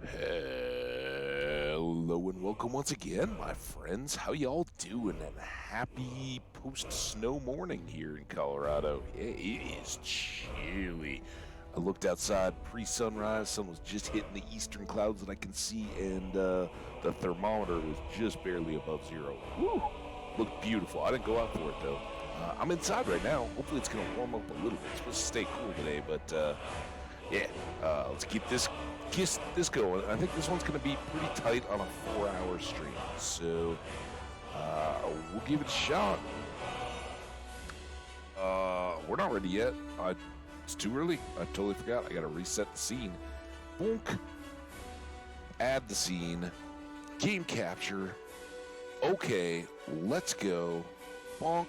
Hello and welcome once again, my friends. How y'all doing? And happy post-snow morning here in Colorado. Yeah, it is chilly. I looked outside pre-sunrise. Sun was just hitting the eastern clouds that I can see, and the thermometer was just barely above zero. Woo! Looked beautiful. I didn't go out for it though. I'm inside right now. Hopefully, it's gonna warm up a little bit. It's supposed to stay cool today, but let's keep this going. I think this one's going to be pretty tight on a 4-hour stream, so we'll give it a shot. We're not ready yet. It's too early. I totally forgot. I got to reset the scene. Bonk. Add the scene. Game capture. Okay, let's go. Bonk.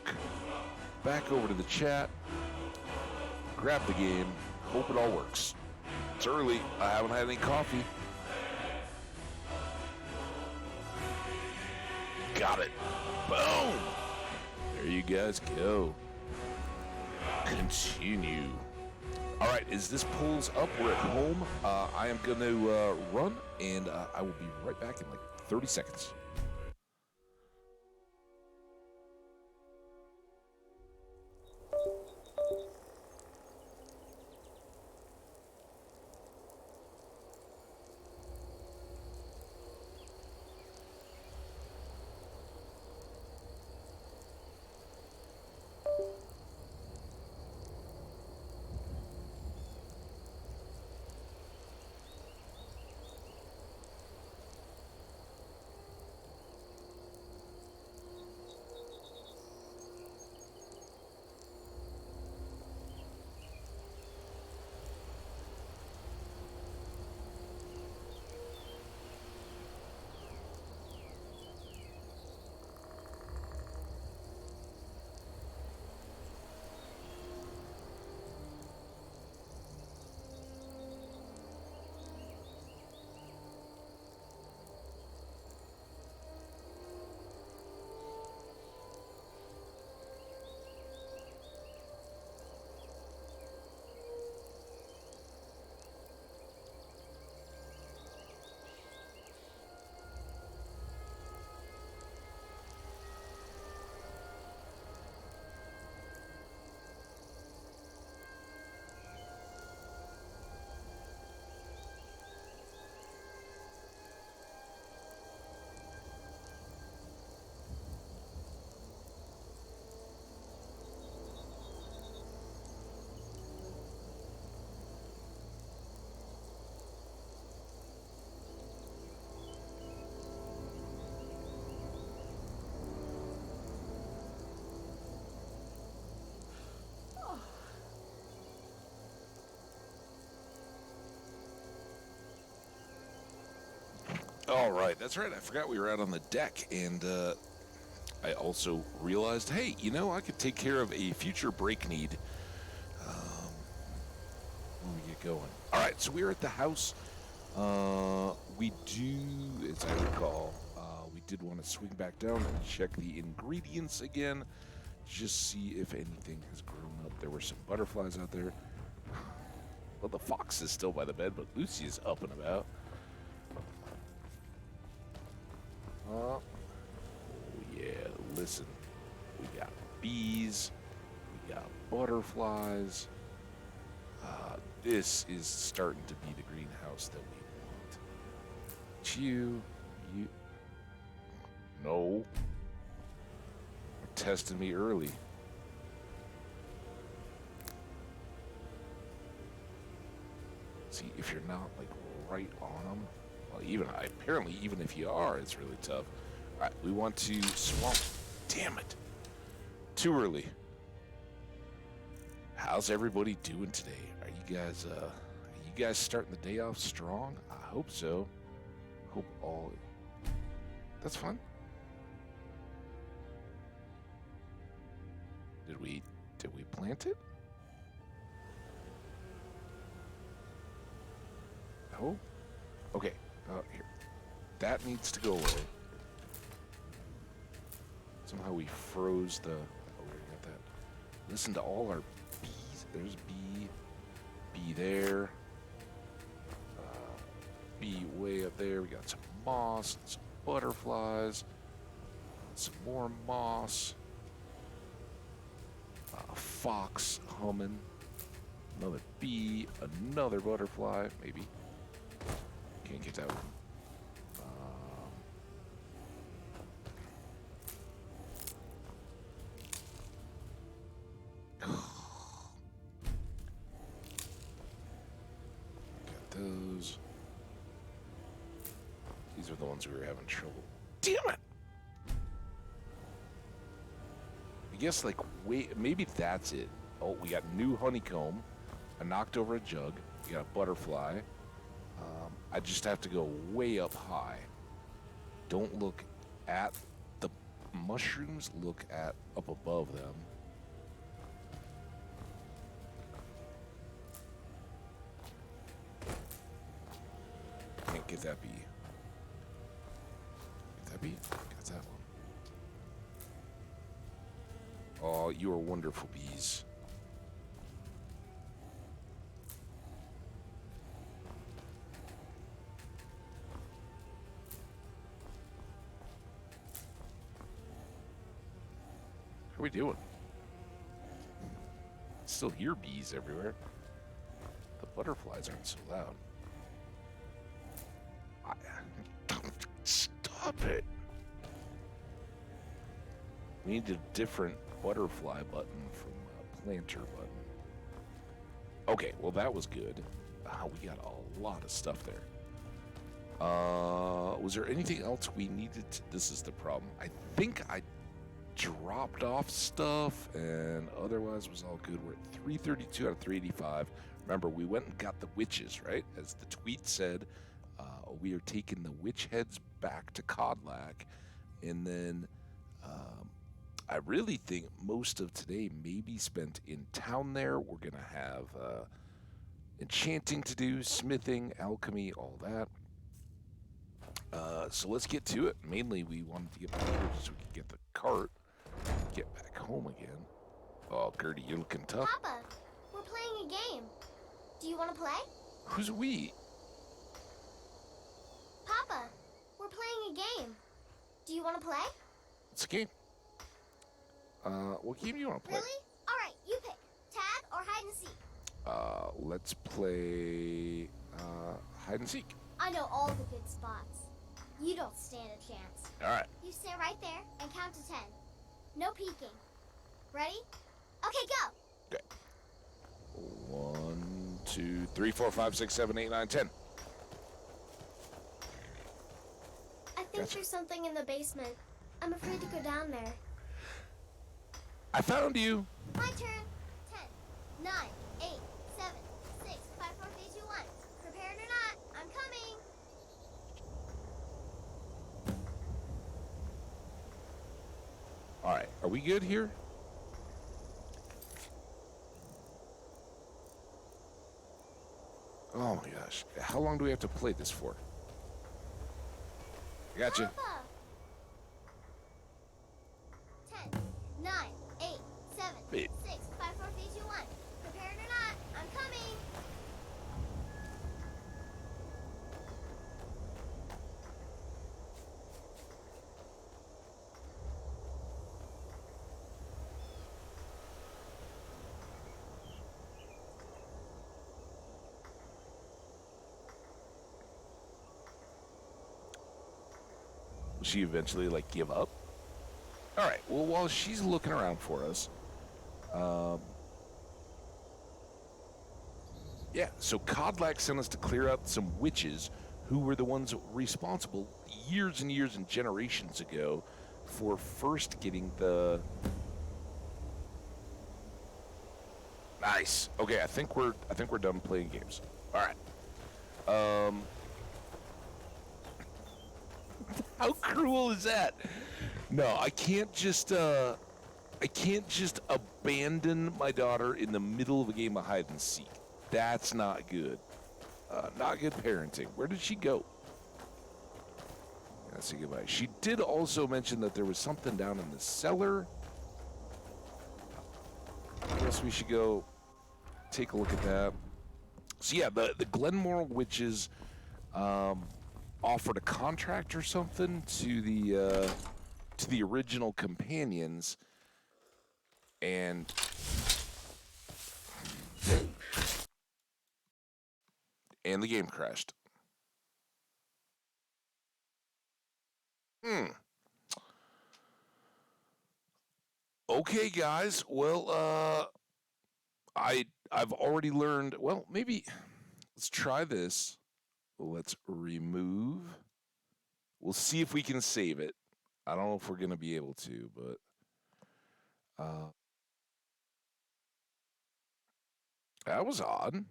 Back over to the chat. Grab the game. Hope it all works. It's early. I haven't had any coffee. Got it. Boom. There you guys go. Continue. All right, as this pulls up, we're at home. I am going to run, and I will be right back in like 30 seconds. All right, that's right. I forgot we were out on the deck, and I also realized, hey, I could take care of a future break need when we get going. All right, so we're at the house. We do, as I recall, we did want to swing back down and check the ingredients again, just see if anything has grown up. There were some butterflies out there. Well, the fox is still by the bed, but Lucy is up and about. Oh yeah, listen, we got bees, we got butterflies. This is starting to be the greenhouse that we want. You, no, you're testing me early. See, if you're not like right on them, well, apparently even if you are, it's really tough. All right, we want to swamp. Damn it! Too early. How's everybody doing today? Are you guys starting the day off strong? I hope so. Hope all. That's fun. Did we plant it? No. Okay. Here. That needs to go away. Somehow we froze the... Oh, we got that. Listen to all our bees. There's a bee. Bee there. Bee bee way up there. We got some moss, some butterflies, some more moss. Fox humming. Another bee, another butterfly, maybe. Can't get that one. Got those. These are the ones we were having trouble. Damn it! I guess, like, wait, maybe that's it. Oh, we got new honeycomb. I knocked over a jug. We got a butterfly. I just have to go way up high. Don't look at the mushrooms. Look at up above them. Can't get that bee. Get that bee? Got that one. Oh, you are wonderful bees. How are we doing? Still hear bees everywhere. The butterflies aren't so loud. Stop it! We need a different butterfly button from planter button. Okay, well that was good. We got a lot of stuff there. Was there anything else we needed to, this is the problem. I think I dropped off stuff and otherwise was all good. We're at 332 out of 385. Remember, we went and got the witches, right? As the tweet said, we are taking the witch heads back to Codlac, and then I really think most of today may be spent in town there. We're going to have enchanting to do, smithing, alchemy, all that. So let's get to it. Mainly, we wanted to get back here so we could get the cart, get back home again. Oh, Gertie, you're looking tough. Papa, we're playing a game. Do you want to play? Who's we? Papa, we're playing a game. Do you want to play? It's a game. What game do you want to play? Really? All right, you pick. Tag or hide and seek? Let's play hide and seek. I know all the good spots. You don't stand a chance. All right. You stay right there and count to 10. No peeking. Ready? Okay, go. Okay. 1, 2, 3, 4, 5, 6, 7, 8, 9, 10. I think there's something in the basement. I'm afraid to go down there. I found you. My turn. 10, 9, 8, 7, 6, 5, 4, 3, 2, 1. Prepared or not, I'm coming. All right. Are we good here? Oh my gosh. How long do we have to play this for? I got you. Papa. 10, 9, 8, 7, Wait. 6, 5, 4, 3, 2, 1. Prepared or not, I'm coming. Will she eventually, like, give up? All right. Well, while she's looking around for us, yeah, so Codlac sent us to clear out some witches who were the ones responsible years and years and generations ago for first getting the... Nice. Okay, I think we're done playing games. All right. How cruel is that? No, I can't just abandon my daughter in the middle of a game of hide and seek. That's not good. Not good parenting. Where did she go? Let's say goodbye. She did also mention that there was something down in the cellar. I guess we should go take a look at that. So yeah, the Glenmore witches offered a contract or something to the original companions, and the game crashed. Okay, guys. Well, I've already learned. Well, maybe let's try this. Let's remove. We'll see if we can save it. I don't know if we're gonna be able to, but that was odd.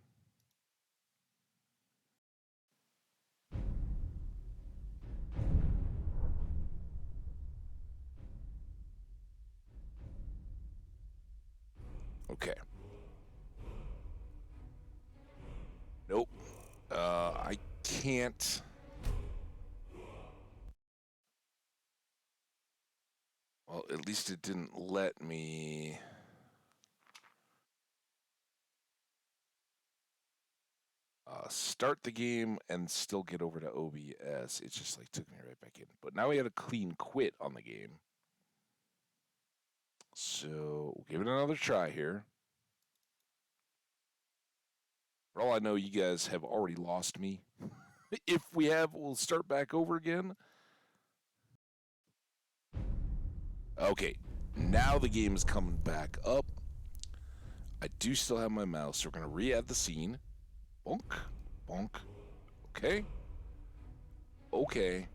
Okay. Nope. I can't. Well, at least it didn't let me. Start the game and still get over to OBS. It just like took me right back in. But now we had a clean quit on the game. So we'll give it another try here. For all I know, you guys have already lost me. If we have, we'll start back over again. Okay, now the game is coming back up. I do still have my mouse, so we're going to re-add the scene. Bonk, bonk. Okay. Okay.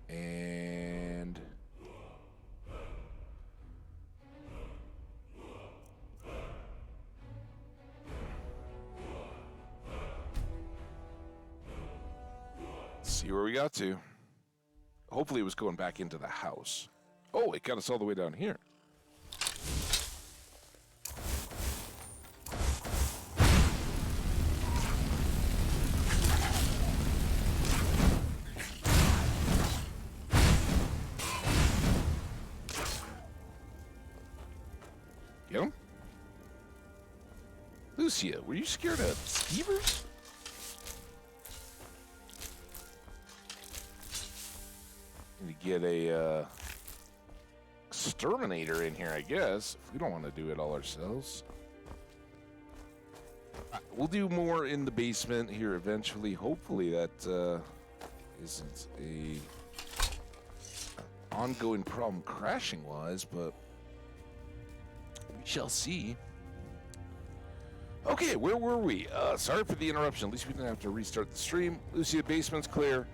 And... see where we got to. Hopefully it was going back into the house. Oh, it got us all the way down here. Get him? Lucia, were you scared of skeevers? Need to get a exterminator in here, I guess, if we don't want to do it all ourselves. We'll do more in the basement here eventually. Hopefully that isn't a ongoing problem crashing-wise, but we shall see. Okay, where were we? Sorry for the interruption. At least we didn't have to restart the stream. Lucia, basement's clear.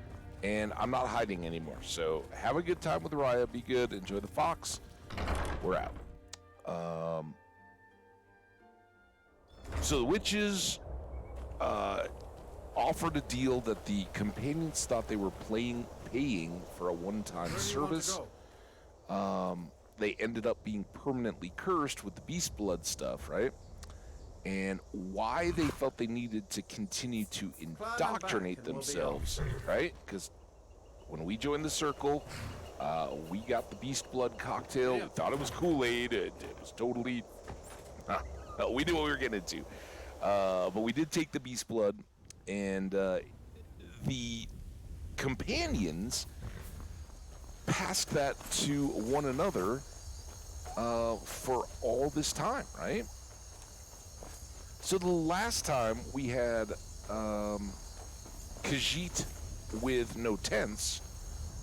And I'm not hiding anymore. So have a good time with Raya. Be good. Enjoy the fox. We're out. So the witches offered a deal that the companions thought they were paying for a one-time service. They ended up being permanently cursed with the beast blood stuff, right? And why they felt they needed to continue to indoctrinate themselves, right? Because when we joined the circle, we got the beast blood cocktail. We thought it was Kool-Aid. It was totally... we knew what we were getting into. But we did take the beast blood, and the companions passed that to one another for all this time, right? So the last time we had Khajiit with no tents.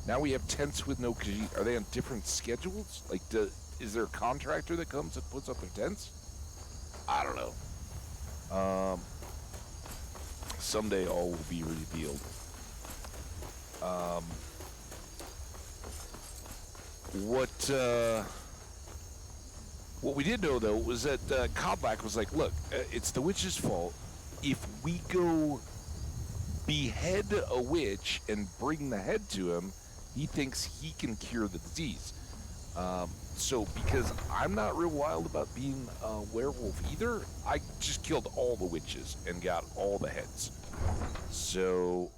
Now we have tents with no Khajiit. Are they on different schedules? Like, is there a contractor that comes and puts up their tents? I don't know. Someday all will be revealed. What we did know, though, was that Kodlak was like, look, it's the witch's fault. If we go behead a witch and bring the head to him, he thinks he can cure the disease. So because I'm not real wild about being a werewolf either, I just killed all the witches and got all the heads. So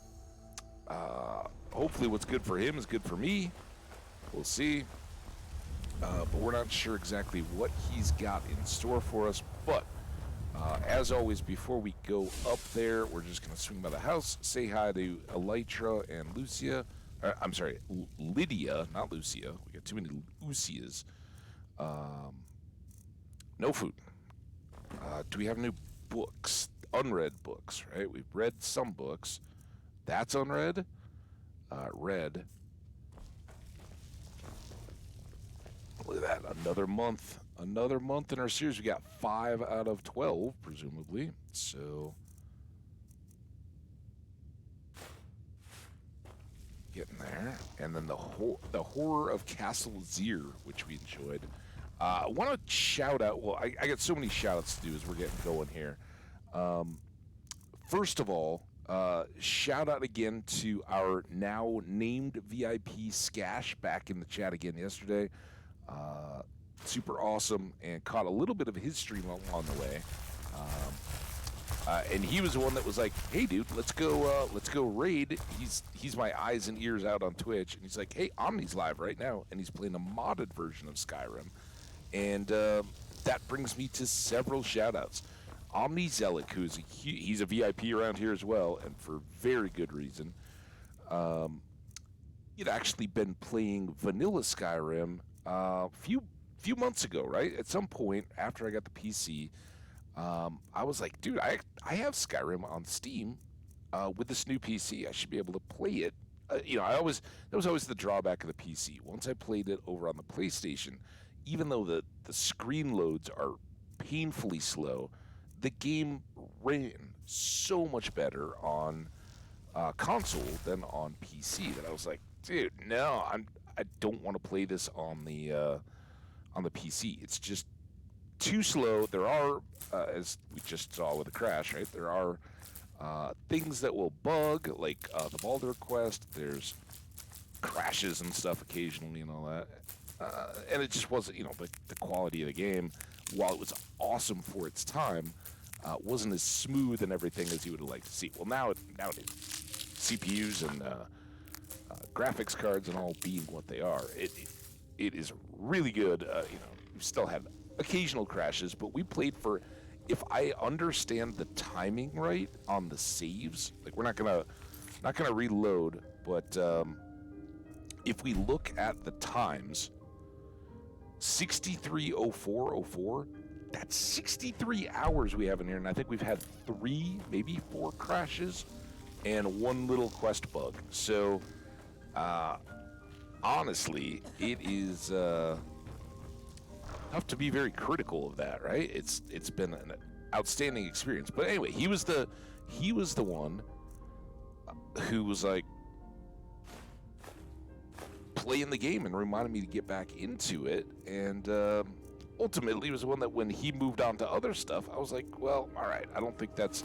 hopefully what's good for him is good for me. We'll see. But we're not sure exactly what he's got in store for us. But As always, before we go up there, we're just going to swing by the house, say hi to Elytra and Lucia. I'm sorry, Lydia, not Lucia. We got too many Lucias. No food. Do we have new books? Unread books, right? We've read some books. That's unread. Read. Look at that. Another month. Another month in our series. We got 5 out of 12, presumably. So, getting there. And then the horror of Castle Zir, which we enjoyed. I want to shout out. Well, I got so many shout outs to do as we're getting going here. First of all, shout out again to our now named VIP Skash back in the chat again yesterday. Super awesome, and caught a little bit of his stream along the way. And he was the one that was like, "Hey, dude, let's go raid." He's my eyes and ears out on Twitch, and he's like, "Hey, Omni's live right now," and he's playing a modded version of Skyrim. And that brings me to several shout-outs. Omni Zealot, he's a VIP around here as well, and for very good reason. He'd actually been playing vanilla Skyrim a few months ago, right? At some point after I got the PC, I was like, dude, I have Skyrim on Steam with this new PC. I should be able to play it. That was always the drawback of the PC. Once I played it over on the PlayStation, even though the screen loads are painfully slow, the game ran so much better on console than on PC that I was like, dude, no, I don't want to play this on the PC. It's just too slow. There are, as we just saw with the crash, right? There are things that will bug, like the Baldur quest. There's crashes and stuff occasionally and all that. And it just wasn't, the quality of the game, while it was awesome for its time, wasn't as smooth and everything as you would have liked to see. Well, now it is. CPUs and graphics cards and all being what they are, it is really good. We still had occasional crashes, but we played for, if I understand the timing right on the saves, like we're not gonna reload, but if we look at the times, 63:04:04, that's 63 hours we have in here, and I think we've had 3, maybe 4 crashes and 1 little quest bug. So honestly, it is tough to be very critical of that, right? It's been an outstanding experience. But anyway, he was the one who was like playing the game and reminded me to get back into it, and ultimately was the one that when he moved on to other stuff, I was like, well, all right, I don't think that's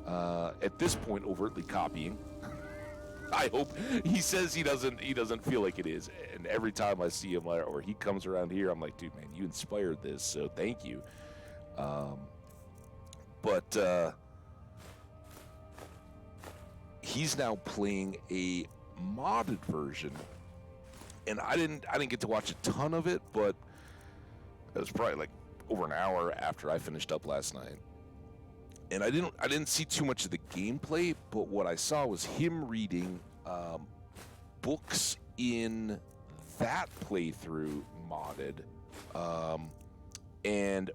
at this point overtly copying. I hope. He says he doesn't feel like it is, and every time I see him or he comes around here, I'm like, dude, man, you inspired this, so thank you. But he's now playing a modded version, and I didn't get to watch a ton of it, but it was probably like over an hour after I finished up last night. And I didn't see too much of the gameplay, but what I saw was him reading books in that playthrough modded, and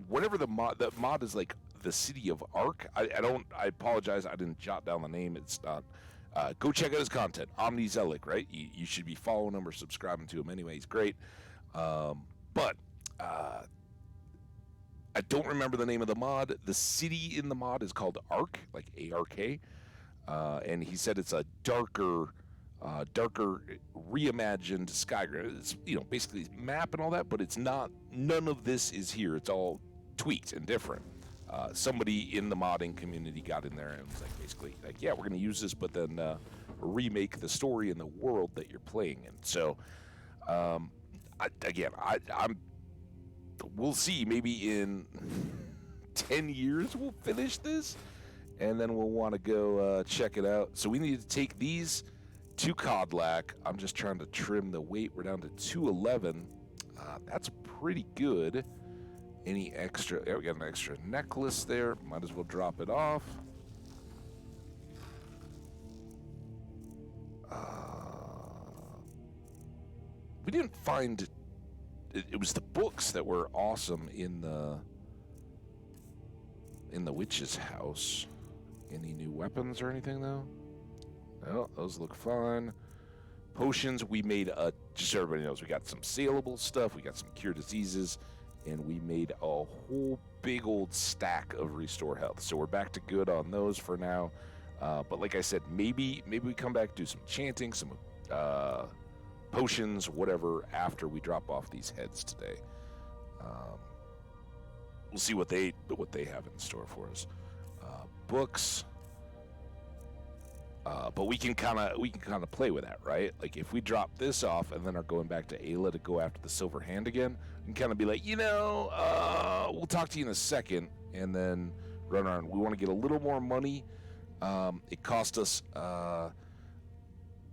whatever the mod is, like the city of Ark. I apologize, I didn't jot down the name. It's not. Go check out his content, Omni Zealot, right? You should be following him or subscribing to him anyway. He's great, but. I don't remember the name of the mod. The city in the mod is called Ark, like A-R-K, and he said it's a darker, reimagined Skyrim. It's basically map and all that, but it's not. None of this is here. It's all tweaked and different. Somebody in the modding community got in there and was like, basically, like, yeah, we're going to use this, but then remake the story in the world that you're playing in. So, I'm. We'll see. Maybe in 10 years we'll finish this, and then we'll want to go check it out. So we need to take these to Codlac. I'm just trying to trim the weight. We're down to 211. That's pretty good. Any extra? Yeah, we got an extra necklace there. Might as well drop it off. We didn't find. It was the books that were awesome in the witch's house. Any new weapons or anything though? No, those look fine. Potions, we made just so everybody knows, we got some saleable stuff, we got some cure diseases, and we made a whole big old stack of restore health. So we're back to good on those for now. But like I said, maybe we come back, do some chanting, some potions, whatever, after we drop off these heads today. We'll see what they have in store for us. Books. But we can kind of play with that, right? Like if we drop this off and then are going back to Ayla to go after the silver hand again, we can kind of be like, we'll talk to you in a second, and then run around. We want to get a little more money. It cost us about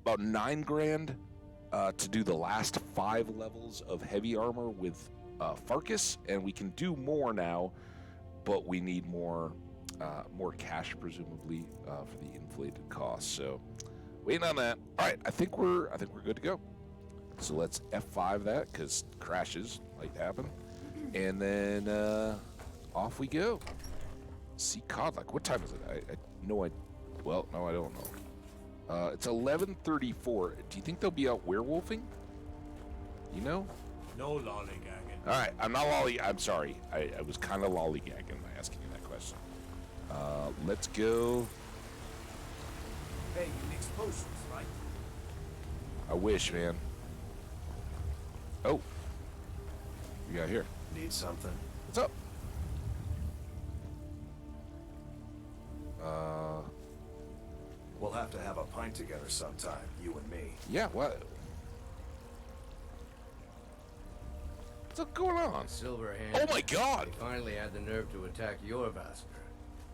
$9 grand to do the last 5 levels of heavy armor with Farkas, and we can do more now, but we need more cash presumably for the inflated costs. So waiting on that. All right, I think we're good to go. So let's F5 that because crashes might happen, and then off we go. See Codlock. What time is it? I know well, no, I don't know. It's 11:34. Do you think they'll be out werewolfing? You know? No lollygagging. All right, I'm not I'm sorry. I was kind of lollygagging by asking you that question. Let's go. Hey, you mix potions, right? I wish, man. Oh. We got here. Need something? What's up? We'll have to have a pint together sometime, you and me. Yeah, what? What's going on? Silverhand. Oh my God! They finally had the nerve to attack your Vasker.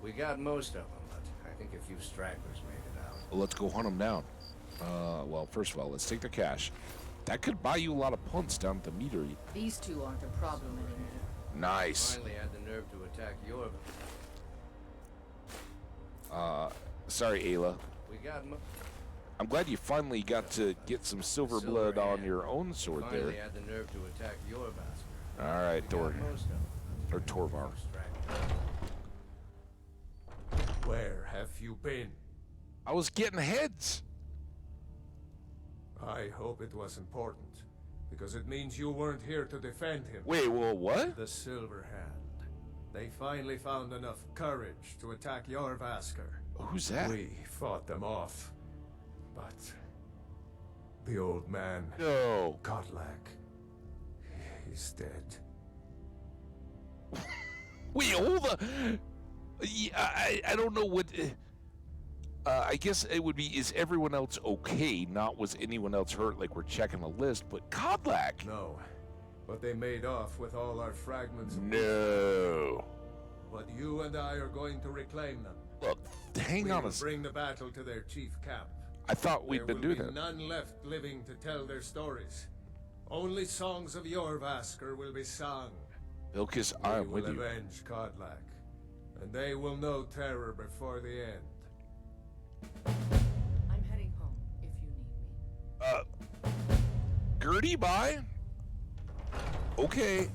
We got most of them, but I think a few stragglers made it out. Well, let's go hunt them down. Well, first of all, let's take their cash. That could buy you a lot of punts down at the meadery. These two aren't a problem anymore. Nice. Finally had the nerve to attack your. Sorry, Ayla. We got. I'm glad you finally got to get some silver blood on your own sword there. Finally had the nerve to attack your Vasker. All right, We got most of them, or Torvar. Where have you been? I was getting heads. I hope it was important, because it means you weren't here to defend him. Wait, well, what? The Silver Hand. They finally found enough courage to attack your Vasker. Who's that? We fought them off, but the old man, No. Godlack, he's dead. Wait, hold on. Yeah, I don't know what. I guess it would be, is everyone else okay? Not was anyone else hurt, like we're checking a list, but Godlack. No, but they made off with all our fragments. No. But you and I are going to reclaim them. Look, hang on a Bring the battle to their chief camp. I thought we'd been doing There that. will be none left living to tell their stories. Only songs of your Vasker will be sung. Bilkis, I They am with will you. avenge Kodlak, and they will know terror before the end. I'm heading home if you need me. Gertie, bye? Okay,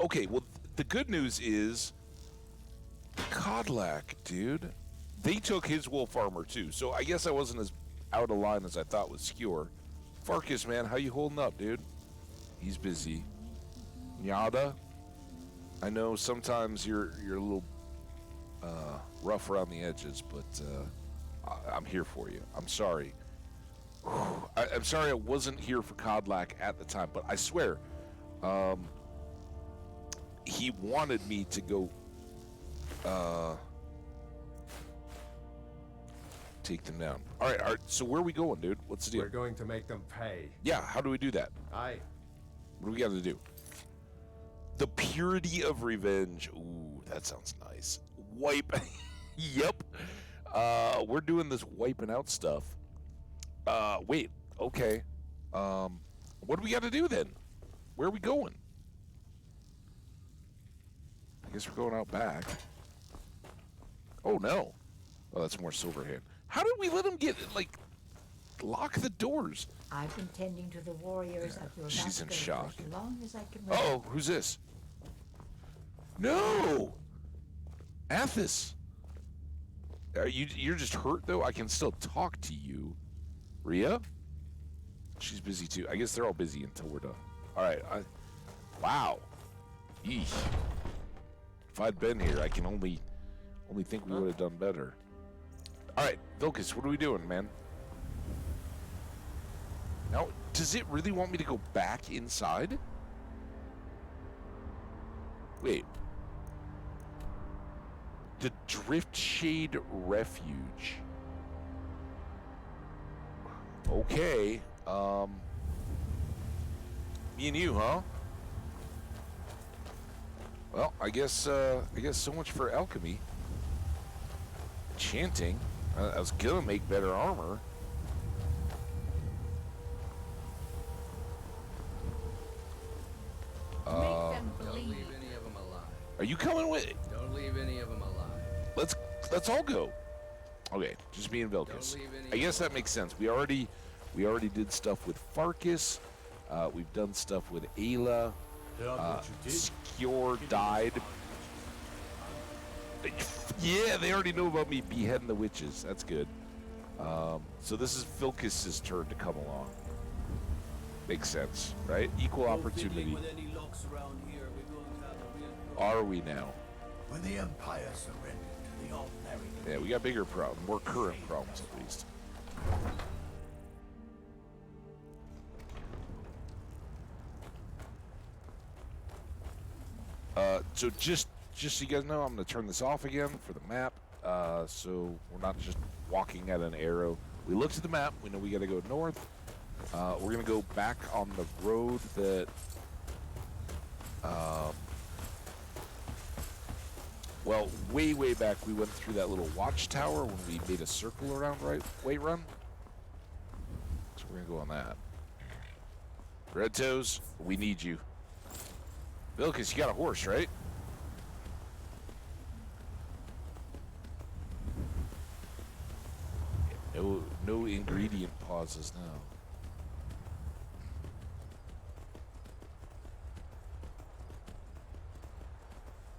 okay, well, the good news is Kodlak, dude. They took his wolf armor, too, so I guess I wasn't as out of line as I thought with Skewer. Farkas, man, how you holding up, dude? He's busy. Nyada, I know sometimes you're a little rough around the edges, but I'm here for you. I'm sorry. I'm sorry I wasn't here for Kodlak at the time, but I swear, he wanted me to go take them down. All right, so where are we going, dude? What's the deal? We're going to make them pay. Yeah, how do we do that? Aye. What do we got to do? The purity of revenge. Ooh, that sounds nice. Wipe. Yep. We're doing this wiping out stuff. Wait. Okay. What do we got to do then? Where are we going? I guess we're going out back. Oh, no. Oh, that's more Silverhand. How did we let him get, like, lock the doors? I've been tending to the warriors of your She's in master shock. for as long as I can remember. Uh-oh, who's this? No! Athos! You're just hurt, though? I can still talk to you. Rhea? She's busy, too. I guess they're all busy until we're done. All right. Wow. Eesh. If I'd been here, I can only think we would have done better. All right, Vilcus, what are we doing, man? Now, does it really want me to go back inside? Wait. The Driftshade Refuge. Okay. Me and you, huh? Well, I guess so much for alchemy. Enchanting. I was gonna make better armor. Make them Don't bleed. leave any of them alive. Are you coming with? Don't leave any of them alive. Let's all go. Okay, just me and Vilcus. Don't leave any I guess of that makes sense. We already did stuff with Farkas. We've done stuff with Ayla. Skjor died. Yeah, they already know about me beheading the witches. That's good. So this is Vilcus's turn to come along. Makes sense, right? Equal opportunity. Are we now? When the Empire surrendered to the ordinary. Yeah, we got bigger problems, more current problems at least. So just so you guys know, I'm going to turn this off again for the map, so we're not just walking at an arrow. We looked at the map, we know we got to go north. We're going to go back on the road that, well, way back we went through that little watchtower when we made a circle around Whiterun. So we're going to go on that. Red Toes, we need you. Vilcus, you got a horse, right? No ingredient pauses now.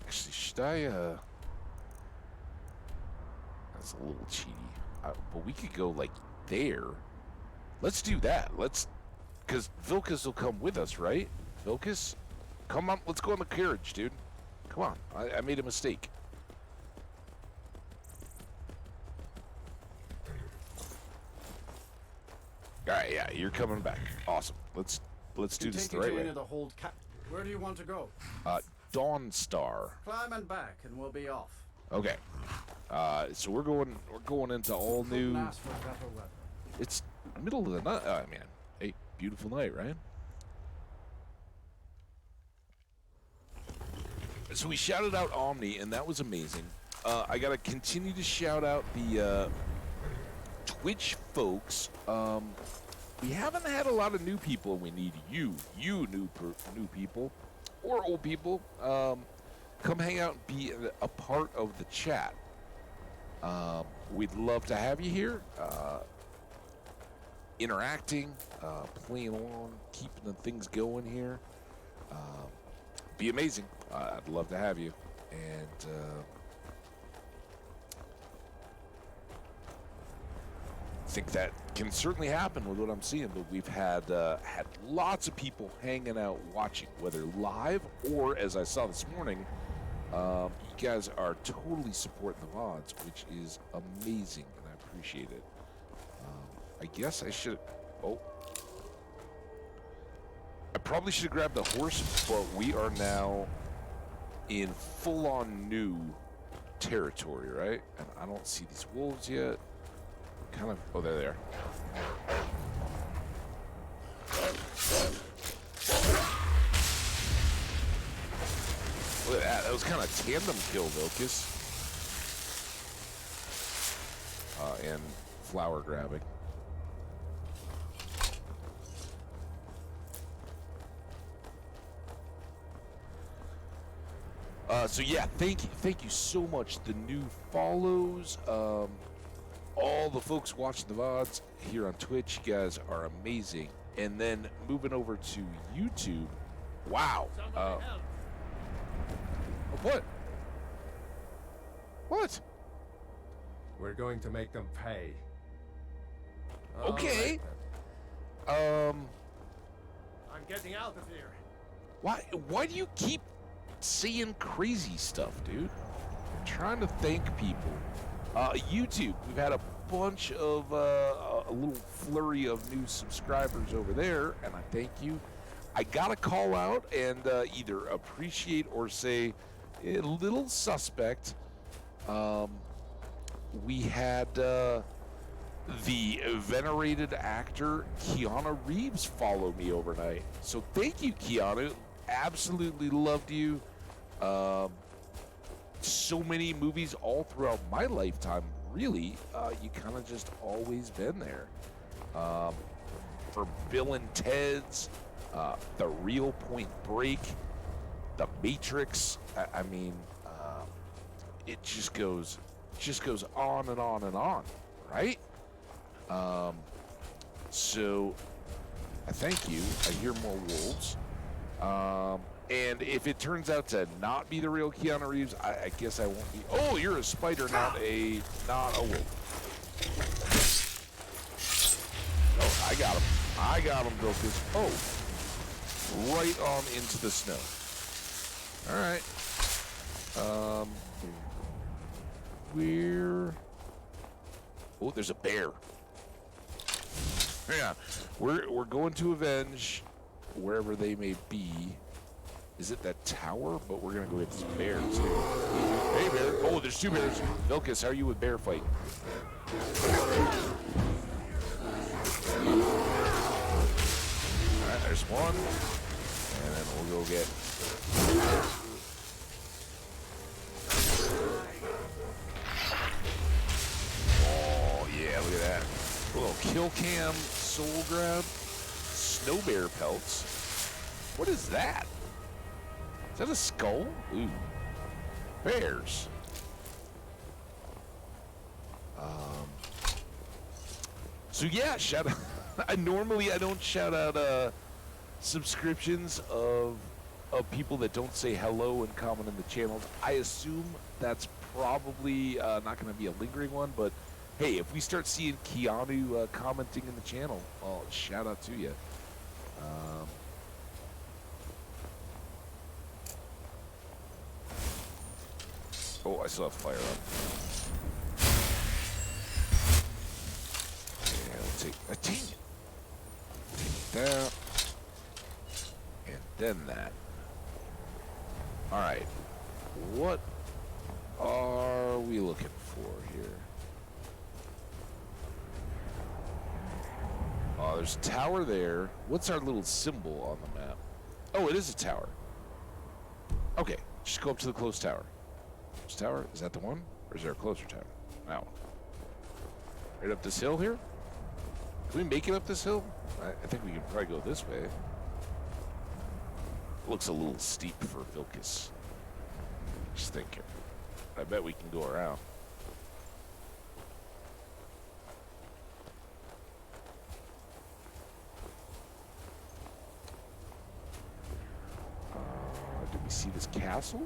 Actually, should I, that's a little cheaty. But we could go, like, there. Let's do that. Because Vilcus will come with us, right? Vilcus? Come on, let's go on the carriage, dude. Come on, I made a mistake. All right, yeah, you're coming back. Awesome. Let's do this the right way. The hold Where do you want to go? Dawnstar. Climb and back, and we'll be off. Okay. So we're going into all new. Couldn't ask for better weather. It's middle of the night. Oh man, hey, beautiful night, right? So we shouted out Omni, and that was amazing. I gotta continue to shout out the Twitch folks. We haven't had a lot of new people. We need you new people, or old people. Come hang out and be a part of the chat. We'd love to have you here, interacting, playing along, keeping the things going here. Be amazing. I'd love to have you, and I think that can certainly happen with what I'm seeing. But we've had lots of people hanging out, watching, whether live or, as I saw this morning, you guys are totally supporting the mods, which is amazing, and I appreciate it. I guess I should. Oh. I probably should have grabbed the horse, but we are now in full-on new territory, right? And I don't see these wolves yet. Kind of. Oh, they're there. Look at that. That was kind of tandem kill, Vilcus. And flower grabbing. So yeah, thank you so much. The new follows, all the folks watching the VODs here on Twitch, you guys are amazing. And then moving over to YouTube, wow. What? What? We're going to make them pay. Okay. All right, then. I'm getting out of here. Why do you keep saying crazy stuff, dude? I'm trying to thank people. YouTube, we've had a bunch of a little flurry of new subscribers over there, and I thank you. I gotta call out and either appreciate or say a little suspect. We had the venerated actor Keanu Reeves follow me overnight. So thank you, Keanu. Absolutely loved you. So many movies all throughout my lifetime, really. You kind of just always been there. For Bill and Ted's, The Real Point Break, The Matrix. I mean, it just goes on and on and on, right? So I thank you. I hear more wolves. And if it turns out to not be the real Keanu Reeves, I guess I won't be. Oh, you're a spider, not a wolf. Oh, I got him. I got him, Vilcus. Oh, right on into the snow. All right. Oh, there's a bear. Yeah, we're going to avenge wherever they may be. Is it that tower? But we're gonna go get some bears too. Hey, bear! Oh, there's two bears. Vilcus, how are you with bear fight? All right, there's one, and then we'll go get. Oh yeah, look at that! A little kill cam, soul grab, snow bear pelts. What is that? Is that a skull? Ooh. Bears. So yeah, shout out. Normally I don't shout out subscriptions of people that don't say hello and comment in the channels. I assume that's probably not going to be a lingering one, but hey, if we start seeing Keanu commenting in the channel, well, shout out to you. Oh, I still have fire up. Yeah, we'll take a dang it. Take that. And then that. Alright. What are we looking for here? Oh, there's a tower there. What's our little symbol on the map? Oh, it is a tower. Okay, just go up to the close tower. Close tower? Is that the one? Or is there a closer tower? Wow. Right up this hill here? Can we make it up this hill? I think we can probably go this way. Looks a little steep for Vilcus. Just thinking. I bet we can go around. Did we see this castle?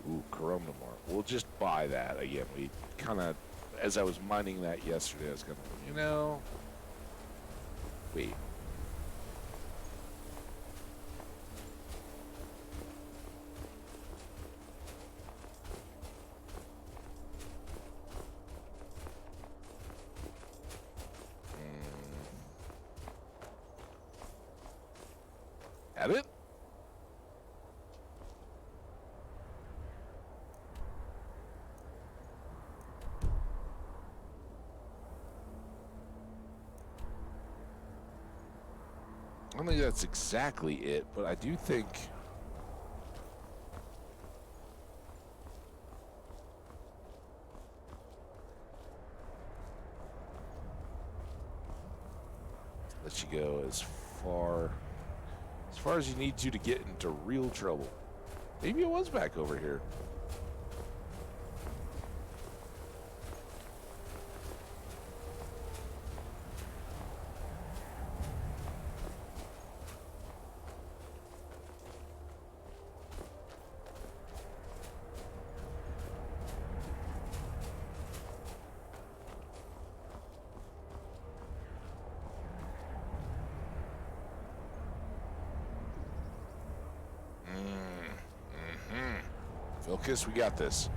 Ooh, Coromnamore. We'll just buy that again. We kind of, as I was mining that yesterday, I was going to, you know, wait. That it? I don't think that's exactly it, but I do think... let you go as far as you need to get into real trouble. Maybe it was back over here. Vilcus, we got this.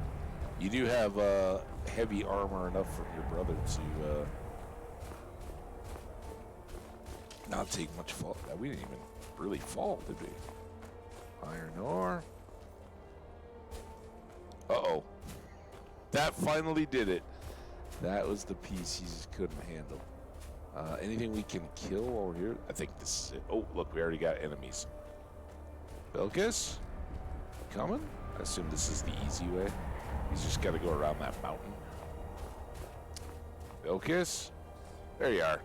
You do have heavy armor enough from your brother to not take much fall. We didn't even really fall, did we? Iron ore. Uh-oh. That finally did it. That was the piece he just couldn't handle. Anything we can kill while we're here? I think this is it. Oh, look, we already got enemies. Vilcus? Coming? I assume this is the easy way. He's just got to go around that mountain. Vilcus? There you are.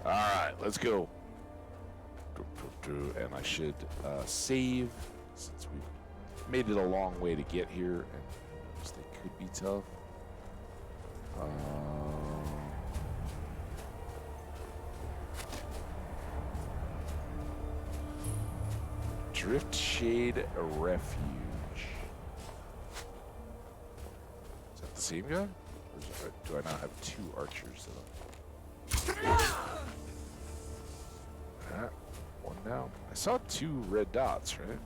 Alright, let's go. And I should save, since we've made it a long way to get here, and who knows, they could be tough. Drift Shade Refuge. Is that the same guy? Or do I not have two archers? One down. I saw two red dots, right?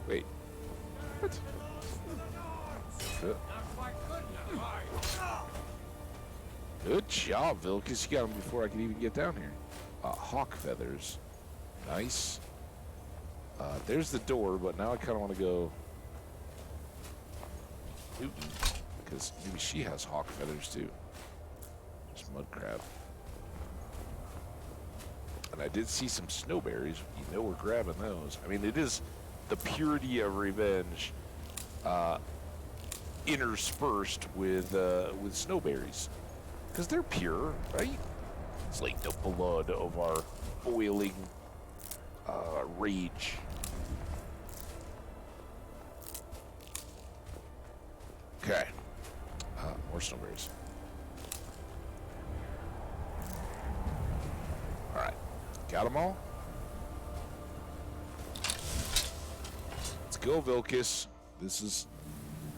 Wait. What? Good job, Vilcus. You got him before I could even get down here. Hawk feathers. Nice. There's the door, but now I kind of want to go Newton, because maybe she has hawk feathers too. Just mud crab. And I did see some snowberries. You know we're grabbing those. I mean, it is the purity of revenge interspersed with snowberries, because they're pure, right? It's like the blood of our boiling rage. Okay. More snowberries. Alright. Got them all? Let's go, Vilcus. This is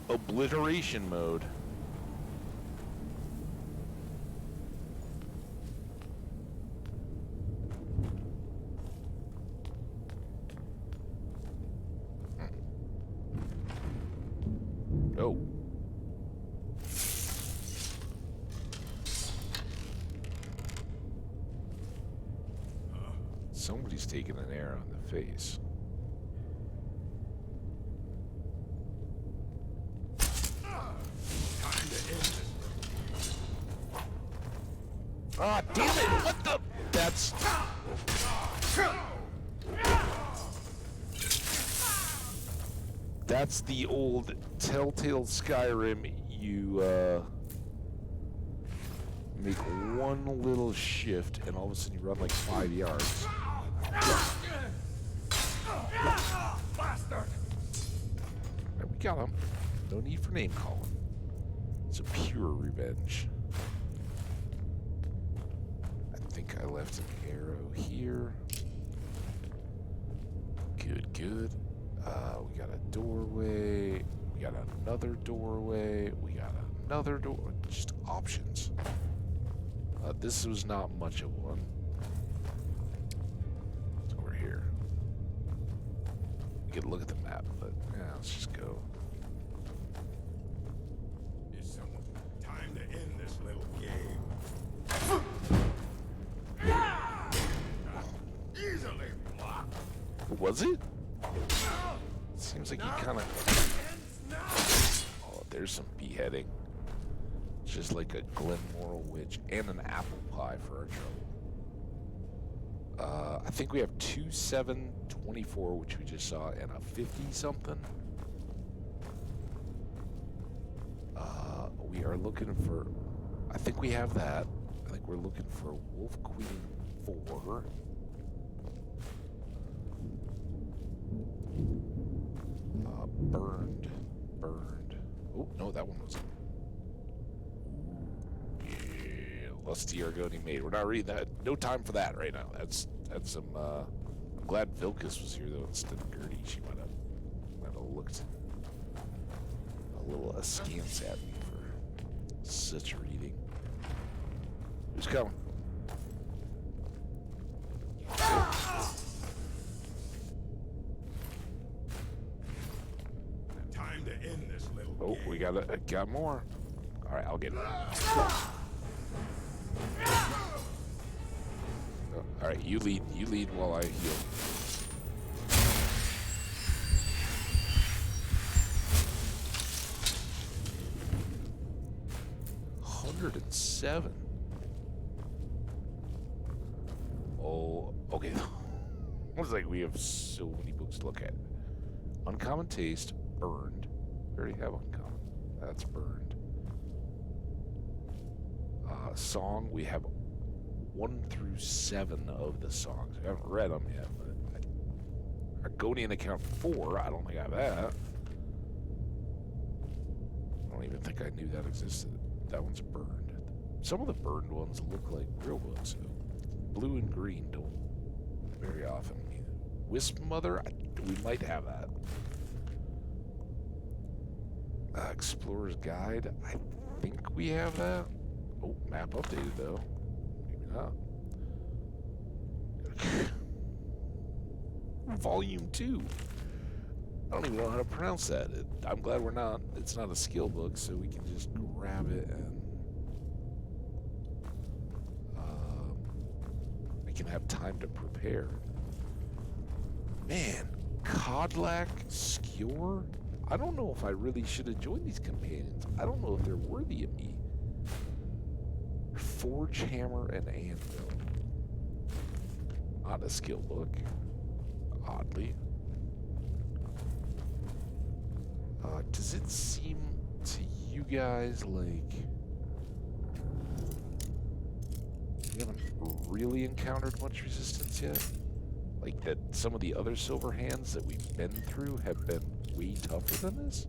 obliteration mode. Oh. Somebody's taking an arrow in the face. Ah, damn it! What the? That's... That's the old Telltale Skyrim. You make one little shift and all of a sudden you run like 5 yards. Bastard! Right, we got him. No need for name calling. It's a pure revenge. I think I left an arrow here. Good, good. We got a doorway. We got another doorway. We got another door. Just options. This was not much of one. It's over here. We could look at the map, but yeah, let's just go. It's time to end this little game. Easily blocked. Was it? Seems like he kind of... Oh, there's some beheading. Just like a Glenmoral witch and an apple pie for our trouble. I think we have 2, 7, 24, which we just saw, and a 50 something. We are looking for... I think we have that. I think we're looking for a Wolf Queen 4. Burned. Oh, no, that one wasn't. Yeah, Lusty Argoni Maid. We're not reading that. No time for that right now. That's some, I'm glad Vilcus was here, though, instead of Gertie. She might have looked a little askance at me for such reading. Who's coming? Time to end this little Oh, we got more. All right, I'll get it. Oh, all right, you lead while I heal. $107. Oh, okay. Looks like we have so many books to look at. Uncommon Taste, Burned. We already have Uncommon. That's Burned. Song, we have 1 through 7 of the songs. I haven't read them yet, but Argonian Account 4, I don't think I have that. I don't even think I knew that existed. That one's burned. Some of the burned ones look like real books. Blue and green don't very often. Wisp Mother, we might have that. Explorer's Guide, I think we have that. Oh, map updated though. Maybe not. Volume 2. I don't even know how to pronounce that. I'm glad it's not a skill book, so we can just grab it and we can have time to prepare. Man, Codlac Skewer? I don't know if I really should have joined these companions. I don't know if they're worthy of me. Forge Hammer and Anvil. Not a skill book. Oddly. Does it seem to you guys like we haven't really encountered much resistance yet? Like that some of the other silver hands that we've been through have been way tougher than this?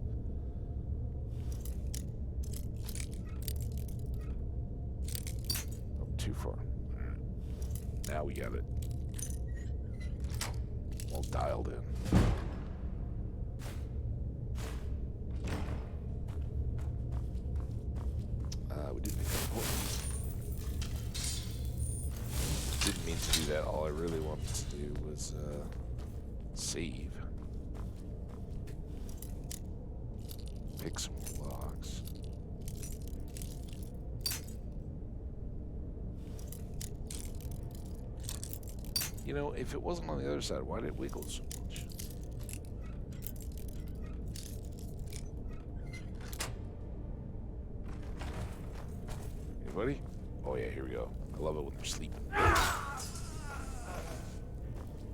Oh, too far. Now we got it all dialed in. We did make that point. Didn't mean to do that. All I really wanted to do was save. Pick some blocks. You know, if it wasn't on the other side, why did it wiggle so much? Anybody? Oh yeah, here we go. I love it when they're sleeping.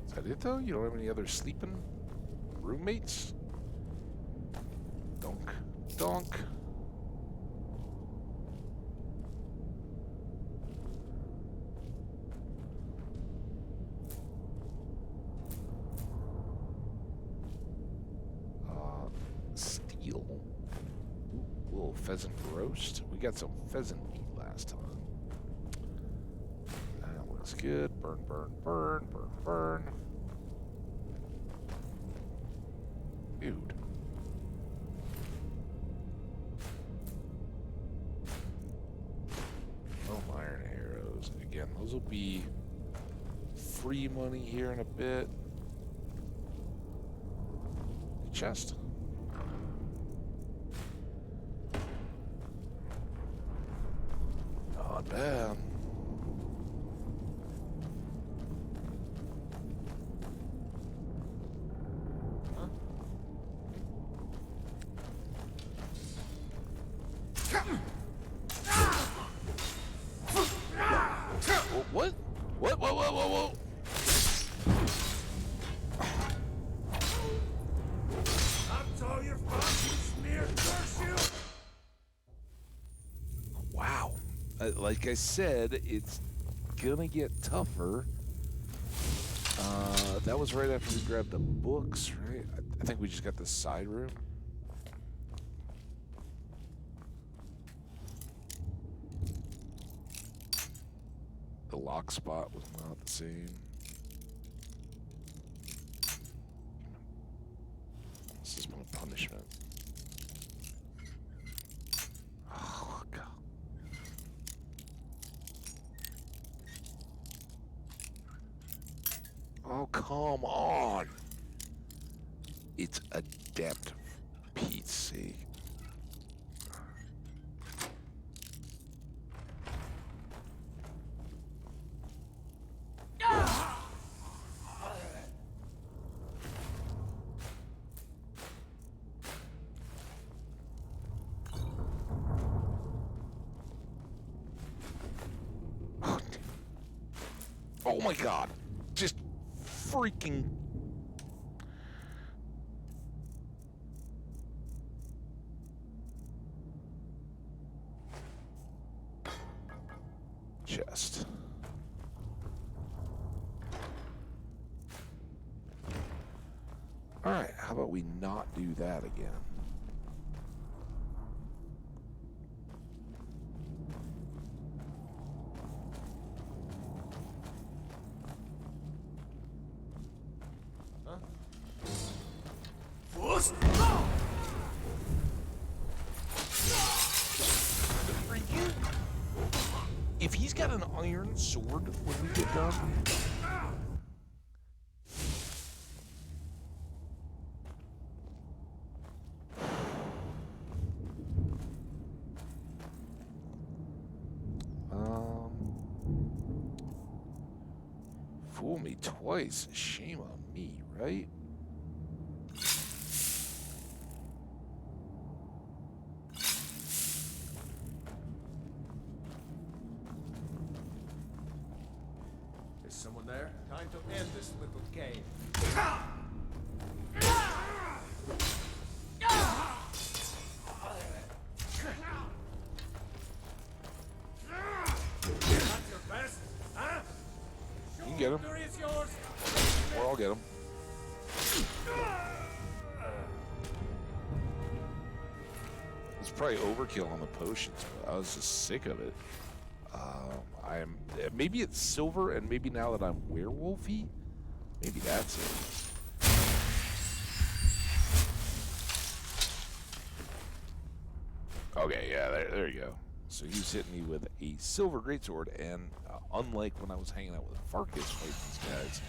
Is that it though? You don't have any other sleeping roommates? Donk. Donk. Steel. Ooh, little pheasant roast. We got some pheasant meat last time. That looks good. Burn, burn, burn, burn, burn. Dude. Oh, iron arrows. Again, those will be free money here in a bit. Chest. Not bad. What? What? Whoa, whoa, whoa, whoa. That's all your fault, you smear, curse you! Wow. Like I said, it's gonna get tougher. That was right after we grabbed the books, right? I think we just got the side room. The lock spot was not the same. This is my punishment. Oh, God. Oh, come on. It's adept, for Pete's sake. Oh my God. Just freaking. Chest. All right, how about we not do that again? If he's got an iron sword when we get done. Fool me twice. Shame on me, right? Is someone there? Time to end this little game. That's your best, huh? You can get him. Victory is yours. Or I'll get him. It's probably overkill on the potions, but I was just sick of it. Maybe it's silver, and maybe now that I'm werewolfy, maybe that's it. Okay, yeah, there you go. So he's hitting me with a silver greatsword, and unlike when I was hanging out with Farkas fighting these guys,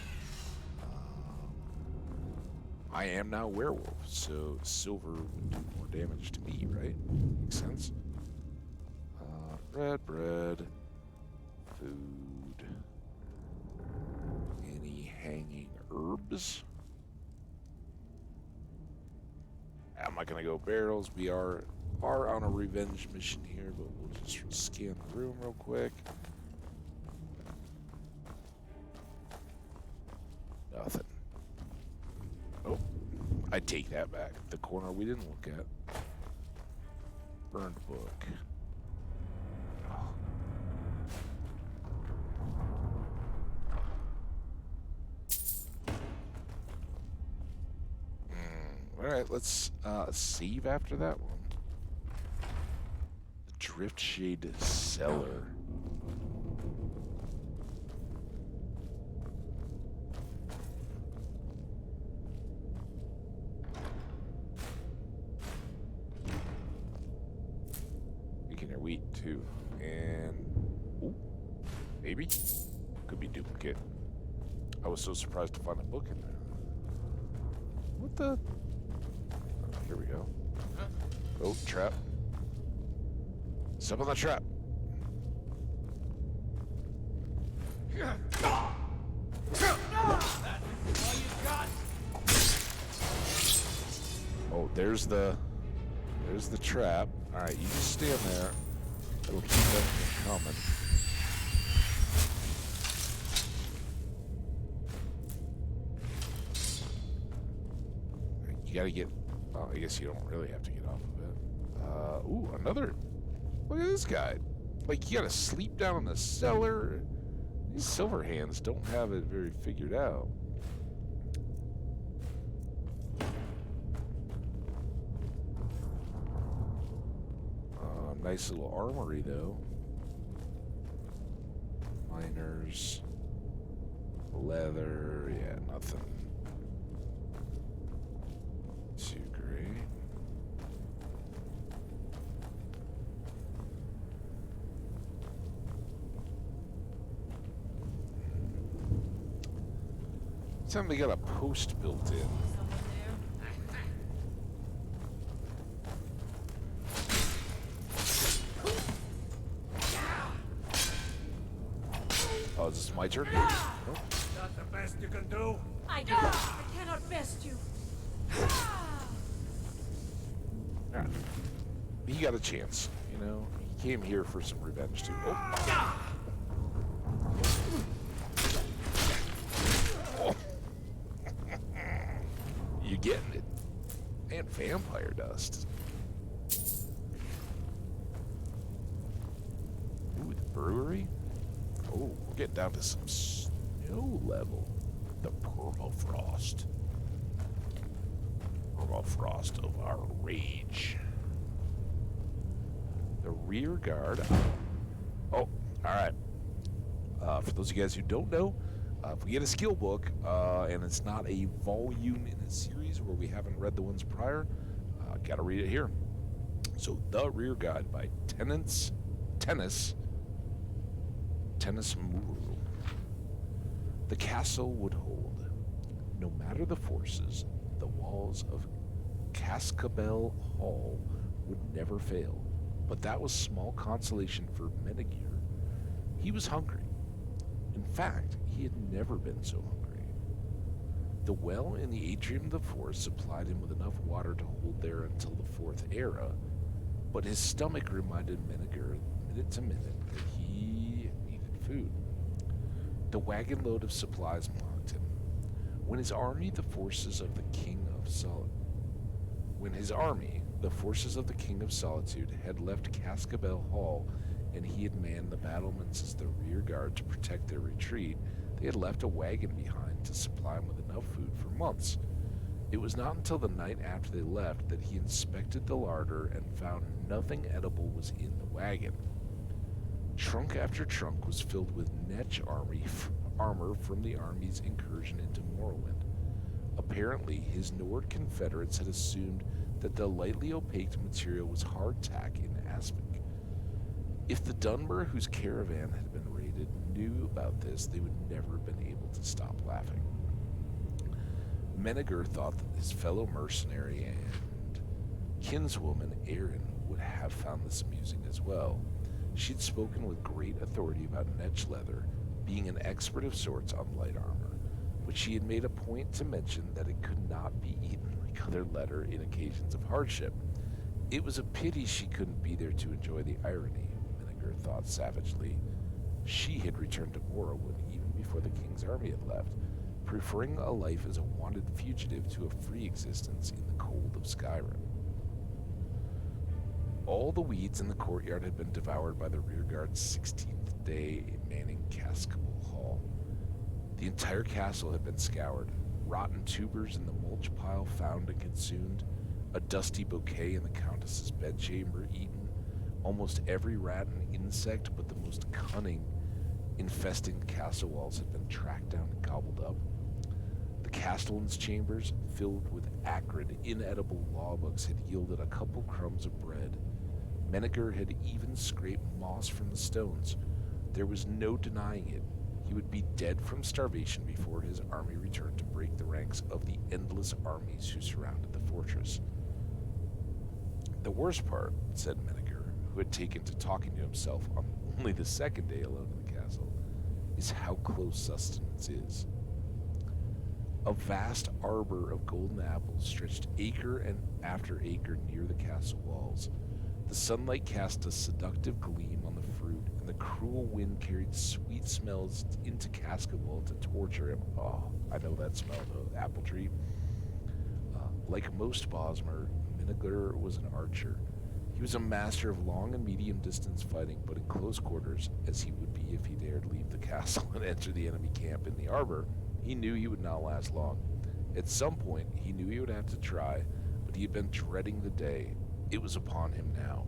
I am now werewolf, so silver would do more damage to me, right? Makes sense. Red bread, food, any hanging herbs? I'm not gonna go barrels. We are on a revenge mission here, but we'll just scan the room real quick. Nothing. Oh, I take that back. The corner we didn't look at. Burned book. Oh. All right, let's save after that one. The Driftshade Cellar. Making your wheat too, and ooh, maybe could be duplicate. I was so surprised to find a book in there. What the? Oh, here we go. Oh, trap. Step on the trap. Oh, there's the trap. All right, you just stand there. It'll keep them from coming. You gotta get. Oh, I guess you don't really have to get off of it. Ooh, another. Look at this guy. Like, you gotta sleep down in the cellar. These silver hands don't have it very figured out. Nice little armory, though. Miners. Leather. Yeah, nothing too great. Tell me they got a post built in. Oh, is this my turn? Nope. Not the best you can do? I cannot best you. Yeah. He got a chance, you know? He came here for some revenge, too. Oh. Oh. You getting it? And vampire dust. Ooh, the brewery? Oh, we're getting down to some snow level. The permafrost. Permafrost of our rage. The rear guard. Oh, alright. For those of you guys who don't know, if we get a skill book, and it's not a volume in a series where we haven't read the ones prior, gotta read it here. So, The Rear Guide by Tennis Muru. The castle would hold. No matter the forces, the walls of Cascabel Hall would never fail. But that was small consolation for Menegir. He was hungry. In fact, he had never been so hungry. The well in the atrium of the forest supplied him with enough water to hold there until the Fourth Era, but his stomach reminded Menegir minute to minute that he needed food. The wagon load of supplies mocked him. When his army, the forces of the King of Solitude, had left Cascabel Hall, and he had manned the battlements as the rear guard to protect their retreat, they had left a wagon behind to supply him with enough food for months. It was not until the night after they left that he inspected the larder and found nothing edible was in the wagon. Trunk after trunk was filled with Netch armor from the army's incursion into Morrowind. Apparently, his Nord confederates had assumed that the lightly opaque material was hardtack in aspic. If the Dunmer whose caravan had been raided knew about this, they would never have been able to stop laughing. Menegir thought that his fellow mercenary and kinswoman Erin would have found this amusing as well. She'd spoken with great authority about Netch leather, being an expert of sorts on light armor, but she had made a point to mention that it could not be eaten like other leather in occasions of hardship. It was a pity she couldn't be there to enjoy the irony, Menegir thought savagely. She had returned to Morrowind even before the king's army had left, preferring a life as a wanted fugitive to a free existence in the cold of Skyrim. All the weeds in the courtyard had been devoured by the rearguard's 16th day manning Cascabel Hall. The entire castle had been scoured, rotten tubers in the mulch pile found and consumed, a dusty bouquet in the countess's bedchamber eaten, almost every rat and insect but the most cunning infesting the castle walls had been tracked down and gobbled up. The castellan's chambers, filled with acrid, inedible law books, had yielded a couple crumbs of bread. Menegir had even scraped moss from the stones. There was no denying it. He would be dead from starvation before his army returned to break the ranks of the endless armies who surrounded the fortress. The worst part, said Menegir, who had taken to talking to himself on only the second day alone in the castle, is how close sustenance is. A vast arbor of golden apples stretched acre and after acre near the castle walls. The sunlight cast a seductive gleam on the fruit, and the cruel wind carried sweet smells into Cascabel to torture him. Oh, I know that smell, the apple tree. Like most Bosmer, Menegir was an archer. He was a master of long and medium distance fighting, but in close quarters, as he would be if he dared leave the castle and enter the enemy camp in the arbor, he knew he would not last long. At some point, he knew he would have to try, but he had been dreading the day. It was upon him now.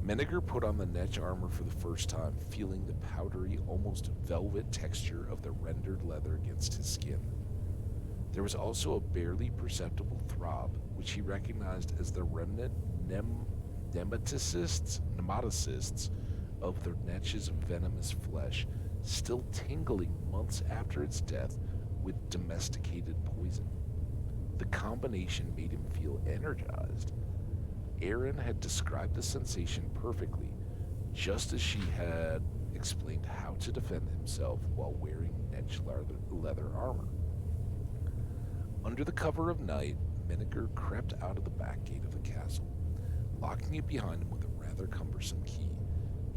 Menneger put on the Netch armor for the first time, feeling the powdery, almost velvet texture of the rendered leather against his skin. There was also a barely perceptible throb, which he recognized as the remnant nematocysts of the Netch's venomous flesh, still tingling months after its death with domesticated poison. The combination made him feel energized. Aaron had described the sensation perfectly, just as she had explained how to defend himself while wearing Netch leather armor. Under the cover of night, Menneger crept out of the back gate of the castle, locking it behind him with a rather cumbersome key.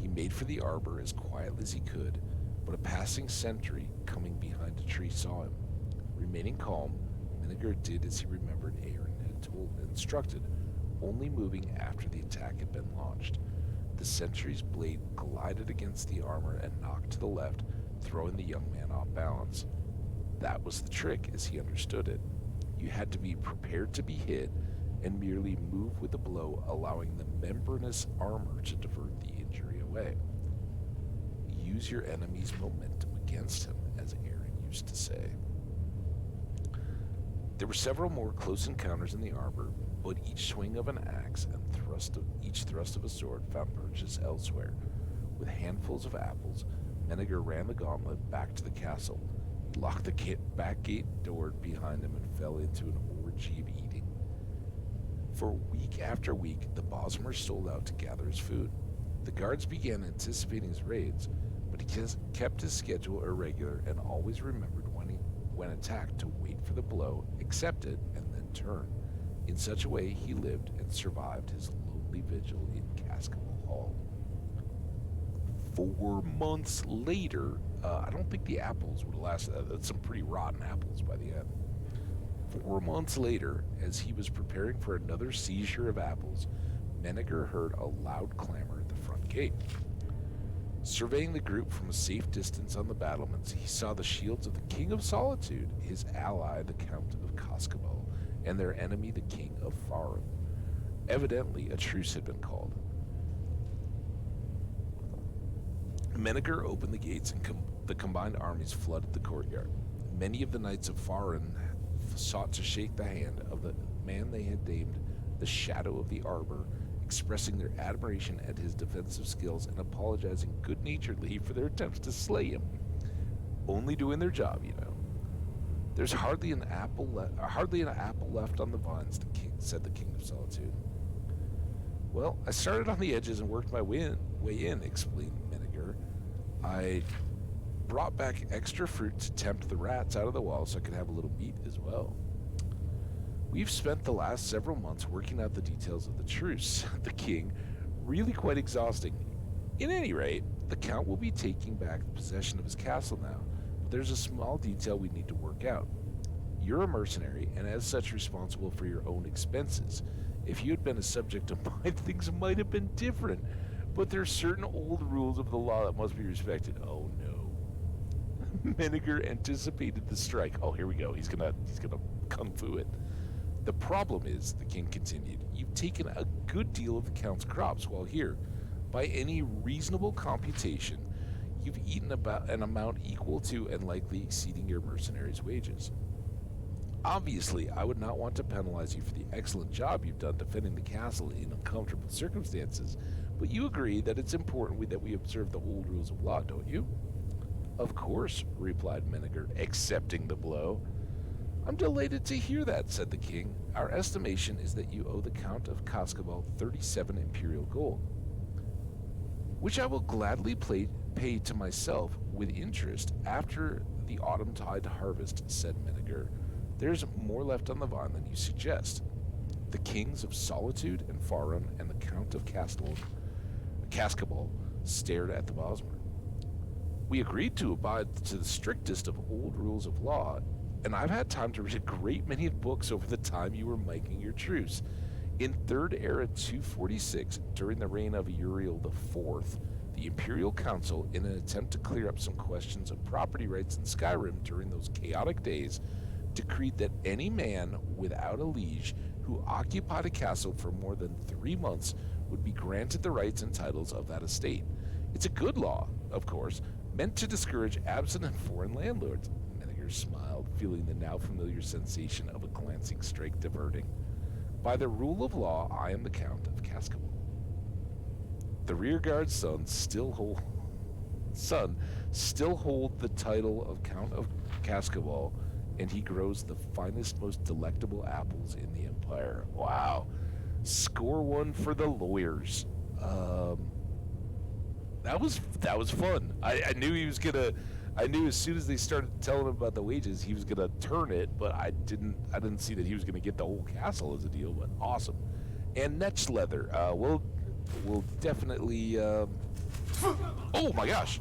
He made for the arbor as quietly as he could, but a passing sentry coming behind a tree saw him. Remaining calm, Menneger did as he remembered Aaron had instructed, only moving after the attack had been launched. The sentry's blade glided against the armor and knocked to the left, throwing the young man off balance. That was the trick, as he understood it. You had to be prepared to be hit and merely move with the blow, allowing the membranous armor to divert the injury away. Use your enemy's momentum against him, as Aaron used to say. There were several more close encounters in the arbor, but each swing of an axe and each thrust of a sword found purchase elsewhere. With handfuls of apples, Menneger ran the gauntlet back to the castle. He locked the back gate door behind him and fell into an orgy of eating. For week after week, the Bosmer stole out to gather his food. The guards began anticipating his raids, but he kept his schedule irregular and always remembered when attacked to wait for the blow, accept it, and then turn. In such a way, he lived and survived his lonely vigil in Cascable Hall. 4 months later, I don't think the apples would last. That's some pretty rotten apples by the end. 4 months later, as he was preparing for another seizure of apples, Menneger heard a loud clamor at the front gate. Surveying the group from a safe distance on the battlements, he saw the shields of the King of Solitude, his ally, the Count of Cascable, and their enemy, the King of Farum. Evidently, a truce had been called. Menneger opened the gates and the combined armies flooded the courtyard. Many of the knights of Farum sought to shake the hand of the man they had named the Shadow of the Arbor, expressing their admiration at his defensive skills and apologizing good-naturedly for their attempts to slay him. Only doing their job, you know. There's hardly an apple left on the vines, said the King of Solitude. Well, I started on the edges and worked my way in, explained Menneger. I brought back extra fruit to tempt the rats out of the wall so I could have a little meat as well. We've spent the last several months working out the details of the truce, said the king, really quite exhausting. In any rate, the Count will be taking back possession of his castle now, but there's a small detail we need to work out. You're a mercenary, and as such responsible for your own expenses. If you had been a subject of mine, things might have been different, but there are certain old rules of the law that must be respected. Oh no. Menneger anticipated the strike. Oh, here we go. He's gonna kung fu it. The problem is, the king continued, you've taken a good deal of the Count's crops while here. By any reasonable computation, you've eaten about an amount equal to and likely exceeding your mercenaries' wages. Obviously, I would not want to penalize you for the excellent job you've done defending the castle in uncomfortable circumstances, but you agree that it's important that we observe the old rules of law, don't you? Of course, replied Menneger, accepting the blow. I'm delighted to hear that, said the king. Our estimation is that you owe the Count of Cascable 37 imperial gold, which I will gladly pay to myself with interest after the autumn-tide harvest, said Menneger. There's more left on the vine than you suggest. The kings of Solitude and Farum and the Count of Cascable stared at the Bosmer. We agreed to abide to the strictest of old rules of law, and I've had time to read a great many books over the time you were making your truce. In Third Era 246, during the reign of Uriel IV, the Imperial Council, in an attempt to clear up some questions of property rights in Skyrim during those chaotic days, decreed that any man without a liege who occupied a castle for more than 3 months would be granted the rights and titles of that estate. It's a good law, of course, meant to discourage absent and foreign landlords. Menninger smiled, feeling the now familiar sensation of a glancing strike diverting. By the rule of law, I am the Count of Cascabel. The rearguard's son still hold the title of Count of Cascabel, and he grows the finest, most delectable apples in the Empire. Wow. Score one for the lawyers. That was fun. I knew he was gonna. I knew as soon as they started telling him about the wages, he was gonna turn it, but I didn't see that he was gonna get the whole castle as a deal. But awesome. And Netch leather. We'll definitely. Oh my gosh.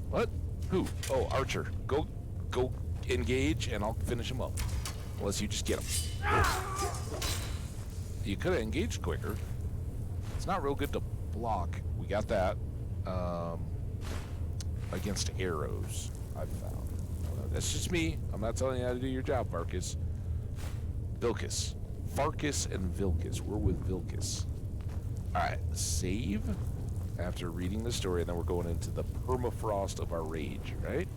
What? Who? Oh, Archer. Go engage, and I'll finish him up. Unless you just get him. You could have engaged quicker. It's not real good to block. We got that. Against arrows, I've found. That's just me. I'm not telling you how to do your job, Farkas. Vilkas. Farkas and Vilkas. We're with Vilkas. Alright, save after reading the story, and then we're going into the permafrost of our rage, right?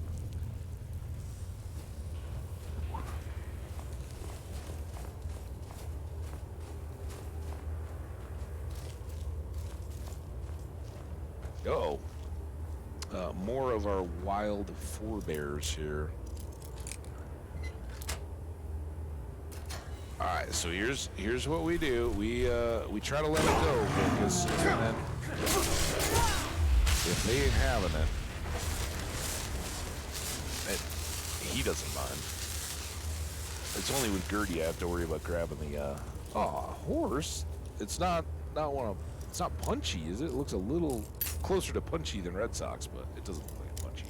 Uh-oh. More of our wild forebears here. All right, so here's what we do. We try to let it go, because then if they ain't having it, he doesn't mind. It's only with Gertie I have to worry about grabbing the horse. It's not one of. It's not punchy, is it? It looks a little closer to punchy than Red Sox, but it doesn't look like punchy.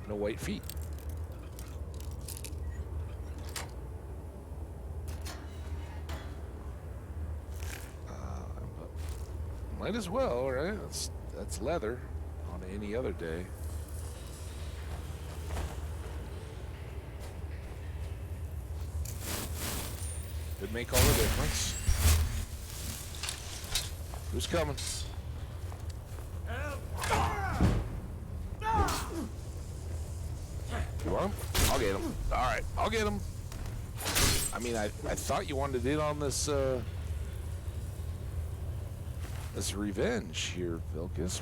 No white feet. Might as well, right? That's leather on any other day. Could make all the difference. Who's coming? You want him? I'll get him. All right, I'll get him. I mean, I thought you wanted in on this this revenge here, Vilkas.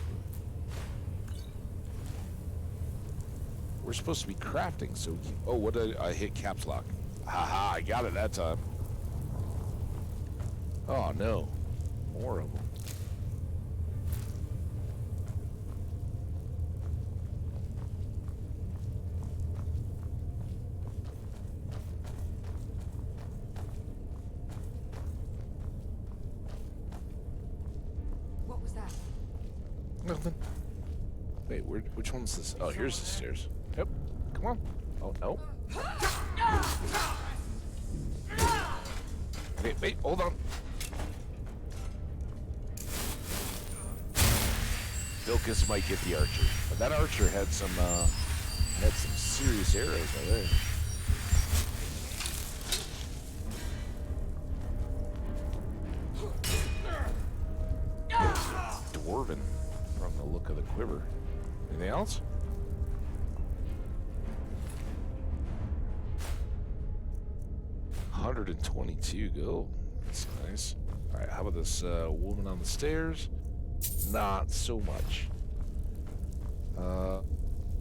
We're supposed to be crafting, so oh, what did I hit caps lock? Haha, I got it that time. Oh no, more of them. What was that? Nothing. Wait, which one's this? Oh, here's the stairs. Yep. Come on. Oh, no. Wait, hold on. Vilkas might get the archer. But that archer had some serious arrows right there. Dwarven from the look of the quiver. Anything else? $122 gold. That's nice. All right, how about this woman on the stairs? Not so much.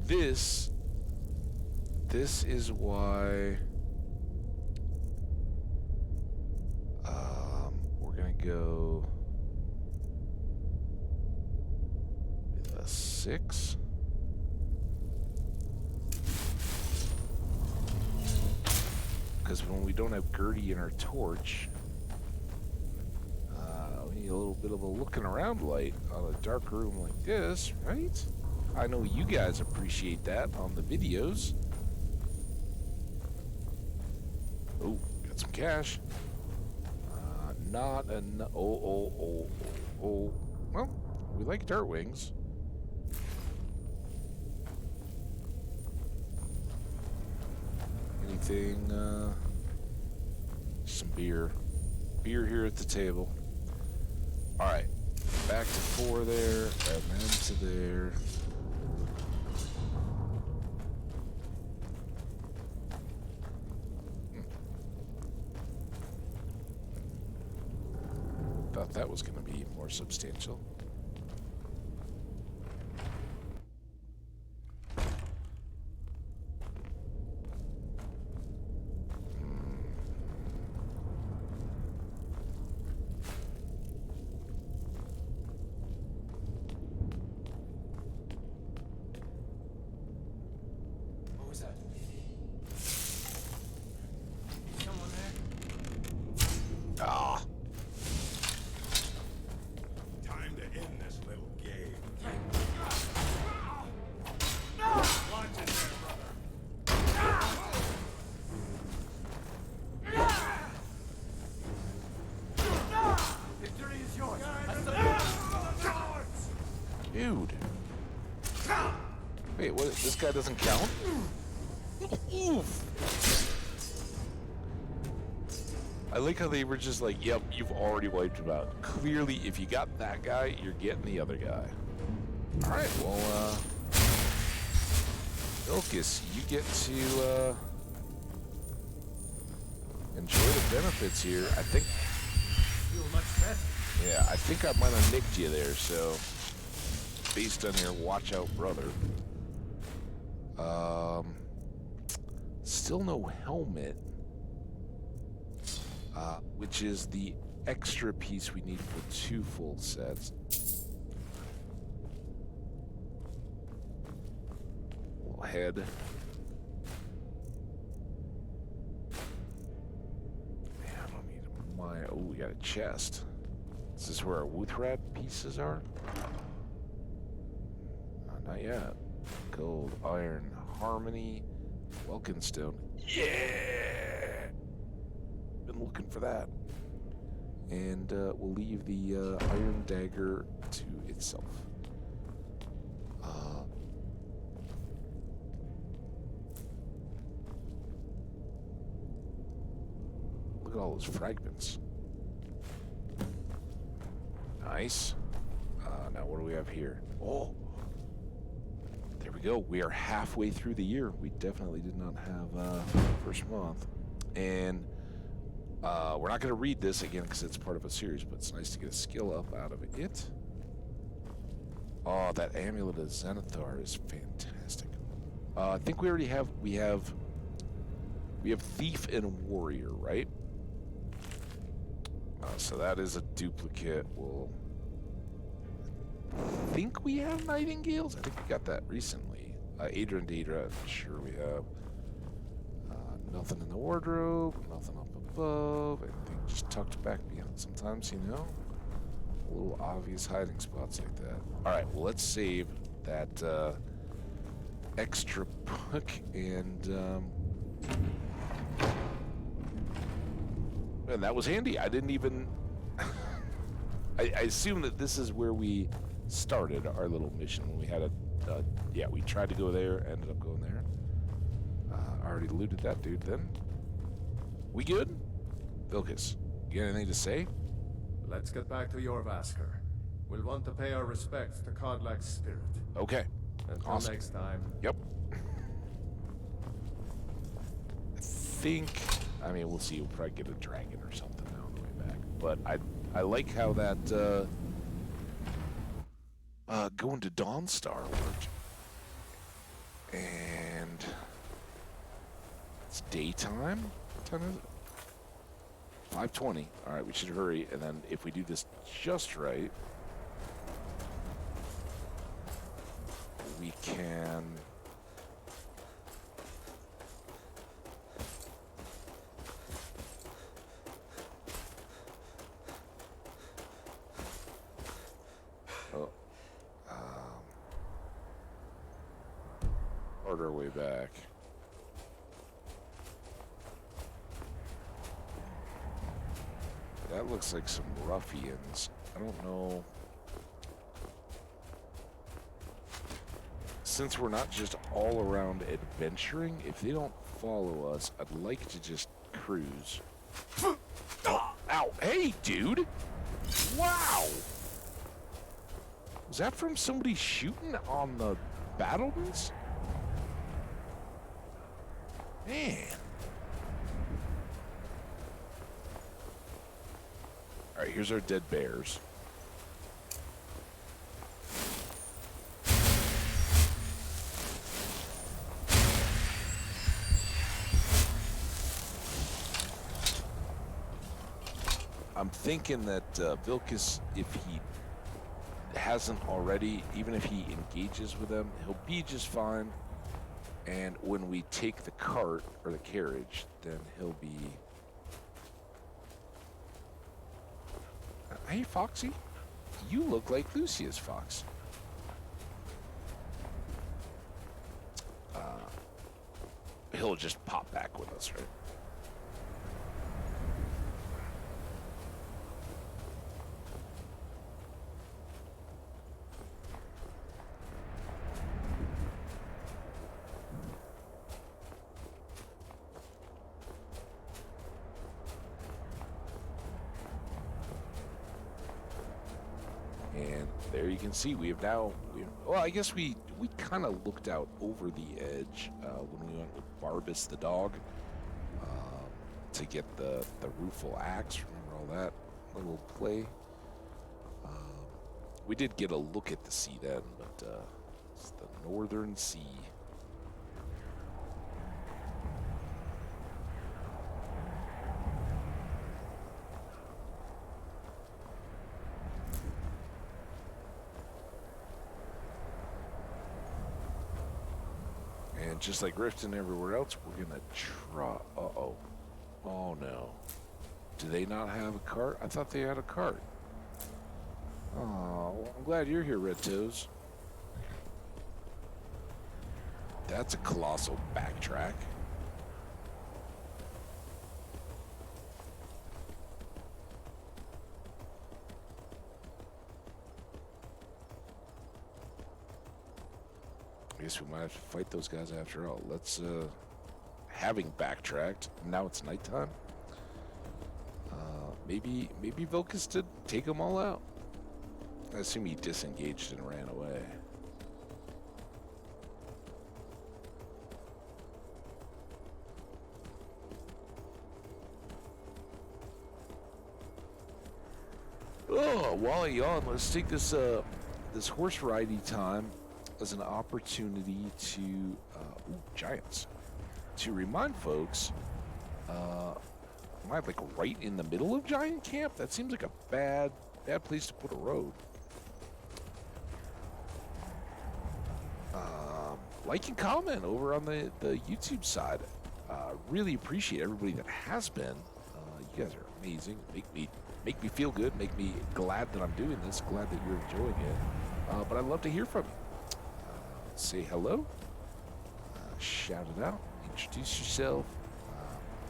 This is why we're gonna go with a 6. Because when we don't have Gertie in our torch, we need a little bit of a looking around light on a dark room like this, right? I know you guys appreciate that on the videos. Oh, got some cash. not enough. Oh. Well, we like dirt wings. Anything, some beer. Beer here at the table. Alright. Back to 4 there, and then to there. Thought that was going to be more substantial. What was that? Someone there? Ah. Time to end this little game. Watch it there, brother. Victory is yours. Dude. Wait, what? This guy doesn't count? Oof. I like how they were just like, yep, you've already wiped him out. Clearly, if you got that guy, you're getting the other guy. Alright, well, Ilkis, you get to, enjoy the benefits here. I think, Feel much better. yeah, I think I might have nicked you there, so, based on your watch out brother. Still no helmet. Which is the extra piece we need for 2 full sets. Little head. Man, I don't need my. Oh, we got a chest. Is this where our Wuthrat pieces are? Not yet. Gold, iron, harmony, Welkinstone. Yeah! Been looking for that. And we'll leave the iron dagger to itself. Look at all those fragments. Nice. Now what do we have here? Oh! There we go. We are halfway through the year. We definitely did not have first month. And we're not going to read this again because it's part of a series, but it's nice to get a skill up out of it. Oh, that Amulet of Zenithar is fantastic. I think we already have, we have Thief and Warrior, right? So that is a duplicate. We'll, I think we have Nightingales. I think we got that recently. Adrian Daedra, I'm sure we have. Nothing in the wardrobe, nothing up above, anything just tucked back behind. Sometimes, you know, little obvious hiding spots like that. Alright, well, let's save that extra book and that was handy. I didn't even I assume that this is where we started our little mission when we had yeah, we tried to go there, ended up going there. I already looted that dude then. We good? Vilcus, you got anything to say? Let's get back to Jorvaskr. We'll want to pay our respects to Kodlak's spirit. Okay. Until Awesome. next time. Yep. I think, I mean, we'll see. We'll probably get a dragon or something now on the way back. But I like how that going to Dawnstar worked. And it's daytime? What time is it? 5:20. Alright, we should hurry. And then if we do this just right, we can... Order our way back. That looks like some ruffians. I don't know. Since we're not just all around adventuring, if they don't follow us, I'd like to just cruise. Oh, ow! Hey, dude! Wow! Was that from somebody shooting on the battlements? Man. Alright, here's our dead bears. I'm thinking that Vilcus, if he hasn't already, even if he engages with them, he'll be just fine. And when we take the cart, or the carriage, then he'll be... Hey, Foxy. You look like Lucius, Fox. He'll just pop back with us, right? And there you can see we have now, well, I guess we kind of looked out over the edge when we went with Barbas the dog to get the rueful axe. Remember all that little play? We did get a look at the sea then, but it's the Northern Sea. And just like Riften everywhere else, we're gonna try. Uh-oh. Oh no. Do they not have a cart? I thought they had a cart. Oh, I'm glad you're here, Red Toes. That's a colossal backtrack. I guess we might have to fight those guys after all. Let's, having backtracked, now it's nighttime. Maybe Vilcus did take them all out. I assume he disengaged and ran away. Oh, while you're on, let's take this this horse riding time as an opportunity to giants, to remind folks, am I like right in the middle of giant camp? That seems like a bad place to put a road. Like and comment over on the YouTube side. Really appreciate everybody that has been. You guys are amazing. Make me feel good. Make me glad that I'm doing this. Glad that you're enjoying it. But I'd love to hear from you. Say hello. Shout it out. Introduce yourself.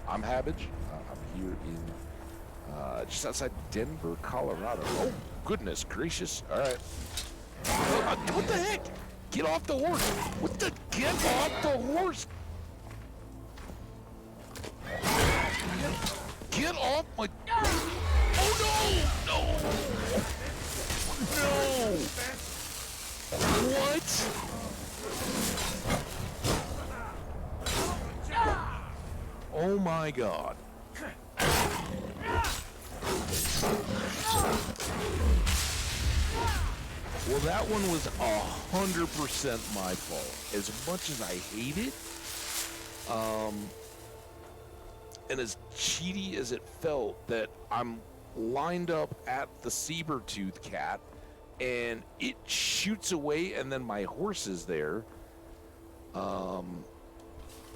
I'm Hambbage. I'm here in just outside Denver, Colorado. Oh, goodness gracious. All right. What the heck? Get off the horse. What the? Get off the horse. Get off my... Oh, no! No! What? Oh my God. Well, that one was 100% my fault. As much as I hate it, and as cheaty as it felt that I'm lined up at the saber-tooth cat and it shoots away and then my horse is there.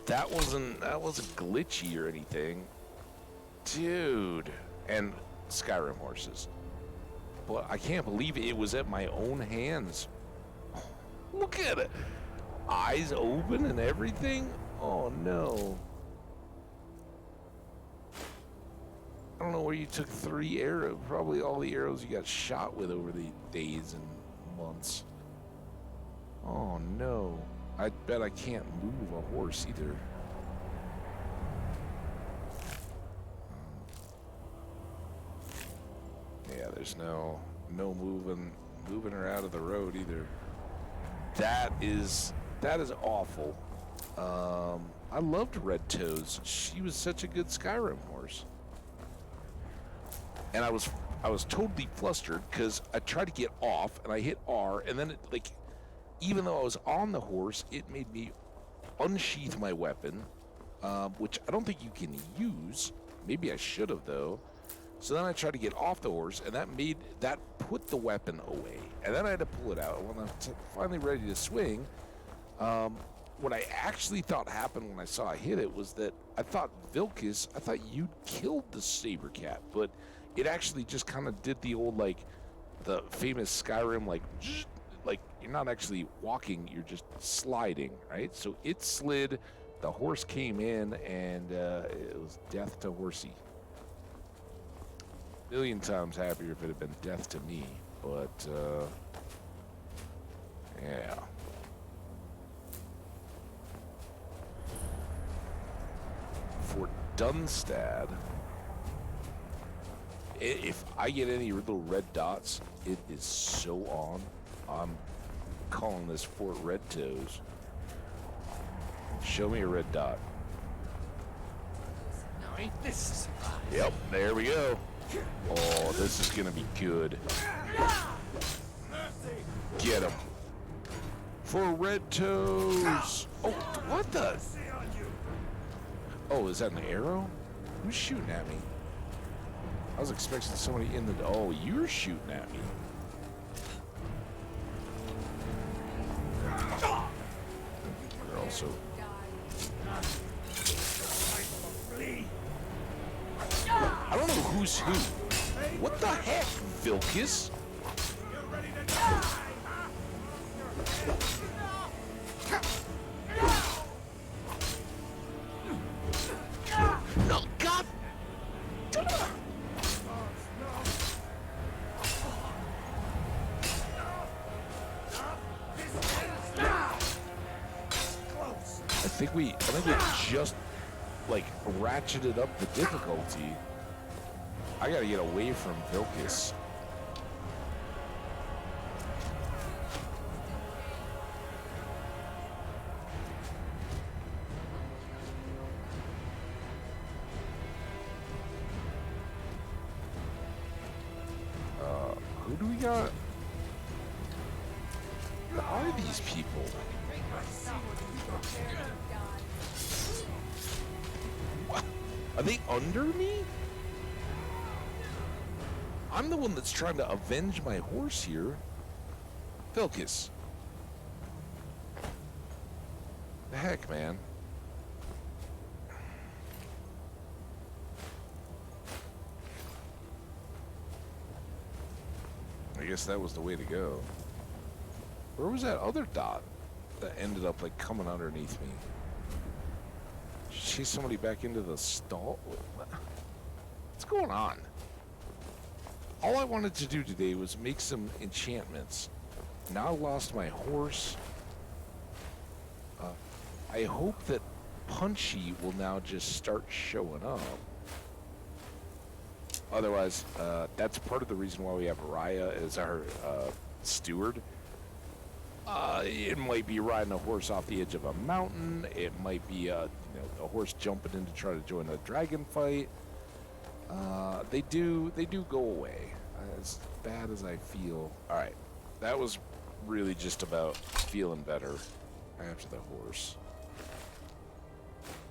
That wasn't glitchy or anything. Dude. And Skyrim horses. But I can't believe it was at my own hands. Look at it. Eyes open and everything. Oh no. I don't know know where you took 3 arrows. Probably all the arrows you got shot with over the days and months. Oh no. I bet I can't move a horse either. Yeah, there's no moving her out of the road either. That is awful. I loved Red Toes. She was such a good Skyrim horse. And I was totally flustered because I tried to get off and I hit R, and then it, like, even though I was on the horse, it made me unsheath my weapon, which I don't think you can use. Maybe I should have though. So then I tried to get off the horse, and that put the weapon away. And then I had to pull it out. And when I was finally ready to swing, what I actually thought happened when I saw I hit it was that I thought you'd killed the saber cat, but it actually just kind of did the old, like, the famous Skyrim, like you're not actually walking, you're just sliding, right? So it slid, the horse came in, and it was death to horsey. Million times happier if it had been death to me, but yeah. Fort Dunstad. If I get any little red dots, it is so on. I'm calling this Fort Red Toes. Show me a red dot. Now ain't this a surprise? Yep, there we go. Oh, this is gonna be good. Get him. For Red Toes. Oh, what the? Oh, is that an arrow? Who's shooting at me? I was expecting somebody in the... Oh, you're shooting at me. You're also... I don't know who's who. What the heck, Vilkis? No, God! I think we just, like, ratcheted up the difficulty. I gotta get away from Vilkis. Who do we got? Who are these people? What? Are they under me? I'm the one that's trying to avenge my horse here. Vilkis. The heck, man? I guess that was the way to go. Where was that other dot that ended up, like, coming underneath me? Chase somebody back into the stall? What's going on? All I wanted to do today was make some enchantments. Now I lost my horse. I hope that Punchy will now just start showing up. Otherwise, that's part of the reason why we have Raya as our steward. It might be riding a horse off the edge of a mountain. It might be a horse jumping in to try to join a dragon fight. They do go away. As bad as I feel. All right, that was really just about feeling better after the horse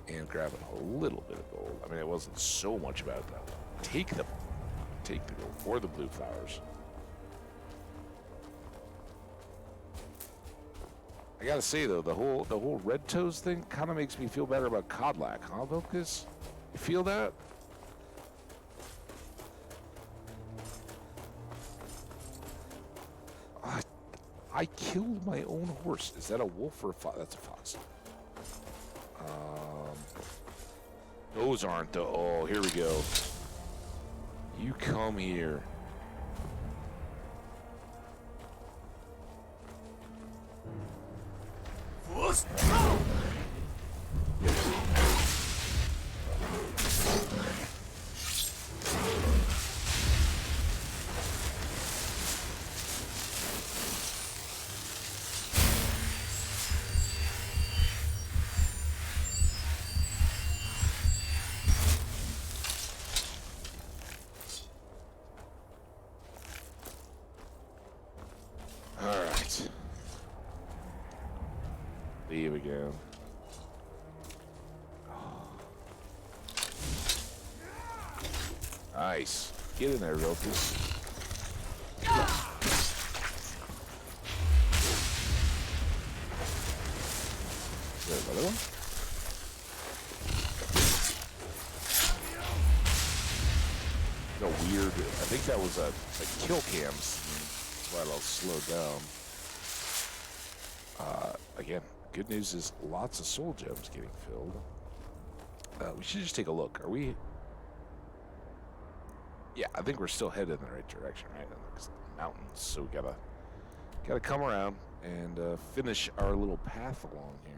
and grabbing a little bit of gold. I mean, it wasn't so much about that. Take the gold or the blue flowers. I gotta say though, the whole Red Toes thing kind of makes me feel better about Codlac, huh, Vilkis? You feel that? I killed my own horse. Is that a wolf or a fox? That's a fox. Those aren't the... Oh, here we go. You come here. Alright. Leave again. Nice. Get in there, Vilkus. Is there another one? No, weird. I think that was a kill cam scene. That's why I'll slow down. Again, good news is lots of soul gems getting filled. We should just take a look. Are we... Yeah, I think we're still headed in the right direction, right? Because mountains, so we gotta come around and finish our little path along here.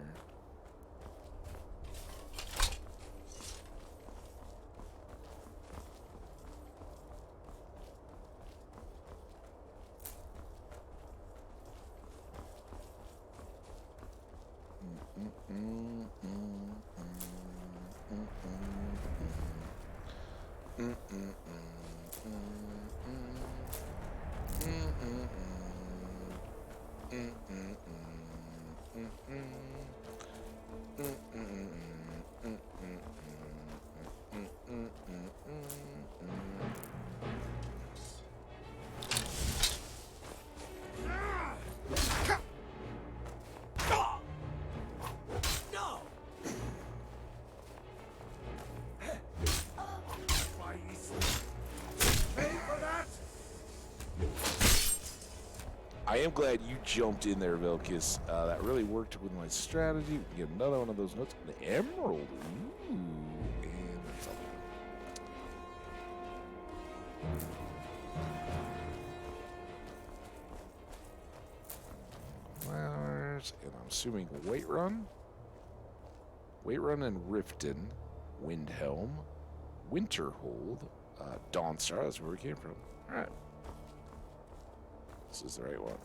I am glad you jumped in there, Vilkus. That really worked with my strategy. We can get another one of those notes. The emerald. Ooh. And that's all. Flowers. And I'm assuming Whiterun. Whiterun and Riften. Windhelm. Winterhold. Dawnstar. That's where we came from. Alright. This is the right one,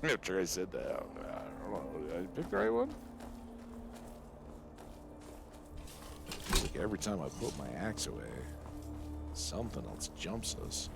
right? I'm sure I said that. I don't know. Did I pick the right one? I feel like every time I put my axe away, something else jumps us.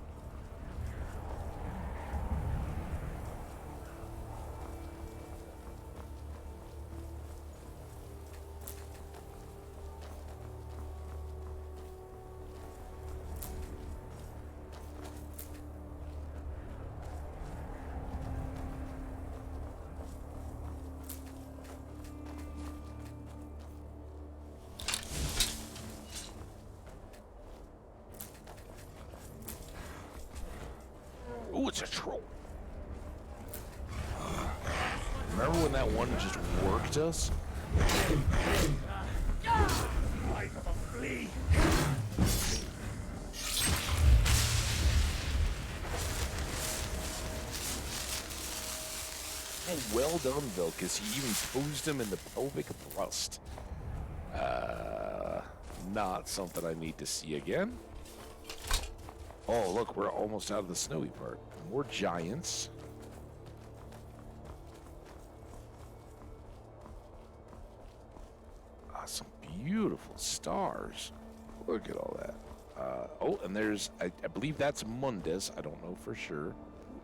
Ooh, it's a troll. Remember when that one just worked us? Oh, well done, Vilkus. You even posed him in the pelvic thrust. Not something I need to see again. Oh, look, we're almost out of the snowy part. More giants. Ah, some beautiful stars. Look at all that. Oh, and there's, I believe that's Mundus. I don't know for sure.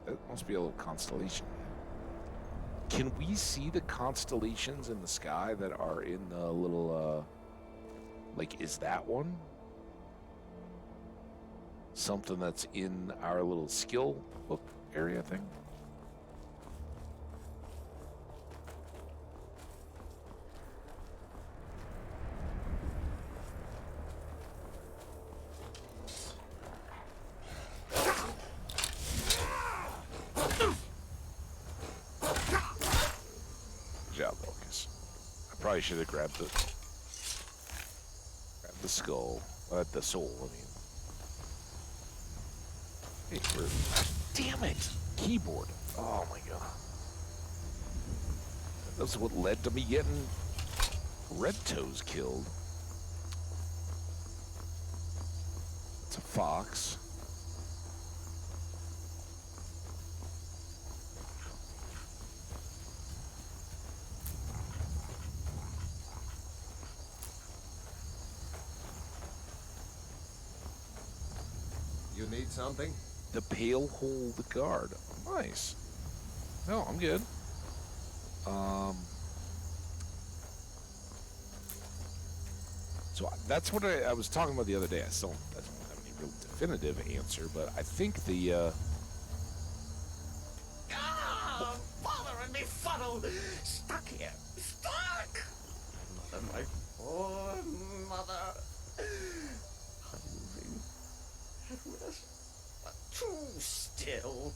That must be a little constellation. Can we see the constellations in the sky that are in the little, like, is that one? Something that's in our little skill book area thing. Good job, Vilkus. I probably should have grabbed the skull, the soul, I mean. Hey, damn it! Keyboard. Oh my god. That's what led to me getting Red Toes killed. It's a fox. You need something? The pale hold guard. Nice. No, I'm good. So that's what I was talking about the other day. I still don't have any real definitive answer, but I think the Father and me funnel! Stuck here! Stuck! Mother, my poor mother. I'm moving. Head with us. Too still.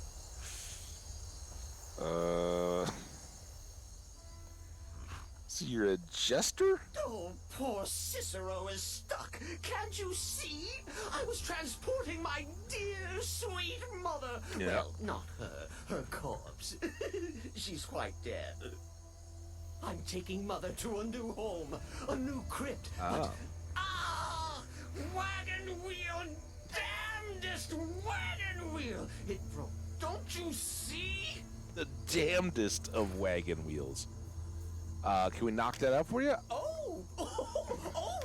So you're a jester? Oh, poor Cicero is stuck. Can't you see? I was transporting my dear, sweet mother. Yeah. Well, not her. Her corpse. She's quite dead. I'm taking Mother to a new home, a new crypt. Ah. Wagon wheel, damnedest wagon wheel. It broke. Don't you see? The damnedest of wagon wheels. Can we knock that out for you? Oh,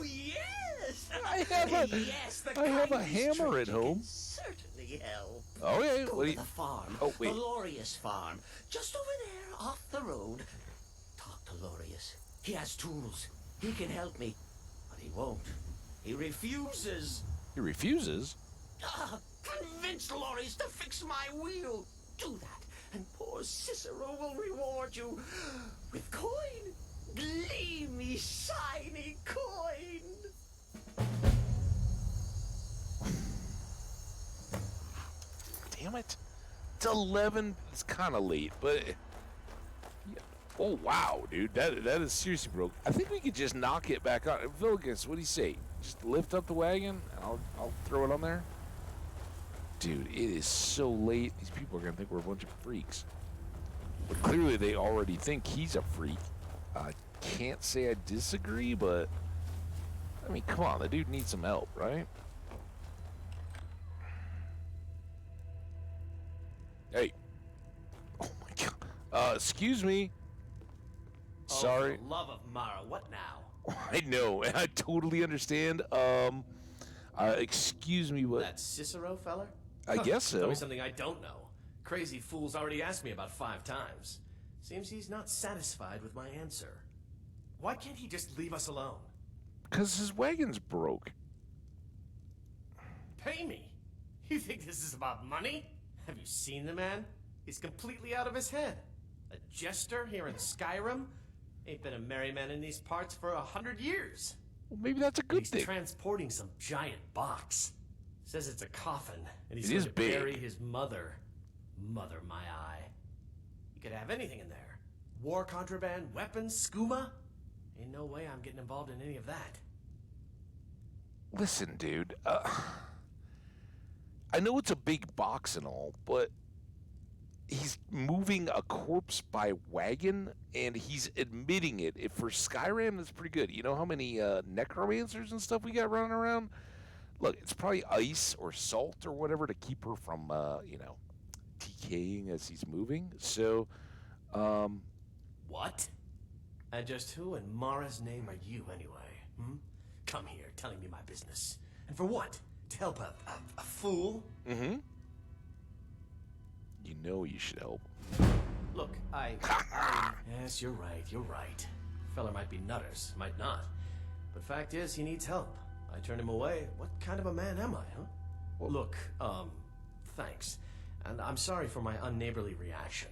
yes. I have a, yes, the I have a kindest hammer trick at you home. can certainly help. Oh yeah. Go What do to you? the farm. Oh, wait. The Lorius farm. Just over there, off the road. Talk to Lorius. He has tools. He can help me. But he won't. He refuses. He refuses. Convince Lorius to fix my wheel. Do that, and poor Cicero will reward you with coin. Gleamy, shiny coin. Damn it. It's 11. It's kind of late, but yeah. Oh wow, dude, that is seriously broke. I think we could just knock it back on. Vilgus, what do you say? Just lift up the wagon, and I'll throw it on there. Dude, it is so late. These people are gonna think we're a bunch of freaks. But clearly, they already think he's a freak. I can't say I disagree, but I mean, come on, the dude needs some help, right? Hey. Oh my god. Excuse me. Sorry. Oh, for love of Mara, what now? I know, and I totally understand. Excuse me, but That Cicero feller? I guess so. Tell me something I don't know. Crazy fool's already asked me about 5 times. Seems he's not satisfied with my answer. Why can't he just leave us alone? Because his wagon's broke. Pay me? You think this is about money? Have you seen the man? He's completely out of his head. A jester here in Skyrim? Ain't been a merry man in these parts for 100 years. Well, maybe that's a good He's thing. transporting some giant box. Says it's a coffin, and he's It going is to big. bury his mother. Mother, my eye. You could have anything in there. War contraband, weapons, skooma. Ain't no way I'm getting involved in any of that. Listen, dude. I know it's a big box and all, but he's moving a corpse by wagon, and he's admitting it. If for Skyrim, that's pretty good. You know how many necromancers and stuff we got running around? Look, it's probably ice or salt or whatever to keep her from, decaying as he's moving. So, What? And just who in Mara's name are you, anyway? Come here, telling me my business. And for what? To help a fool? mm-hmm. You know you should help. Look, Yes, you're right. Fella might be nutters, might not. But fact is, he needs help. I turned him away. What kind of a man am I, huh? Well, Look, thanks. And I'm sorry for my unneighborly reaction.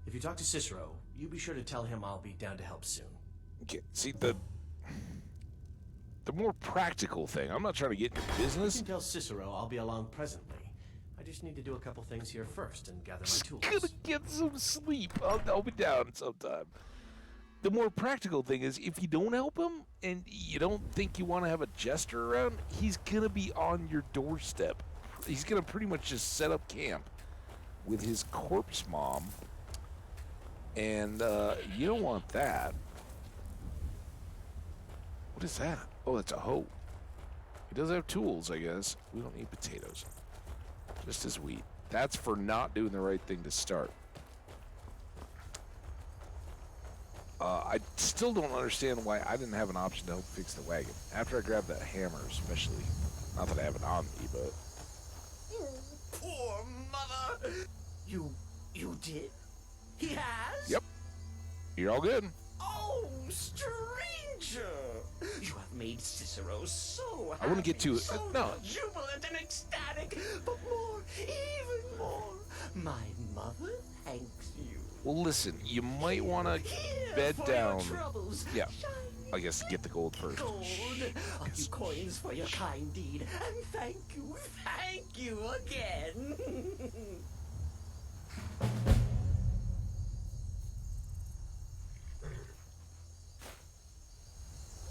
If you talk to Cicero, you be sure to tell him I'll be down to help soon. Okay, see, the more practical thing, I'm not trying to get in your You business. can tell Cicero I'll be along presently. I just need to do a couple things here first and gather my Just tools. gonna get some sleep. I'll be down sometime. The more practical thing is, if you don't help him and you don't think you want to have a jester around, he's gonna be on your doorstep he's gonna pretty much just set up camp with his corpse mom, and you don't want that. What is that? Oh, that's a hoe. He does have tools, I guess. We don't need potatoes. Just his wheat. That's for not doing the right thing to start. I still don't understand why I didn't have an option to help fix the wagon. After I grabbed that hammer, especially. Not that I have it on me, but... Poor mother! You did? He has? Yep. You're all good. Oh, stranger! You have made Cicero so happy. I wouldn't get too... so no. jubilant and ecstatic, but more, even more, my mother thanks you. Well, listen, you might want to Here bed for down. Your troubles. Yeah. Shiny I guess get the gold first. gold. A few coins for your kind deed, and thank you again.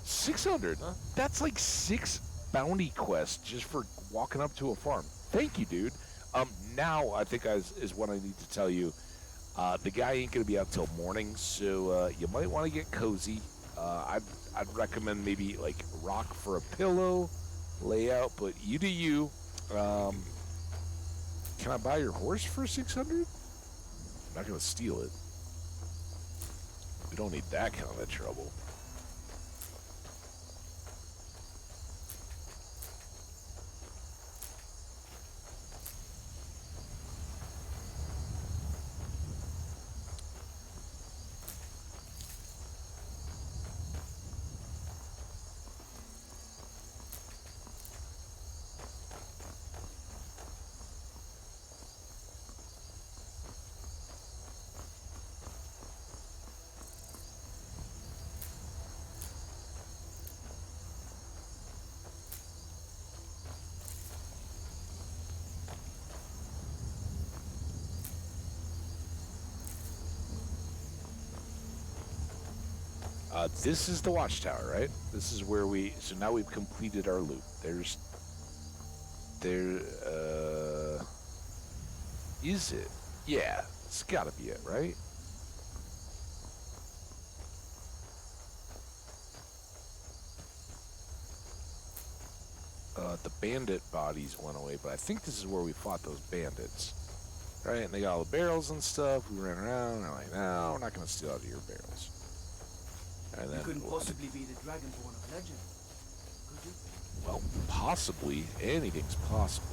600. That's like 6 bounty quests just for walking up to a farm. Thank you, dude. Now I think is what I need to tell you. The guy ain't gonna be out till morning, so you might want to get cozy. I'd recommend maybe like rock for a pillow, layout, but you do you. Can I buy your horse for 600? I'm not gonna steal it. We don't need that kind of trouble. This is the watchtower, right? This is where so now we've completed our loop. Is it? Yeah, it's gotta be it, right? The bandit bodies went away, but I think this is where we fought those bandits. Right, and they got all the barrels and stuff. We ran around, and I'm like, no, we're not gonna steal out of your barrels. And then, You couldn't possibly be the Dragonborn of legend, could you? well, possibly. Anything's possible.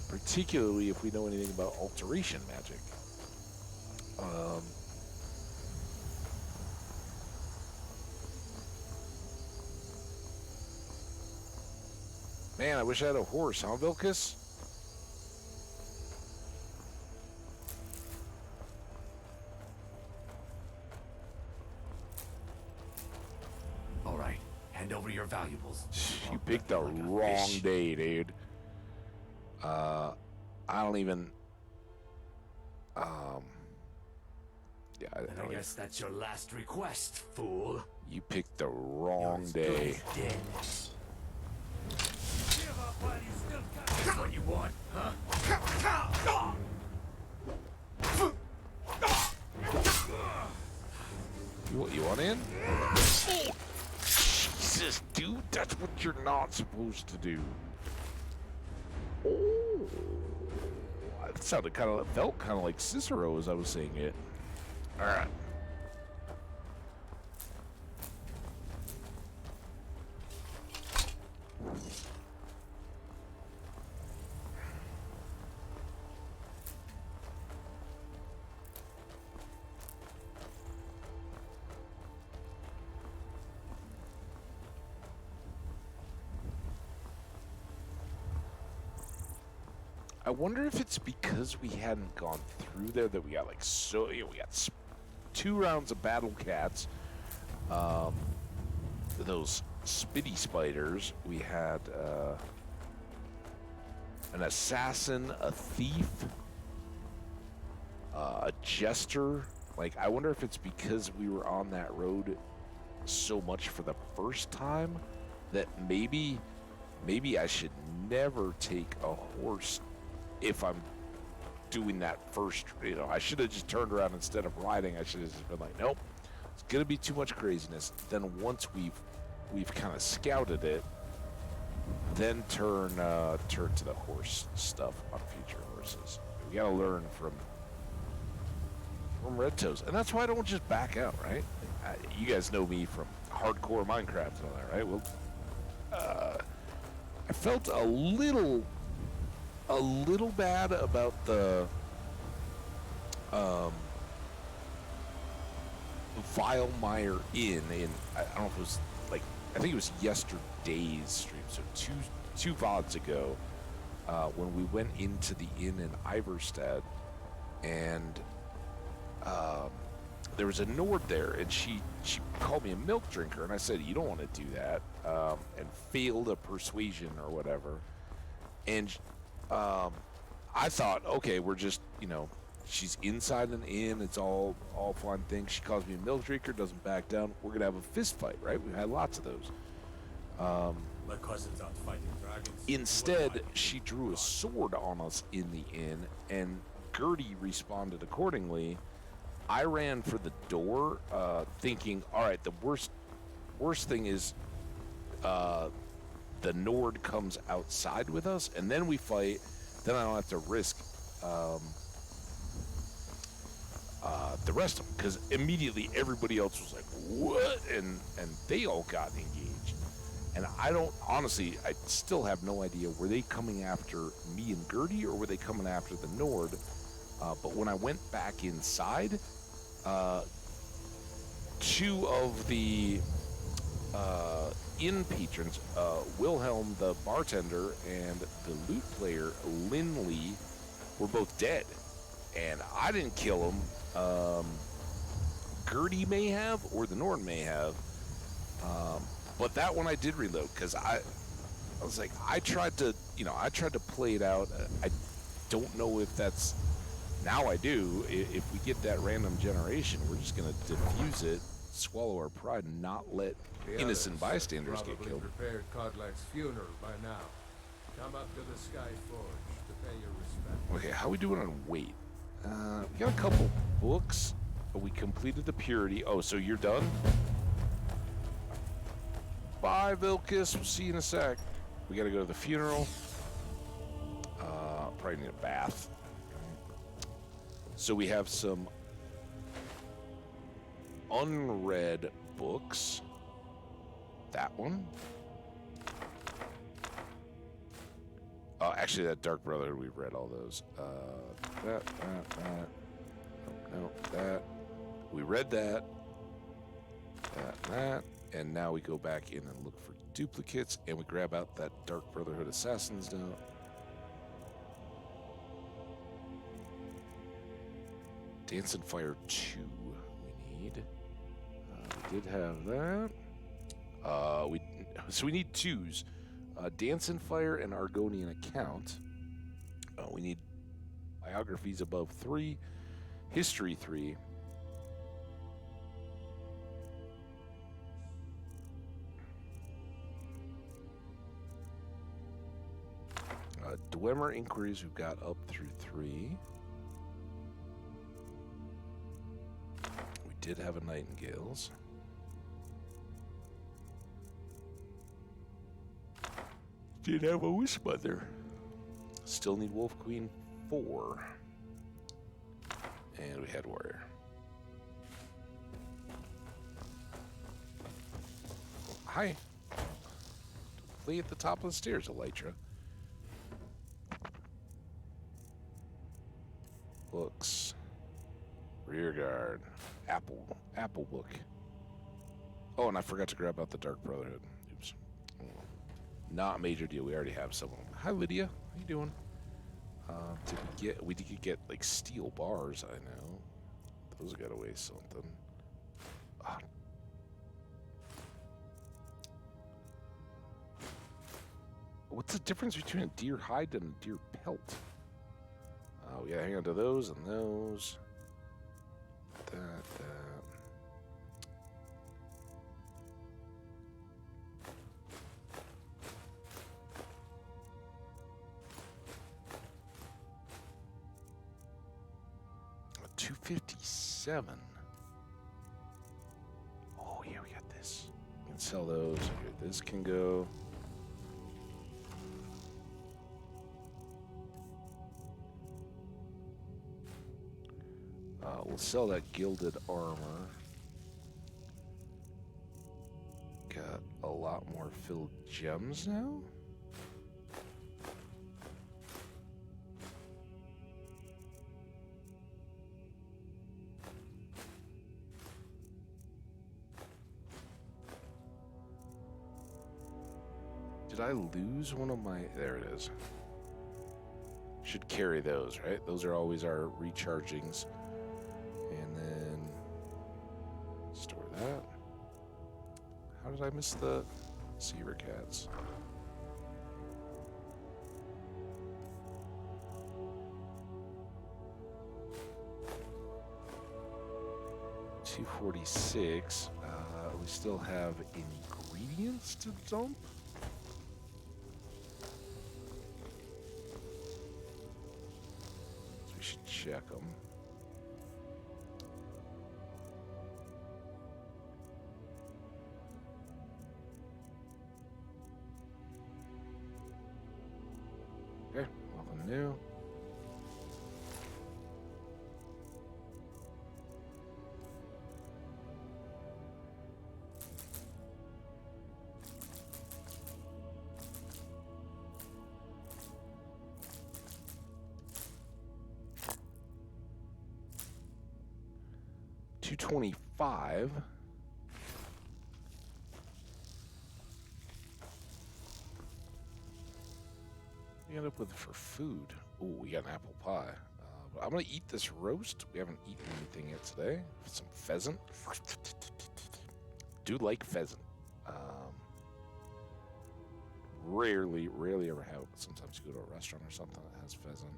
Particularly if we know anything about alteration magic. Man, I wish I had a horse, huh, Vilcus? All right, hand over your valuables. You picked the wrong day, dude. I don't even... Yeah, And I guess that's your last request, fool. you picked the wrong day. Dead. That's what you want, huh? You want in? Oh, Jesus, dude, that's what you're not supposed to do. Oh, it sounded felt kind of like Cicero as I was saying it. All right. I wonder if it's because we hadn't gone through there that we got like so. You know, we got 2 rounds of battle cats. Those spitty spiders. We had an assassin, a thief, a jester. Like, I wonder if it's because we were on that road so much for the first time that maybe maybe I should never take a horse if I'm doing that first. I should have just turned around instead of riding. I should have just been like, nope, it's gonna be too much craziness. Then once we've kind of scouted it, then turn to the horse stuff on future horses. We gotta learn from Red Toes, and that's why I don't just back out, right? You guys know me from hardcore Minecraft and all that, right? Well, I felt a little bad about the Vilemeyer Inn in, I don't know if it was like, I think it was yesterday's stream, so two VODs ago, when we went into the inn in Iverstead, and there was a Nord there, and she called me a milk drinker, and I said, you don't want to do that, and failed a persuasion or whatever. And I thought, okay, we're just, she's inside an inn, it's all fun things. She calls me a milk drinker, doesn't back down. We're gonna have a fist fight, right? We've had lots of those. My cousin's out fighting dragons. Instead, she drew a sword on us in the inn, and Gertie responded accordingly. I ran for the door, thinking, all right, the worst thing is the Nord comes outside with us, and then we fight. Then I don't have to risk the rest of them, because immediately everybody else was like, what? And they all got engaged. And I don't, honestly, I still have no idea, were they coming after me and Gertie, or were they coming after the Nord? But when I went back inside, two of the inn patrons, Wilhelm the bartender and the lute player, Lindley, were both dead. And I didn't kill them. Gertie may have, or the Nord may have. But that one I did reload, because I was like, I tried to play it out. I don't know if that's, now I do. If we get that random generation, we're just going to diffuse it, swallow our pride, and not let innocent bystanders get killed. Prepared Kodlak's funeral by now. Come up to the Sky Forge to pay your respect. Okay, how we doing on weight? We got a couple books, but we completed the purity. Oh, so you're done? Bye, Vilkis. We'll see you in a sec. We gotta go to the funeral. Probably need a bath. So we have some unread books. That one. Actually, that Dark Brotherhood, we've read all those. That. No, that. We read that. That. And now we go back in and look for duplicates, and we grab out that Dark Brotherhood Assassin's Note. Dance and Fire 2 we need. We did have that. So we need twos. Dance and Fire and Argonian Account. We need biographies above 3. History 3. Dwemer Inquiries we've got up through 3. We did have a Nightingales. Did have a Wisp Mother. Still need Wolf Queen 4. And we had Warrior. Hi. Play at the top of the stairs, Elytra. Books. Rearguard. Apple book. Oh, and I forgot to grab out the Dark Brotherhood. Oops. Not a major deal. We already have some of them. Hi, Lydia. How you doing? We did get like steel bars, I know. Those gotta weigh something. What's the difference between a deer hide and a deer pelt? We gotta hang on to those and those. That. 257. Oh, yeah, we got this. We can sell those. Here, this can go. We'll sell that gilded armor. Got a lot more filled gems now. Did I lose one of my... There it is. Should carry those, right? Those are always our rechargings. And then store that. How did I miss the Seaver Cats? $246. We still have ingredients to dump. So we should check them. Okay, nothing new. $225. We end up with for food. Oh, we got an apple pie. But I'm gonna eat this roast. We haven't eaten anything yet today. Some pheasant. Do like pheasant. Rarely ever have it, but sometimes you go to a restaurant or something that has pheasant.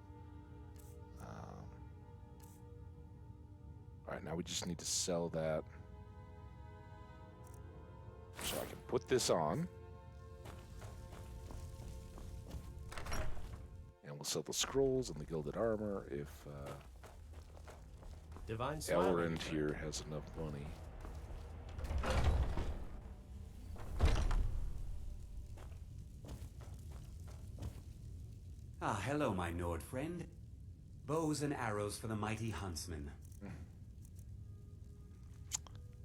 All right, now we just need to sell that so I can put this on. And we'll sell the scrolls and the gilded armor if Divine Smile. Elrond here has enough money. Ah, hello, my Nord friend. Bows and arrows for the mighty huntsman.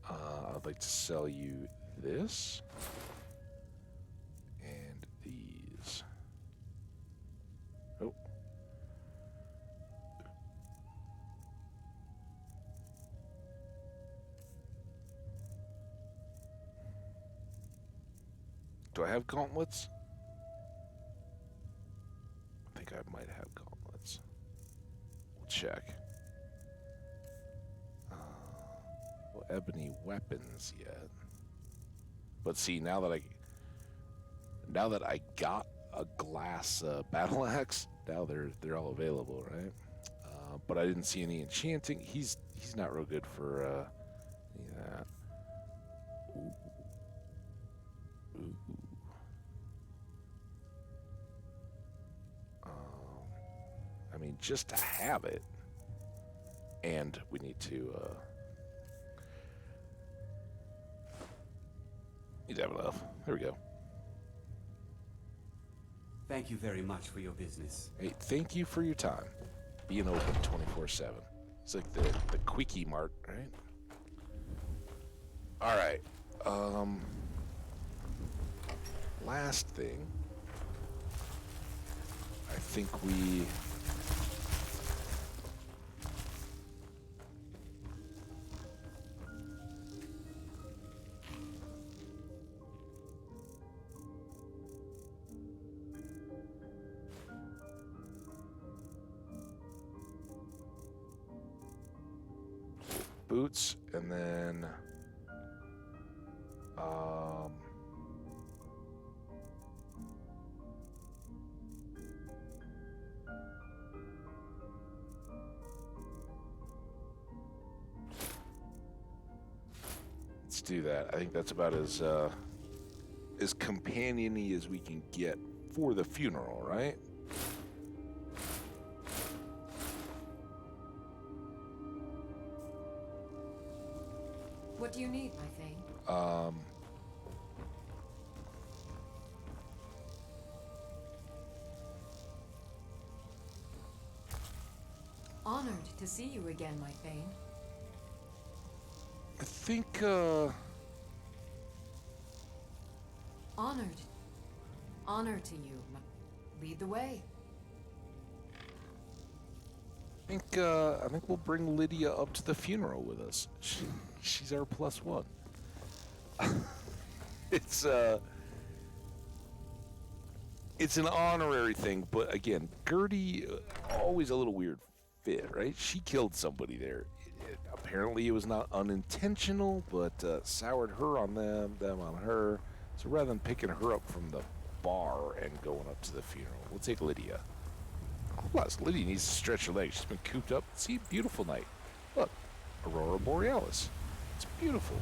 I'd like to sell you this and these. Oh. Do I have gauntlets? I think I might have gauntlets. We'll check. Ebony weapons yet, but see, now that I got a glass battle axe, now they're all available, right? But I didn't see any enchanting. He's not real good for any of that. Ooh. I mean, just to have it, and we need to. Need to have enough. There we go. Thank you very much for your business. Hey, thank you for your time. Being open 24/7. It's like the Quickie Mart, right? All right. Last thing. I think we. Boots, and then let's do that. I think that's about as companion-y as we can get for the funeral, right? do you need, my Thane? Honored to see you again, my Thane. I think, Honored. Honor to you. Lead the way. I think we'll bring Lydia up to the funeral with us. She's our +1. It's an honorary thing, but again, Gertie, always a little weird fit, right? She killed somebody there. Apparently it was not unintentional, but soured her on them on her. So rather than picking her up from the bar and going up to the funeral, we'll take Lydia. Plus, Lydia needs to stretch her legs. She's been cooped up. See, beautiful night. Look, Aurora Borealis. It's beautiful.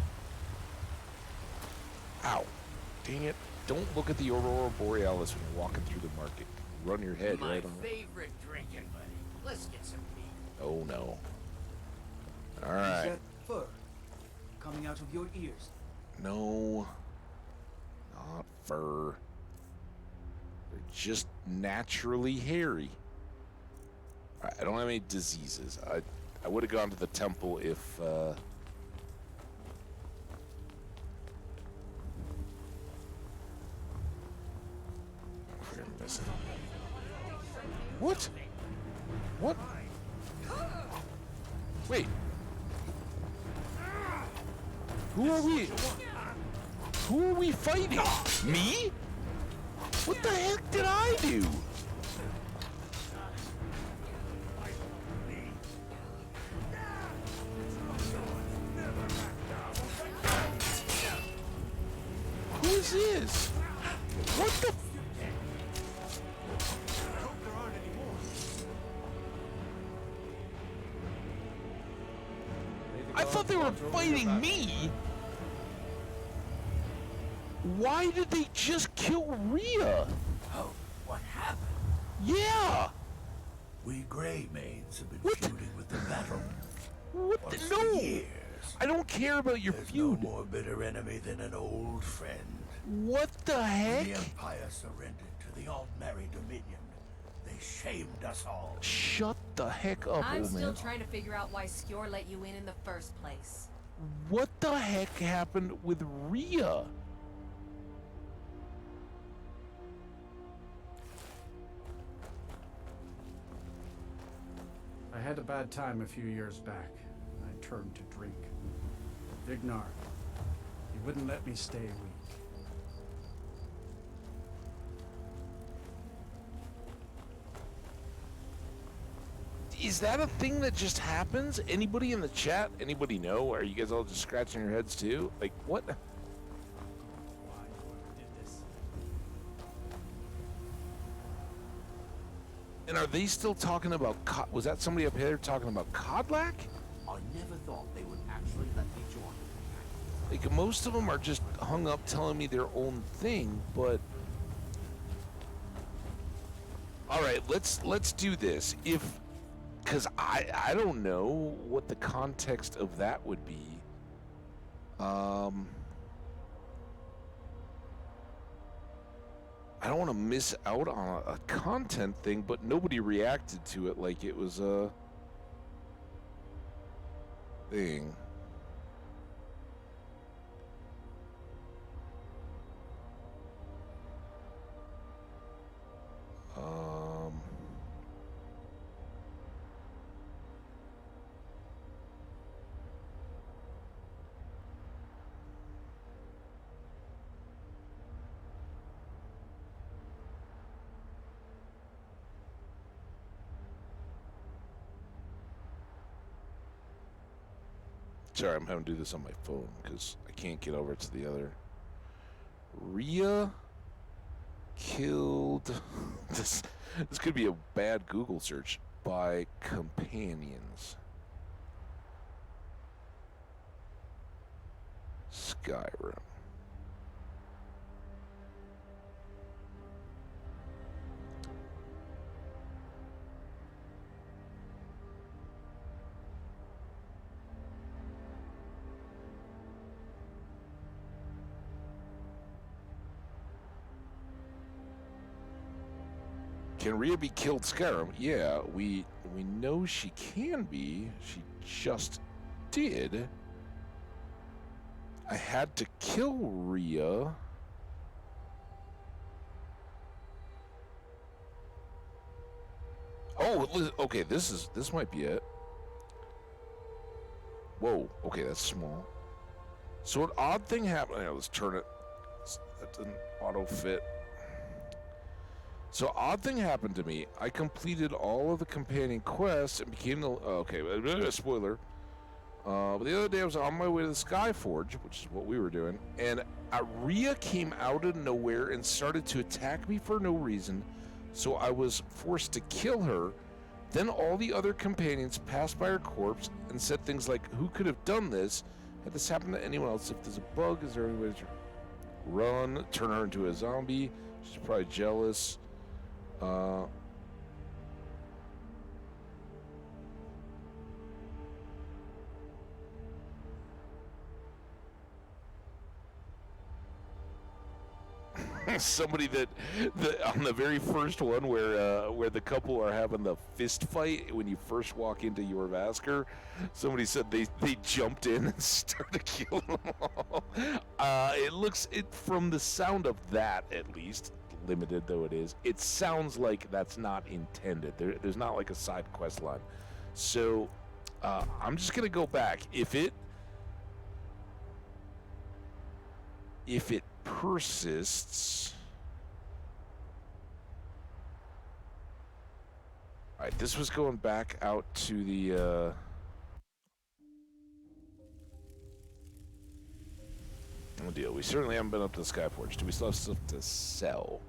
Ow. Dang it. Don't look at the Aurora Borealis when you're walking through the market. Run your head right on it. My favorite drinking buddy. Let's get some meat. Oh, no. All Is right. that fur coming out of your ears? No. Not fur. They're just naturally hairy. I don't have any diseases. I would have gone to the temple if, we're missing. What? What? Wait. Who are we? Who are we fighting? Me? What the heck did I do? Who is this? What the? I thought they were fighting me. Why did they just kill Rhea? Oh, what happened? Yeah. We Grey Maids have been What? feuding with the battle. What the? Once No. for years. I don't care about your There's feud. no more bitter enemy than an old friend. What the When heck? the Empire surrendered to the Altmerry Dominion, they shamed us all. Shut the heck up, I'm old still man. trying to figure out why Skjor let you in the first place. What the heck happened with Rhea? I had a bad time a few years back. I turned to drink. Vignar, he wouldn't let me stay weak. Is that a thing that just happens? Anybody in the chat? Anybody know? Are you guys all just scratching your heads too? Like, what? Why whoever did this? And are they still talking about was that somebody up here talking about Kodlak? I never thought they would actually let me join. Like, most of them are just hung up telling me their own thing, but... Alright, let's do this. Because I don't know what the context of that would be. I don't want to miss out on a content thing, but nobody reacted to it like it was a thing. Sorry, I'm having to do this on my phone because I can't get over to the other. Rhea killed. This could be a bad Google search. By companions. Skyrim. Can Rhea be killed Skyrim? Yeah, we know she can be. She just did. I had to kill Rhea. Oh, okay, this might be it. Whoa, okay, that's small. So an odd thing happened. Yeah, let's turn it. That didn't auto fit. So odd thing happened to me. I completed all of the companion quests and became the spoiler. But the other day I was on my way to the Skyforge, which is what we were doing, and Rhea came out of nowhere and started to attack me for no reason. So I was forced to kill her. Then all the other companions passed by her corpse and said things like, "Who could have done this? Had this happened to anyone else? If there's a bug, is there any way to run? Turn her into a zombie? She's probably jealous." Somebody that on the very first one where the couple are having the fist fight when you first walk into your Vasker, somebody said they jumped in and started killing them all. It from the sound of that, at least limited though it is, it sounds like that's not intended. There's not like a side quest line. So I'm just gonna go back. If it persists. Alright, this was going back out to the no deal. We certainly haven't been up to the Skyforge. Do we still have stuff to sell?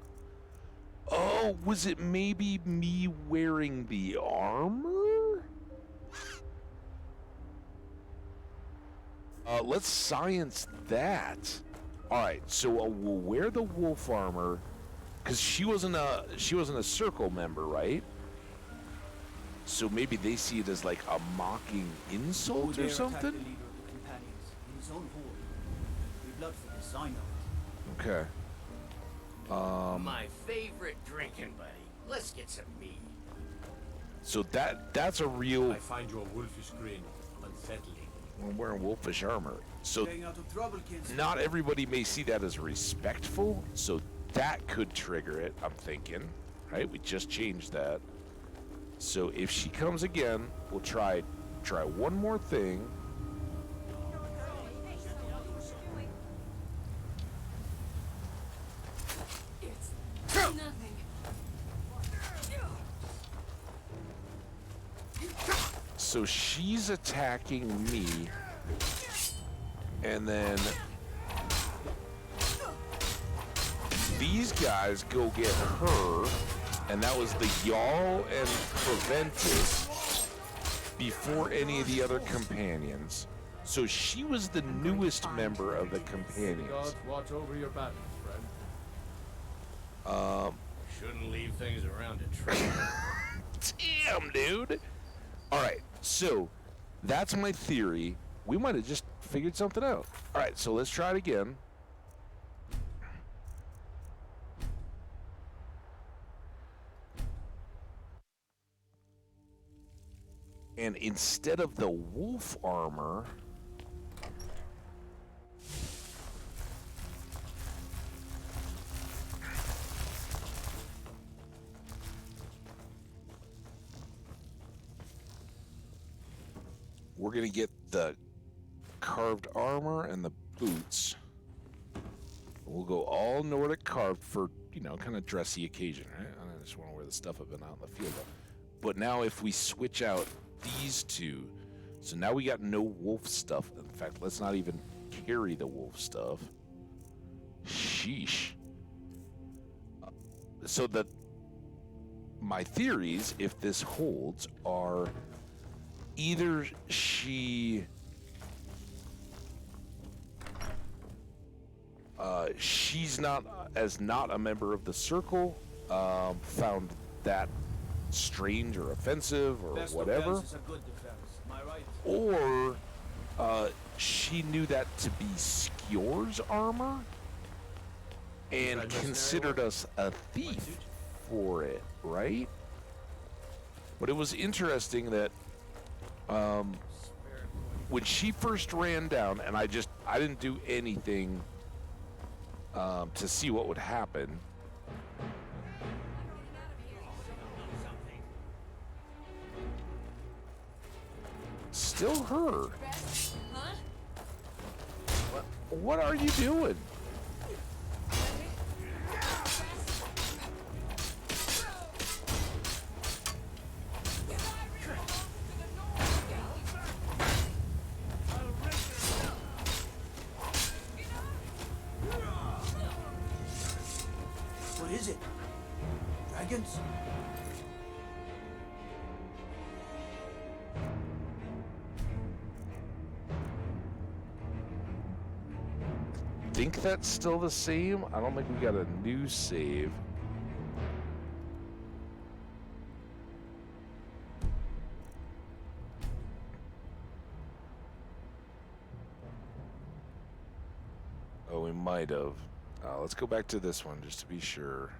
Oh, was it maybe me wearing the armor? Let's science that. Alright, so we'll wear the wolf armor, because she wasn't a circle member, right? So maybe they see it as like a mocking insult or something? The leader of the companions in his own horde. We blood for this, I know. Okay. My favorite drinking buddy. Let's get some meat. So that's a real. I find your wolfish grin unsettling. We're wearing wolfish armor. So Staying out of trouble, kids. not everybody may see that as respectful, so that could trigger it, I'm thinking. Right? We just changed that. So if she comes again, we'll try one more thing. It's nothing. So she's attacking me, and then these guys go get her, and that was the Jarl and Preventus before any of the other companions. So she was the newest member of the companions. Gods watch over your battles, friend. Shouldn't leave things around to try. Damn, dude. All right, so that's my theory. We might have just figured something out. All right, so let's try it again. And instead of the wolf armor, we're gonna get the carved armor and the boots. We'll go all Nordic carved for, you know, kind of dressy occasion, right? I just want to wear the stuff I've been out in the field of. But now if we switch out these two, so now we got no wolf stuff. In fact, let's not even carry the wolf stuff. Sheesh. So my theories, if this holds, are either she's not a member of the circle, found that strange or offensive or Best whatever, defense is a good defense. Am I right? or she knew that to be Skjor's armor and considered us a thief. for it, right? But it was interesting that when she first ran down, and I didn't do anything to see what would happen. Still her. Huh? What are you doing? What is it? Dragons? Think that's still the same? I don't think we got a new save. Oh, we might have. Let's go back to this one just to be sure.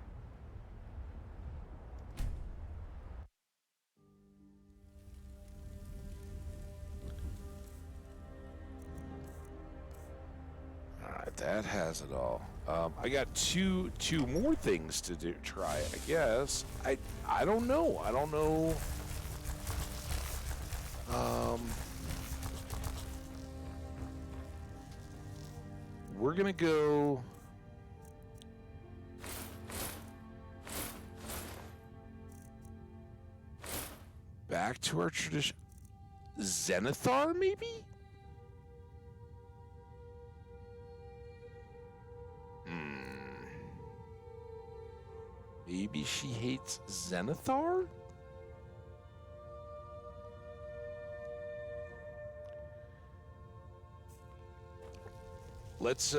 Alright, that has it all. I got two more things to do. Try, I guess. I don't know. I don't know. We're gonna go. Back to our tradition. Zenithar, maybe? Maybe she hates Zenithar? Let's,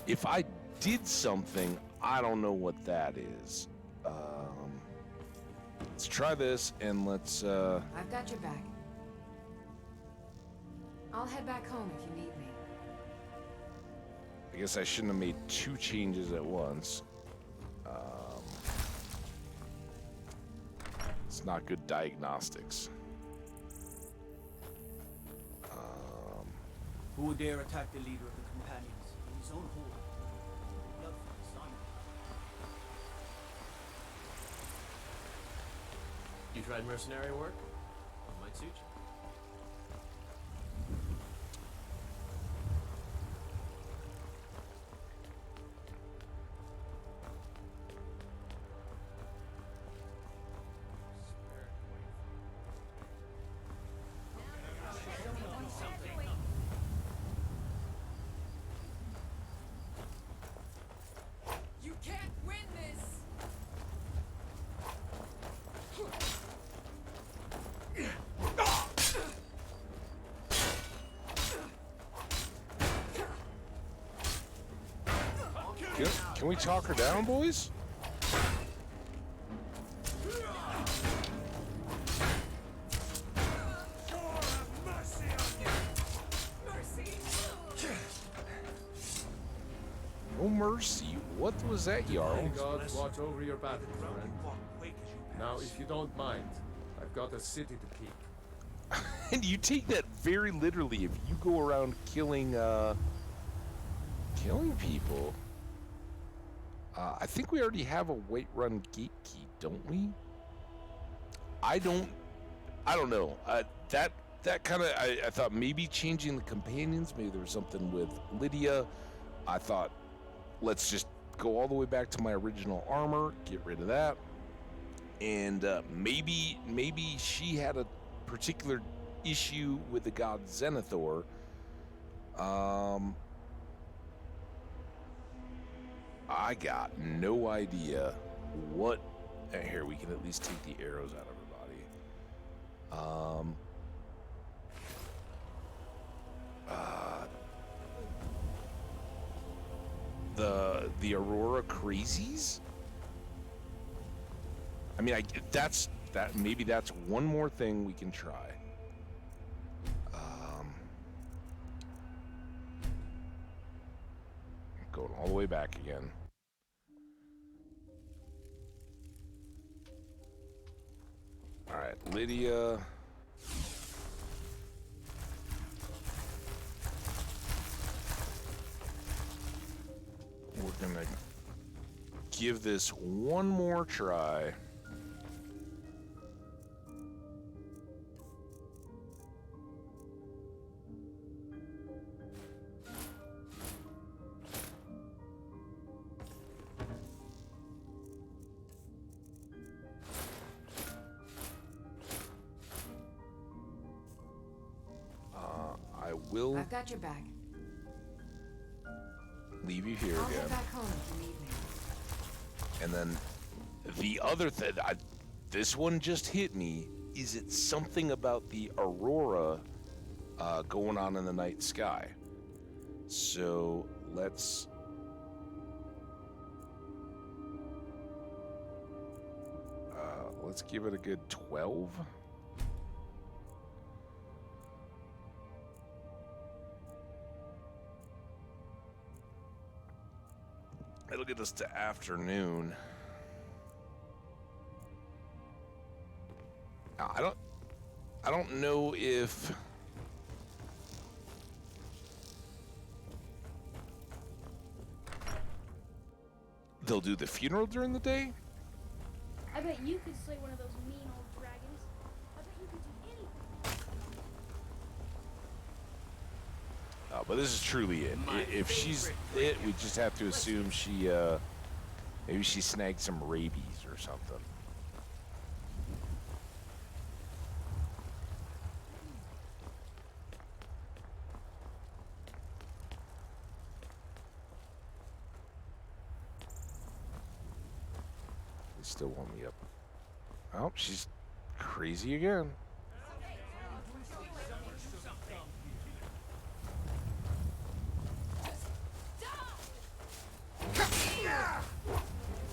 if I did something, I don't know what that is. Let's try this and let's, I've got your back. I'll head back home if you need me. I guess I shouldn't have made two changes at once. It's not good diagnostics. Who would dare attack the leader of the companions in his own horde? Blood for his son. You tried mercenary work? It might suit you. You can't win this! Can we talk her down, boys? No mercy. What was that, Jarl? May gods watch over your battle, friend. Now, if you don't mind, I've got a city to keep. And you take that very literally if you go around killing people. I think we already have a Whiterun gate key, don't we? I don't know. That kind of, I thought maybe changing the companions, maybe there was something with Lydia. I thought, let's just go all the way back to my original armor, get rid of that. And maybe she had a particular issue with the god Zenithor. I got no idea what. Here, we can at least take the arrows out of her body. The Aurora Crazies. I mean, maybe that's one more thing we can try. going all the way back again. All right, Lydia. We're gonna give this one more try. I've got your back. Leave you here I'll again. head back home if you need me. And then the other thing, this one just hit me. Is it something about the aurora going on in the night sky? So let's give it a good 12. It'll get us to afternoon. Now, I don't know if they'll do the funeral during the day. I bet you could slay one of those mean old dragons. I bet you could do anything. But this is truly it. If she's it, we just have to assume she, maybe she snagged some rabies or something. They still want me up. Oh, she's crazy again.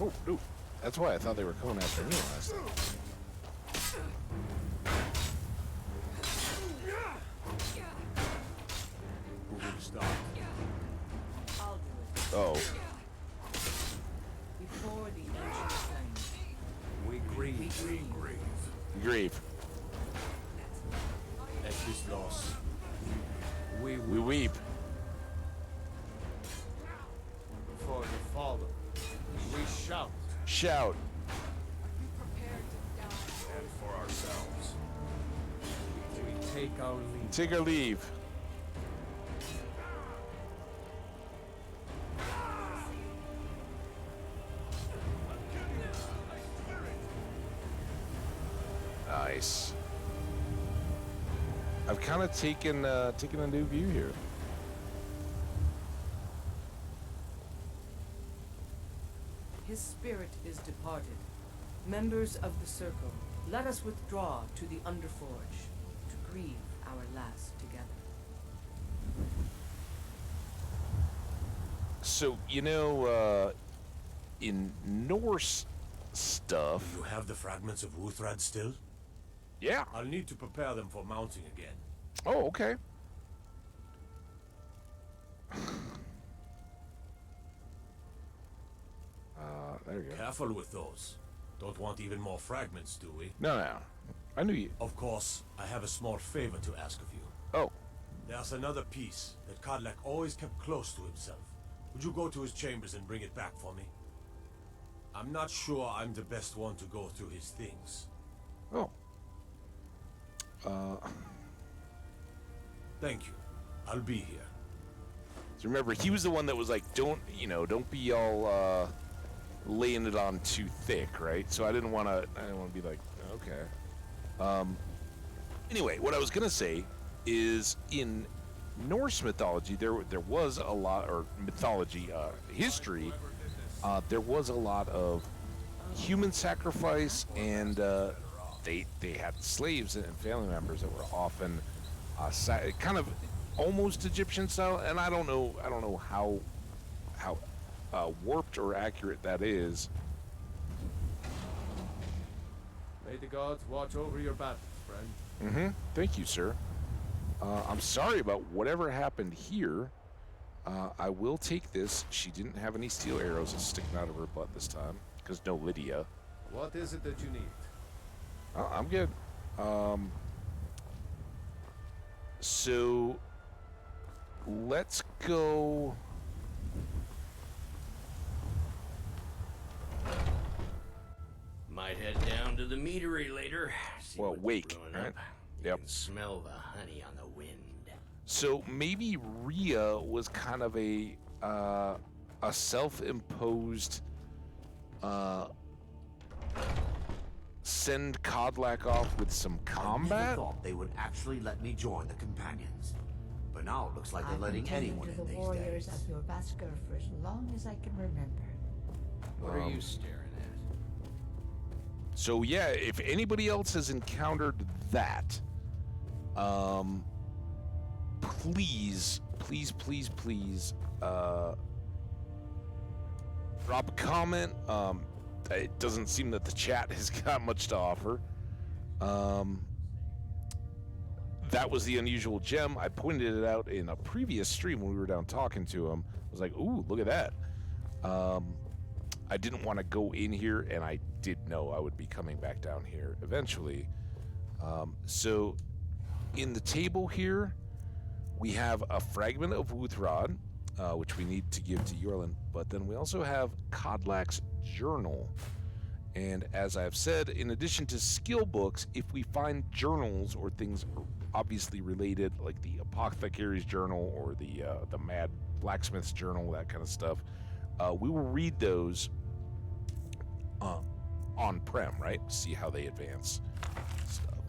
Oh, no. That's why I thought they were coming after me last time. Who will start? I'll do it. Oh. Before the ancient flames. We grieve. Grieve. At this loss, we weep. For the fallen, we shout. Shout. And for ourselves. We take our leave. Take our leave. Nice. I've kind of taken a new view here. His spirit is departed. Members of the Circle, let us withdraw to the Underforge to grieve our last together. So, in Norse stuff... You have the fragments of Wuthrad still? Yeah. I'll need to prepare them for mounting again. Oh, okay. There you go. Careful with those. Don't want even more fragments, do we? No. I knew you. Of course, I have a small favor to ask of you. Oh. There's another piece that Kadlak always kept close to himself. Would you go to his chambers and bring it back for me? I'm not sure I'm the best one to go through his things. Oh. Thank you. I'll be here. So remember, he was the one that was like, don't be all laying it on too thick, right? So I didn't want to be like, okay. Anyway, what I was gonna say is in Norse mythology, there was a lot, or mythology, history. There was a lot of human sacrifice, and they had slaves and family members that were often kind of almost Egyptian style. And I don't know how warped or accurate that is. May the gods watch over your battles, friend. Mm-hmm. Thank you, sir. I'm sorry about whatever happened here. I will take this. She didn't have any steel arrows sticking out of her butt this time, because no Lydia. What is it that you need? I'm good. So let's go. Might head down to the meadery later. See Well, what's wake, brewing right? up. You can smell the honey on the wind. So maybe Rhea was kind of a self-imposed send Kodlak off with some I combat. never thought they would actually let me join the companions. But now it looks like they're I've letting been tending anyone to in the these warriors days. of your Vasker for as long as I can remember. What are you staring at? So yeah, if anybody else has encountered that, please, drop a comment. It doesn't seem that the chat has got much to offer. That was the unusual gem. I pointed it out in a previous stream when we were down talking to him. I was like, ooh, look at that. I didn't want to go in here, and I did know I would be coming back down here eventually. So in the table here, we have a fragment of Wuthrod, which we need to give to Yorlin, but then we also have Kodlak's journal. And as I've said, in addition to skill books, if we find journals or things obviously related, like the apothecary's journal or the mad blacksmith's journal, that kind of stuff, we will read those on-prem, right? See how they advance stuff.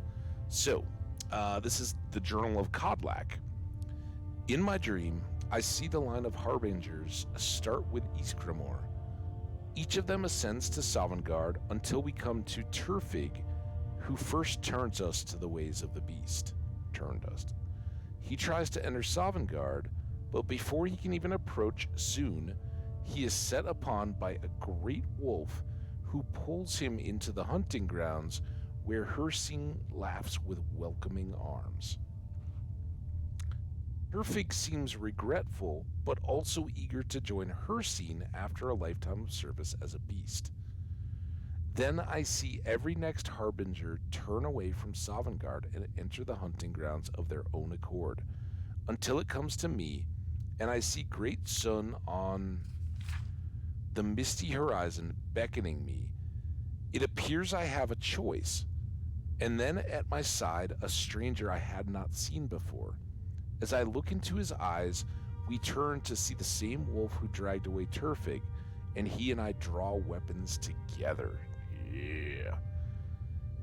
So, this is the Journal of Kodlak. In my dream, I see the line of harbingers start with Iskramor. Each of them ascends to Sovngarde until we come to Turfig, who first turns us to the ways of the beast. Turned us. He tries to enter Sovngarde, but before he can even approach soon, he is set upon by a great wolf who pulls him into the hunting grounds where Hersing laughs with welcoming arms. Turfig seems regretful, but also eager to join Hersing after a lifetime of service as a beast. Then I see every next harbinger turn away from Sovngarde and enter the hunting grounds of their own accord, until it comes to me, and I see great sun on the misty horizon beckoning me. It appears I have a choice, and then at my side a stranger I had not seen before. As I look into his eyes, we turn to see the same wolf who dragged away Turfig, and he and I draw weapons together. Yeah.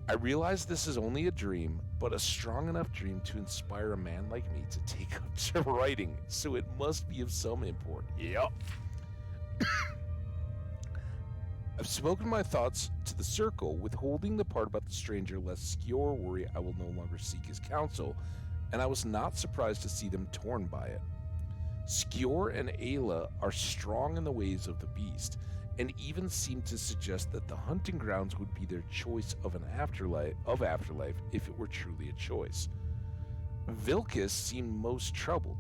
I realize this is only a dream, but a strong enough dream to inspire a man like me to take up to writing, so it must be of some import. Yep. I've spoken my thoughts to the circle, withholding the part about the stranger lest Skjor worry I will no longer seek his counsel, and I was not surprised to see them torn by it. Skjor and Ayla are strong in the ways of the beast, and even seem to suggest that the hunting grounds would be their choice of an afterlife if it were truly a choice. Vilkas seemed most troubled.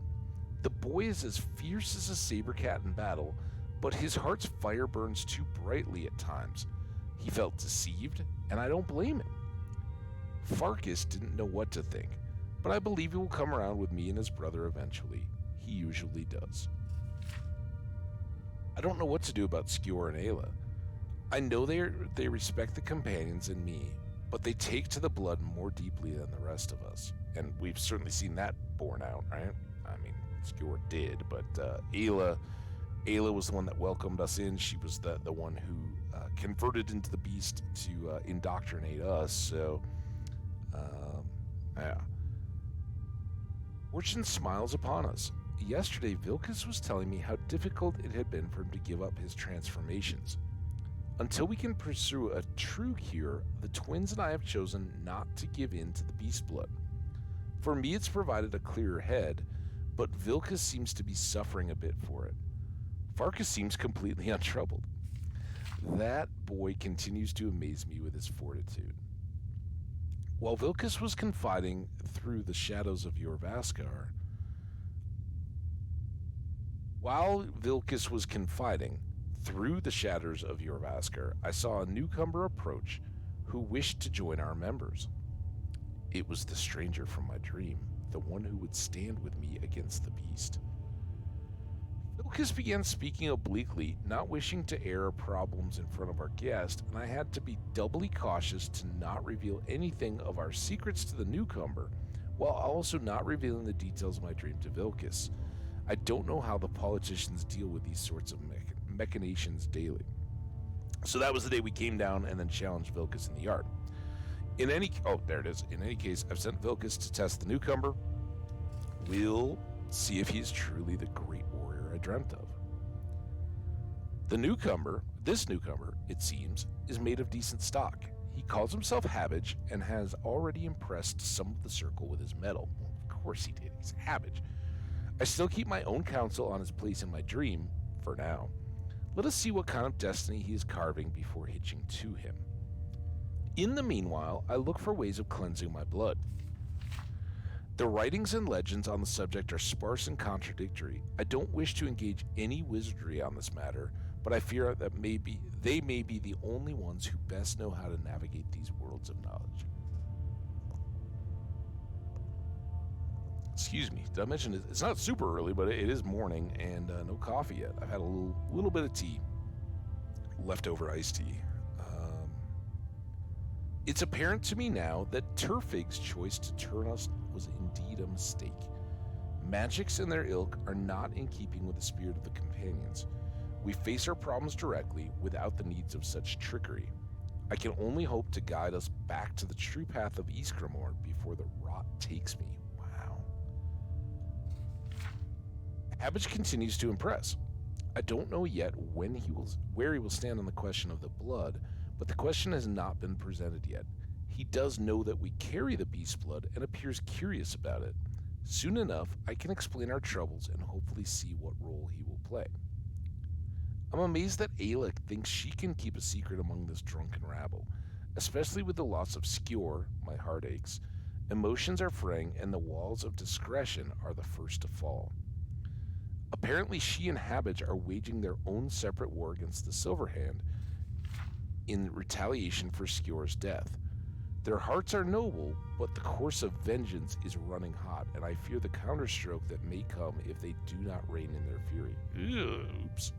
The boy is as fierce as a saber cat in battle, but his heart's fire burns too brightly at times. He felt deceived, and I don't blame him. Farkas didn't know what to think, but I believe he will come around with me and his brother eventually. He usually does. I don't know what to do about Skjor and Ayla. I know they respect the companions and me, but they take to the blood more deeply than the rest of us. And we've certainly seen that borne out, right? I mean, Skjor did, but Ayla was the one that welcomed us in. She was the one who converted into the beast to indoctrinate us, so yeah. Fortune smiles upon us. Yesterday, Vilkas was telling me how difficult it had been for him to give up his transformations. Until we can pursue a true cure, the twins and I have chosen not to give in to the beast blood. For me, it's provided a clearer head, but Vilkas seems to be suffering a bit for it. Farkas seems completely untroubled. That boy continues to amaze me with his fortitude. While Vilkas was confiding through the shadows of Yorvaskar, While Vilcus was confiding, through the shadows of Jorvaskr, I saw a newcomer approach who wished to join our members. It was the stranger from my dream, the one who would stand with me against the beast. Vilcus began speaking obliquely, not wishing to air problems in front of our guest, and I had to be doubly cautious to not reveal anything of our secrets to the newcomer, while also not revealing the details of my dream to Vilcus. I don't know how the politicians deal with these sorts of machinations daily. So that was the day we came down and then challenged Vilcus in the yard. There it is. In any case, I've sent Vilcus to test the newcomer. We'll see if he's truly the great warrior I dreamt of. This newcomer, it seems, is made of decent stock. He calls himself Hambbage and has already impressed some of the circle with his mettle. Well, of course he did. He's Hambbage. I still keep my own counsel on his place in my dream, for now. Let us see what kind of destiny he is carving before hitching to him. In the meanwhile, I look for ways of cleansing my blood. The writings and legends on the subject are sparse and contradictory. I don't wish to engage any wizardry on this matter, but I fear that they may be the only ones who best know how to navigate these worlds of knowledge. Excuse me, did I mention it's not super early, but it is morning, and no coffee yet. I've had a little bit of tea, leftover iced tea. It's apparent to me now that Turfig's choice to turn us was indeed a mistake. Magics and their ilk are not in keeping with the spirit of the companions. We face our problems directly without the needs of such trickery. I can only hope to guide us back to the true path of Ysgramor before the rot takes me. Hambbage continues to impress. I don't know yet where he will stand on the question of the blood, but the question has not been presented yet. He does know that we carry the beast's blood and appears curious about it. Soon enough, I can explain our troubles and hopefully see what role he will play. I'm amazed that Ayla thinks she can keep a secret among this drunken rabble, especially with the loss of Skjor. My heart aches. Emotions are fraying, and the walls of discretion are the first to fall. Apparently, she and Hambbage are waging their own separate war against the Silverhand in retaliation for Skjor's death. Their hearts are noble, but the course of vengeance is running hot, and I fear the counterstroke that may come if they do not rein in their fury. Oops.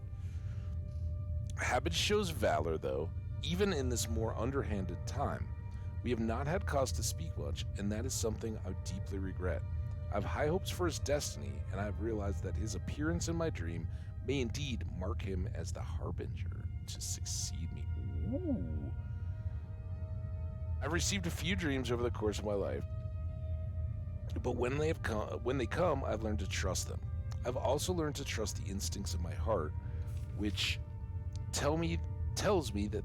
Hambbage shows valor, though, even in this more underhanded time. We have not had cause to speak much, and that is something I deeply regret. I have high hopes for his destiny, and I have realized that his appearance in my dream may indeed mark him as the harbinger to succeed me. Ooh. I've received a few dreams over the course of my life, but when they come, I've learned to trust them. I've also learned to trust the instincts of my heart, which tells me that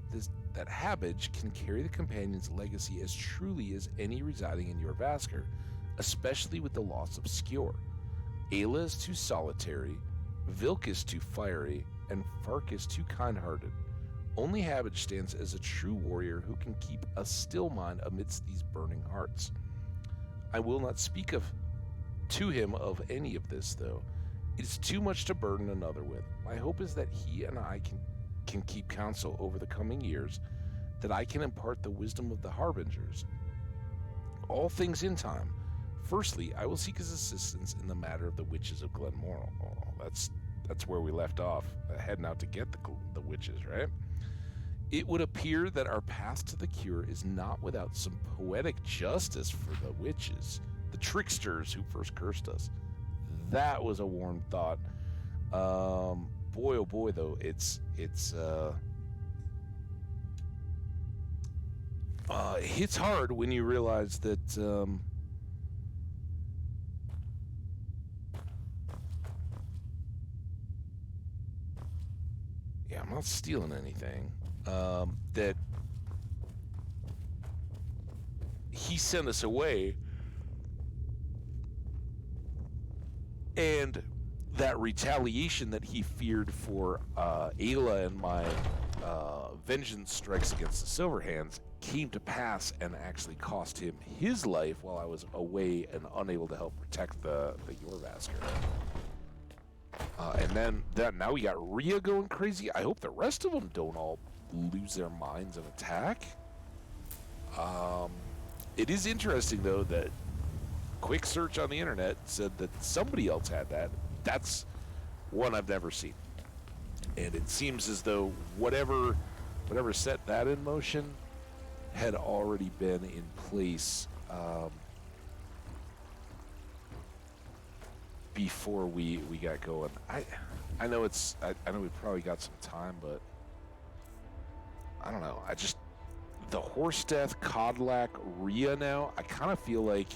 Hambbage can carry the companion's legacy as truly as any residing in Jorvaskr, especially with the loss of Skjor. Ayla is too solitary, Vilcus too fiery, and Farkas too kind-hearted. Only Hambbage stands as a true warrior who can keep a still mind amidst these burning hearts. I will not speak to him of any of this, though. It is too much to burden another with. My hope is that he and I can keep counsel over the coming years, that I can impart the wisdom of the harbingers. All things in time. Firstly, I will seek his assistance in the matter of the witches of Glenmoral. Oh, that's where we left off, heading out to get the witches, right? It would appear that our path to the cure is not without some poetic justice for the witches, the tricksters who first cursed us. That was a warm thought. Boy, oh boy, though, it hits hard when you realize that I'm not stealing anything. That he sent us away, and that retaliation that he feared for Ayla and my vengeance strikes against the Silverhands came to pass and actually cost him his life while I was away and unable to help protect the Jorvaskr. And then now we got Rhea going crazy. I hope the rest of them don't all lose their minds and attack. It is interesting, though, that quick search on the internet said that somebody else had that. That's one I've never seen. And it seems as though whatever set that in motion had already been in place before we got going. I know I know we probably got some time, but I don't know. The horse death, Codlac, Rhea now, I kind of feel like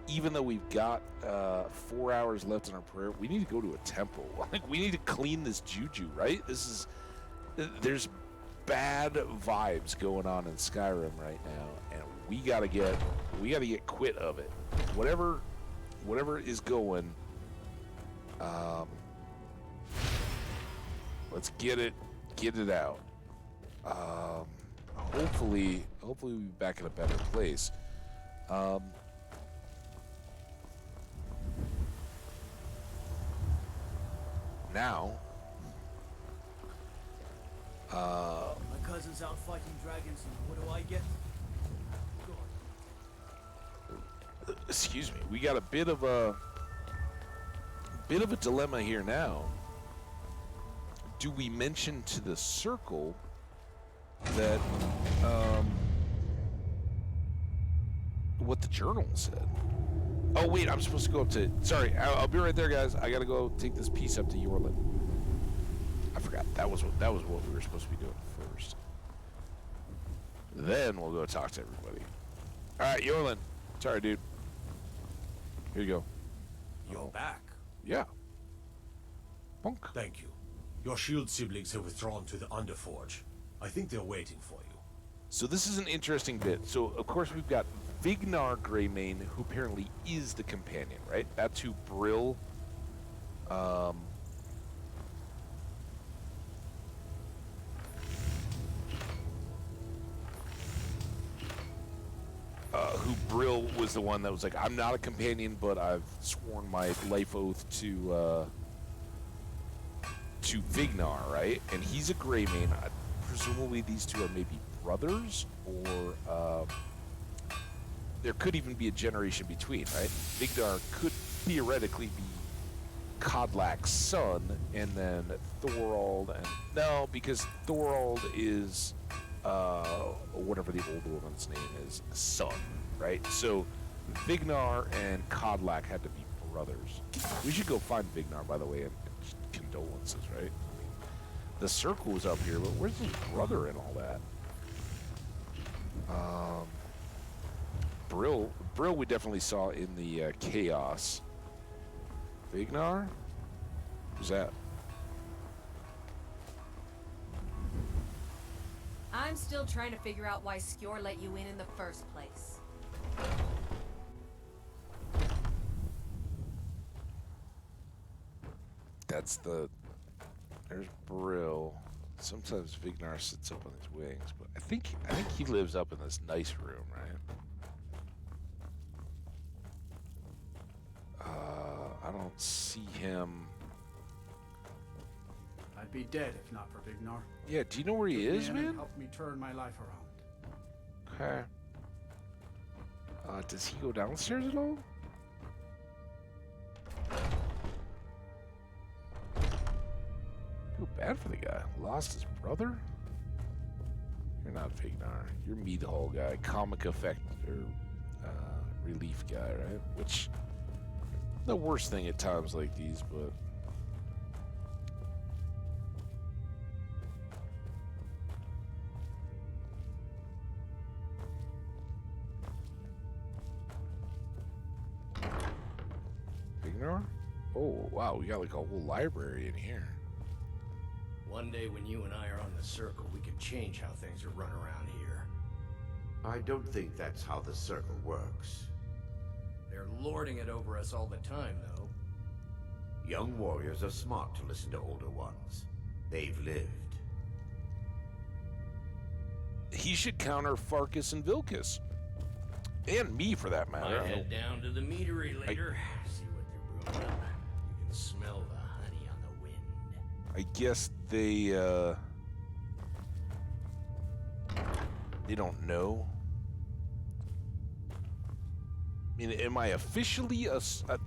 even though we've got 4 hours left in our prayer, we need to go to a temple. Like, we need to clean this juju, right? There's bad vibes going on in Skyrim right now, and we gotta get quit of it. Whatever is going, let's get it out. Hopefully we'll be back in a better place. Now, my cousin's out fighting dragons, and what do I get? excuse me, we got a bit of a dilemma here now. Do we mention to the circle that what the journal said? Oh wait, I'm supposed to go up to. Sorry, I'll be right there, guys. I gotta go take this piece up to Yorlin. I forgot that was what we were supposed to be doing first. Then we'll go talk to everybody. All right, Yorlin. Sorry, dude. Here you go. You're back. Yeah. Bonk. Thank you. Your shield siblings have withdrawn to the Underforge. I think they're waiting for you. So this is an interesting bit. So, of course, we've got Vignar Greymane, who apparently is the companion, right? That's who Brill... who Brill was the one that was like, I'm not a companion, but I've sworn my life oath to Vignar, right? And he's a Greymane. Presumably these two are maybe brothers, or there could even be a generation between, right? Vignar could theoretically be Codlac's son, and then Thorald, and no, because Thorald is whatever the old woman's name is, son, right? So Vignar and Codlac had to be brothers. We should go find Vignar, by the way, and condolences, right? The circle was up here, but where's his brother and all that? Brill we definitely saw in the chaos. Vignar? Who's that? I'm still trying to figure out why Skjor let you in the first place. There's Brill. Sometimes Vignar sits up on his wings, but I think he lives up in this nice room, right? I don't see him. I'd be dead if not for Vignar. Yeah, do you know where he is, man? Helped me turn my life around. Okay. Does he go downstairs at all? Feel bad for the guy. Lost his brother? You're not Vignar. You're Mead Hall guy. Comic effect or relief guy, right? Which, the worst thing at times like these, but... Vignar? Oh, wow, we got like a whole library in here. One day when you and I are on the circle, we can change how things are run around here. I don't think that's how the circle works. They're lording it over us all the time, though. Young warriors are smart to listen to older ones. They've lived. He should counter Farkas and Vilkas. And me, for that matter. Might head down to the meadery later. See what they're brewing up. You can smell the honey on I guess they don't know. I mean, am I officially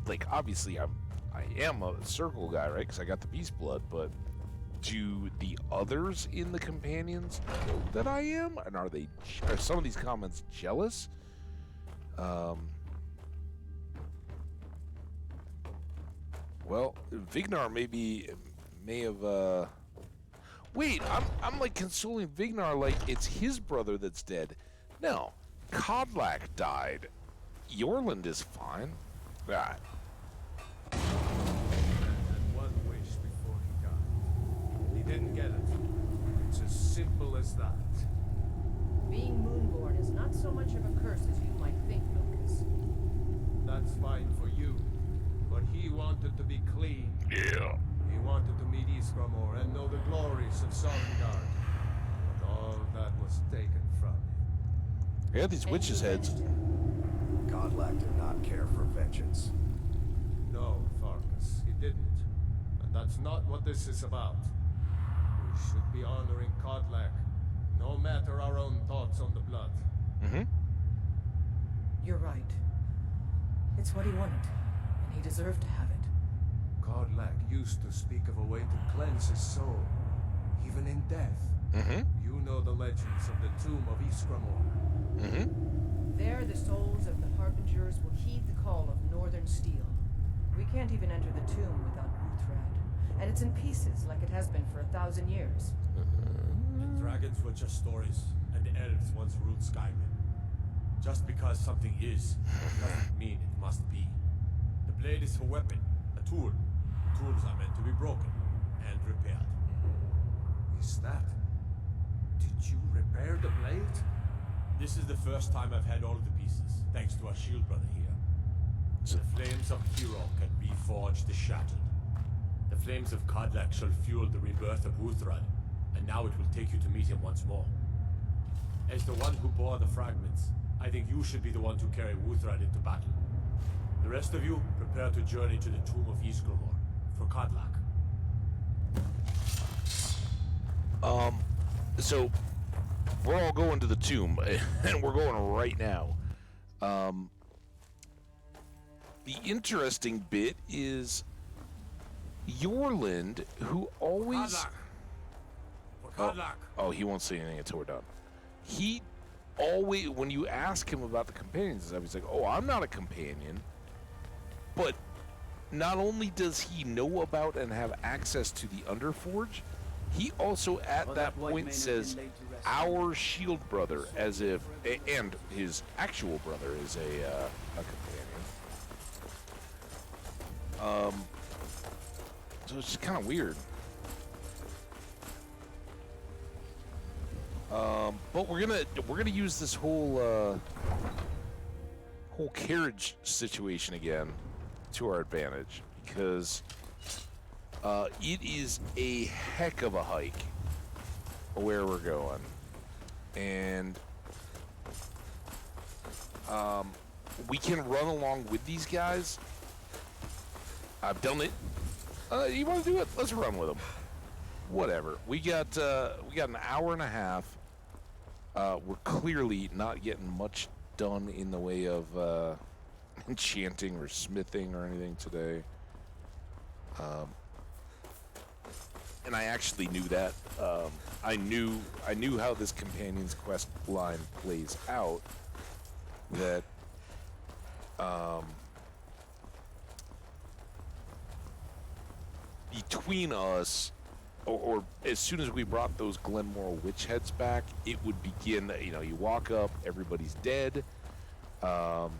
like, obviously I am a circle guy, right? Because I got the beast blood, but do the others in the companions know that I am? And are some of these comments jealous? Well, Vignar may have, wait, I'm like consoling Vignar like it's his brother that's dead. No, Kodlak died. Yorland is fine. Right. And one wish before he died. He didn't get it. It's as simple as that. Being Moonborn is not so much of a curse as you might think, Lucas. That's fine for you. But he wanted to be clean. Yeah. He wanted to meet Isgramor and know the glories of Sovngarde. But all that was taken from him. Yeah, these witches' heads. Kodlak did not care for vengeance. No, Farkas, he didn't. And that's not what this is about. We should be honoring Kodlak, no matter our own thoughts on the blood. Mm-hmm. You're right. It's what he wanted, and he deserved to have it. Kodlak used to speak of a way to cleanse his soul, even in death. Mm-hmm. You know the legends of the tomb of Isgramor. Mm-hmm. There, the souls of the Harbingers will heed the call of Northern Steel. We can't even enter the tomb without Uthrad, and it's in pieces like it has been for 1,000 years. And dragons were just stories, and the elves once ruled Skyrim. Just because something is, doesn't mean it must be. The blade is a weapon, a tool. Tools are meant to be broken and repaired. Is that... Did you repair the blade? This is the first time I've had all of the pieces, thanks to our shield brother here. The flames of Hero can reforge the shattered. The flames of Kodlak shall fuel the rebirth of Uthrad, and now it will take you to meet him once more. As the one who bore the fragments, I think you should be the one to carry Uthrad into battle. The rest of you, prepare to journey to the tomb of Isgramor for Kodlak. So we're all going to the tomb, and we're going right now. The interesting bit is Yorland, who always... Kodlak! For Kodlak! Oh, he won't say anything until we're done. He always, when you ask him about the companions and stuff, he's like, oh, I'm not a companion. But not only does he know about and have access to the Underforge, he also at that point says, our shield brother, as if, and his actual brother is a companion. So it's just kind of weird. But we're gonna use this whole carriage situation again to our advantage, because it is a heck of a hike where we're going, and we can run along with these guys. I've done it. You want to do it? Let's run with them. Whatever. We got an hour and a half. We're clearly not getting much done in the way of enchanting or smithing or anything today. And I actually knew that. I knew how this companion's quest line plays out. That between us, or as soon as we brought those Glenmore witch heads back, it would begin. You know, you walk up, everybody's dead, and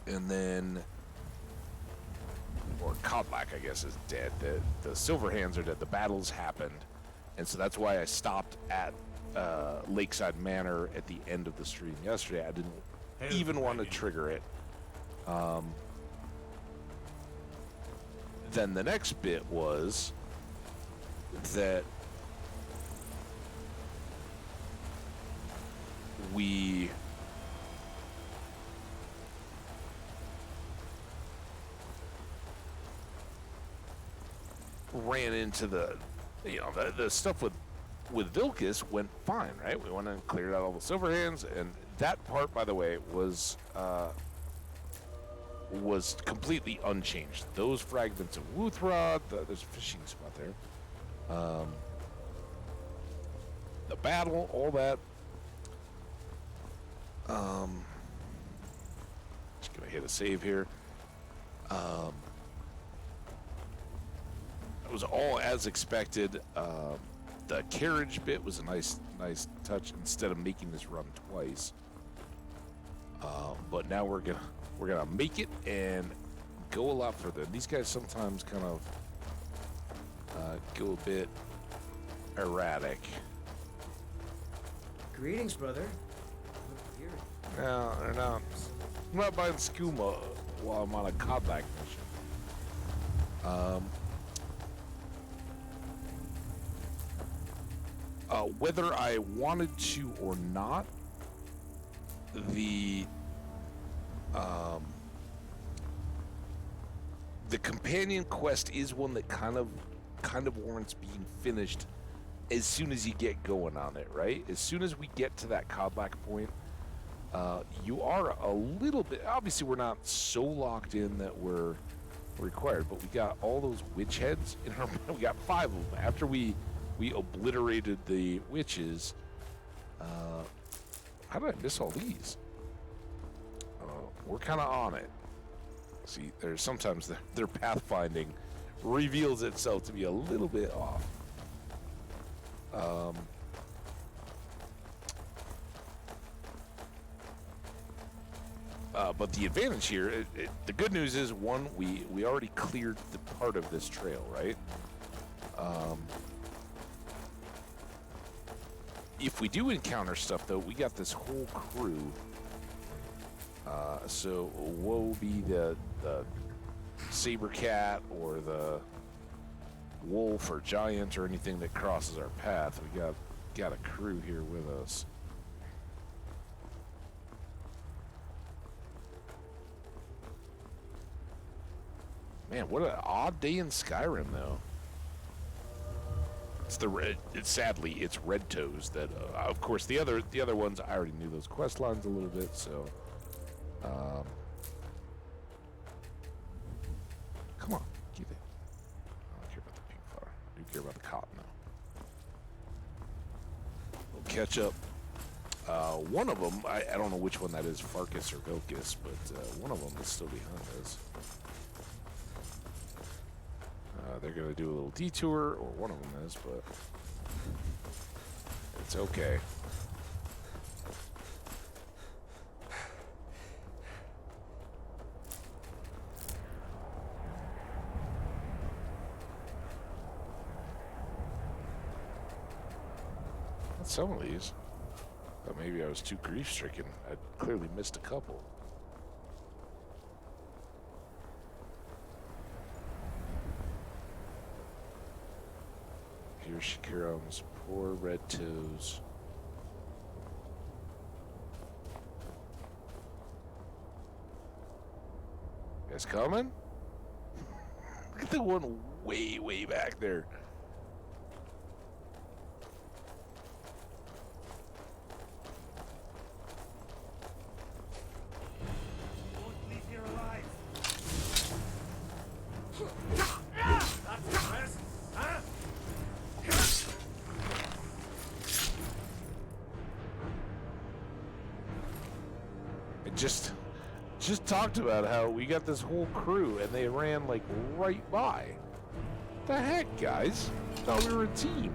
then, or Kodlak, I guess, is dead. The Silverhands are dead. The battle's happened, and so that's why I stopped at Lakeside Manor at the end of the stream yesterday. I didn't even want to trigger it. Then the next bit was that we ran into the, the stuff with Vilcus went fine, right? We went and cleared out all the Silverhands, and that part, by the way, was completely unchanged. Those fragments of Wuthrod, there's a fishing spot there. The battle, all that. Just gonna hit a save here. It was all as expected. The carriage bit was a nice touch instead of making this run twice. But now we're gonna make it and go a lot further. These guys sometimes kind of go a bit erratic. Greetings, brother. No, they're not. I'm not buying skooma while I'm on a Kodlak mission. Whether I wanted to or not, the companion quest is one that kind of warrants being finished as soon as you get going on it, right? As soon as we get to that Kodlak point, you are a little bit, obviously we're not so locked in that we're required, but we got all those witch heads in our, we got 5 of them. After we obliterated the witches, how did I miss all these? We're kind of on it. See, there's sometimes their pathfinding reveals itself to be a little bit off. But the advantage here, the good news is, one, we already cleared the part of this trail, right? If we do encounter stuff, though, we got this whole crew. So woe be the saber cat or the wolf or giant or anything that crosses our path. We got a crew here with us. Man, what an odd day in Skyrim, though. Sadly, it's Red Toes that, of course, the other ones, I already knew those quest lines a little bit, so. Come on, get it. I don't care about the pink flower. I do care about the cotton, though. We'll catch up. One of them, I don't know which one that is, Farkas or Vilcus, but one of them is still behind us. They're going to do a little detour, or one of them is, but it's okay. Some of these. But maybe I was too grief-stricken. I clearly missed a couple. Here she comes. Poor Red Toes. You guys coming? Look at the one way, way back there. Just talked about how we got this whole crew and they ran like right by. What the heck, guys? Thought we were a team.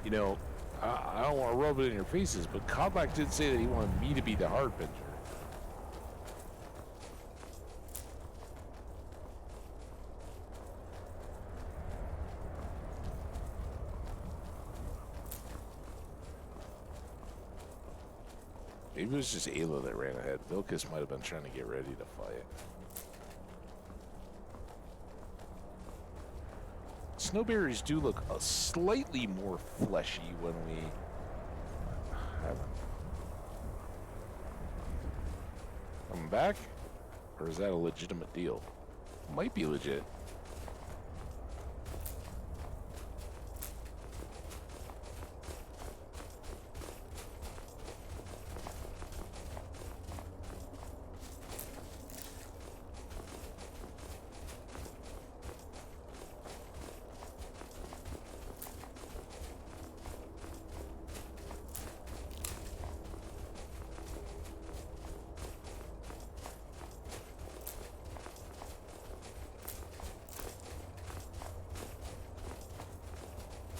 You know, I don't want to rub it in your faces, but Kodlak did say that he wanted me to be the Harbinger. Maybe it was just Ayla that ran ahead. Vilcus might have been trying to get ready to fight. Snowberries do look slightly more fleshy when we have them. Coming back? Or is that a legitimate deal? Might be legit.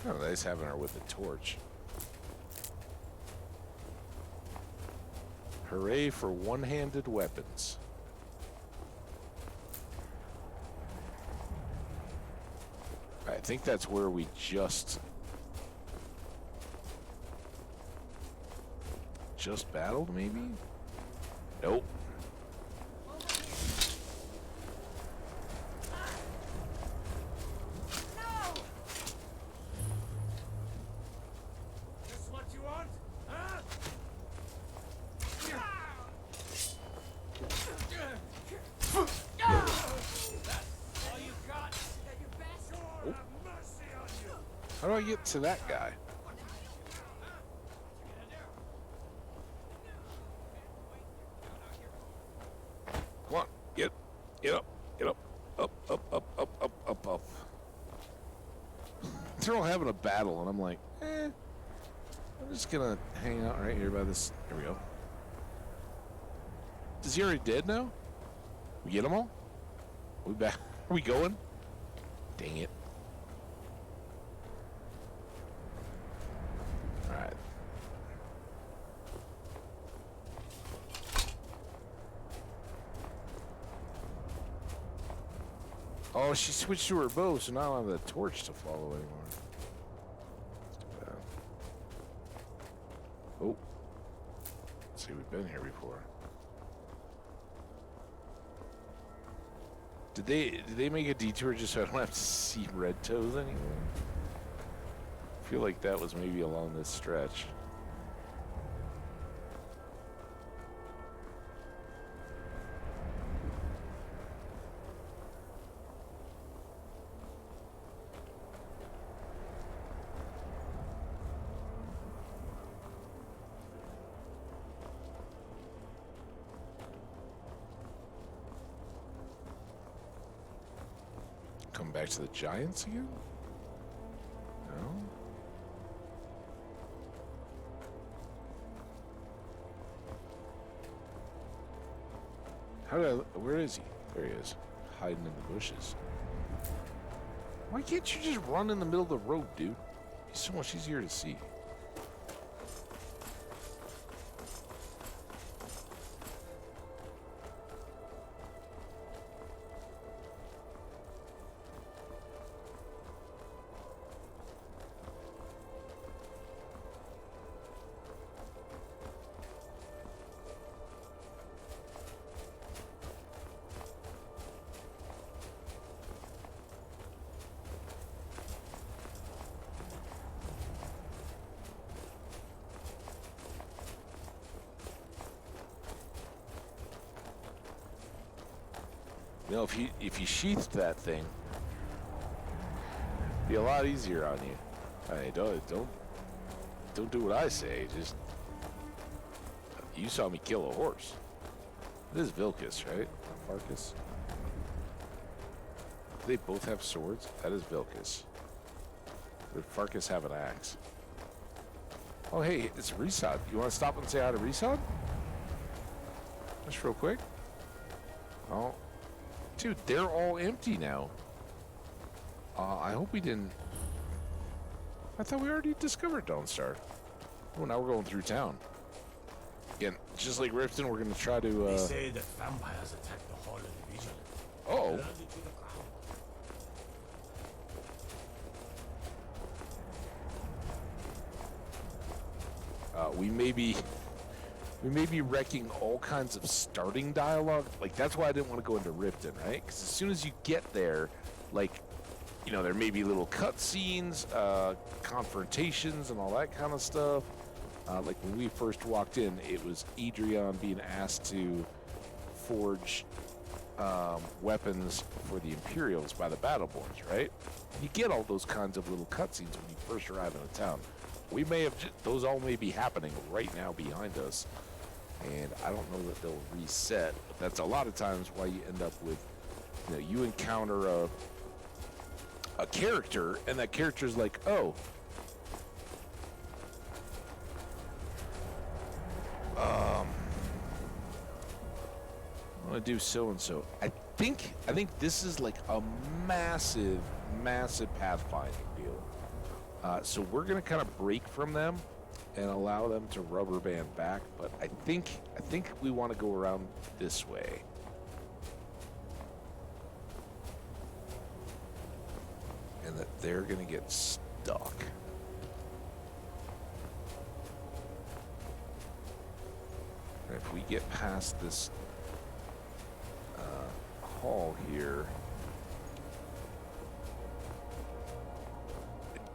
Oh, nice having her with the torch. Hooray for one-handed weapons. I think that's where we just battled, maybe? Nope. This what you want? Huh? All you got? Sure, have mercy on you. How do I get to that guy? Come on, get up, up. They're all having a battle, and I'm like, I'm just gonna hang out right here by this. Here we go. Is he already dead now? We get them all? We back? Are we going? Dang it. Alright. Oh, she switched to her bow, so now I don't have the torch to follow anymore. That's too bad. Oh. Let's see, we've been here before. Did they make a detour just so I don't have to see red toes anymore? I feel like that was maybe along this stretch. Come back to the Giants again? No? Where is he? There he is. Hiding in the bushes. Why can't you just run in the middle of the road, dude? He's so much easier to see. You know, if you sheathed that thing, it'd be a lot easier on you. Hey, don't do what I say. Just you saw me kill a horse. This is Vilcus, right? Not Farkas. Do they both have swords? That is Vilcus. Did Farkas have an axe? Oh, hey, it's Resod. You want to stop and say hi to Resod? Just real quick. Oh. Dude, they're all empty now. I hope we didn't... I thought we already discovered Dawnstar. Oh, now we're going through town. Again, just like Riften, we're going to try to... They say that vampires attack the Hall of the Vigilant. Oh. We may be wrecking all kinds of starting dialogue. Like, that's why I didn't want to go into Riften, right? Because as soon as you get there, like, you know, there may be little cutscenes, confrontations, and all that kind of stuff. Like, when we first walked in, it was Adrian being asked to forge weapons for the Imperials by the Battleborns, right? You get all those kinds of little cutscenes when you first arrive in a town. We may have, those all may be happening right now behind us. And I don't know that they'll reset, but that's a lot of times why you end up with, you know, you encounter a character, and that character's like, oh, I'm gonna do so and so. I think this is like a massive pathfinding deal. So we're going to kind of break from them and allow them to rubber band back, but I think we want to go around this way. And that they're going to get stuck. And if we get past this hall here,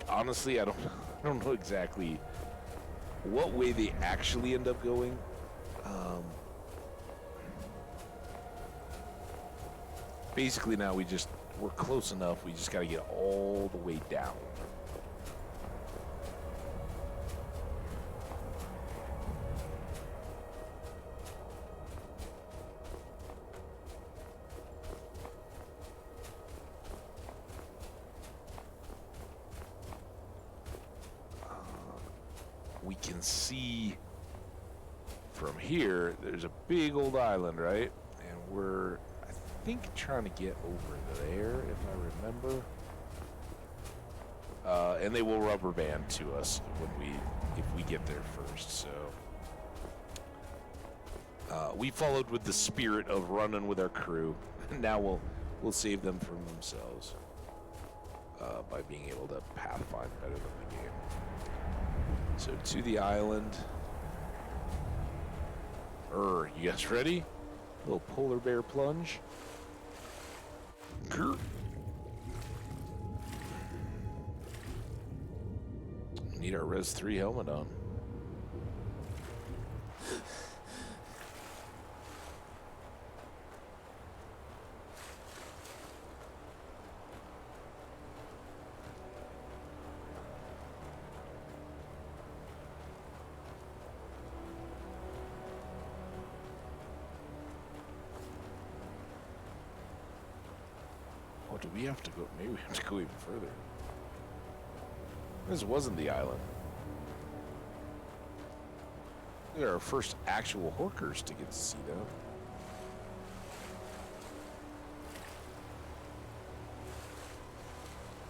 honestly, I don't know exactly what way they actually end up going. Basically, now we're close enough. We just got to get all the way down. We can see from here, there's a big old island, right? And we're, I think, trying to get over there, if I remember. And they will rubber band to us if we get there first. So we followed with the spirit of running with our crew. Now we'll save them from themselves by being able to pathfind better than the game. So to the island. You guys ready? Little polar bear plunge. Grr. Need our Res 3 helmet on. Oh, do we have to go? Maybe we have to go even further. This wasn't the island. They're our first actual horkers to get to see them.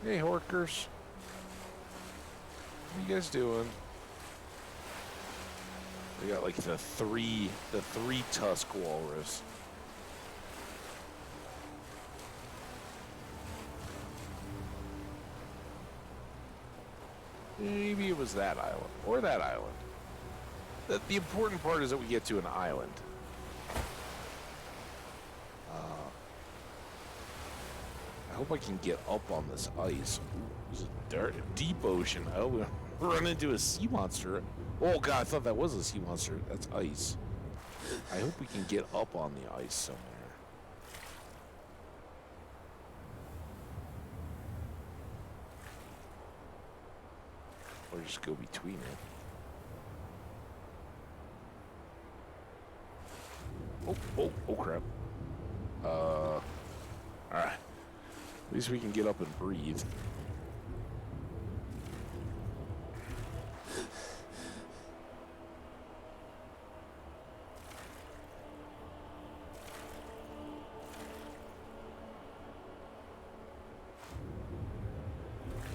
Hey, horkers. What are you guys doing? We got like the three tusk walrus. Maybe it was that island, or that island. The important part is that we get to an island. I hope I can get up on this ice. Ooh, this is deep ocean. Oh, we run into a sea monster. Oh god, I thought that was a sea monster. That's ice. I hope we can get up on the ice somewhere. Or just go between it. Oh crap. Alright. At least we can get up and breathe.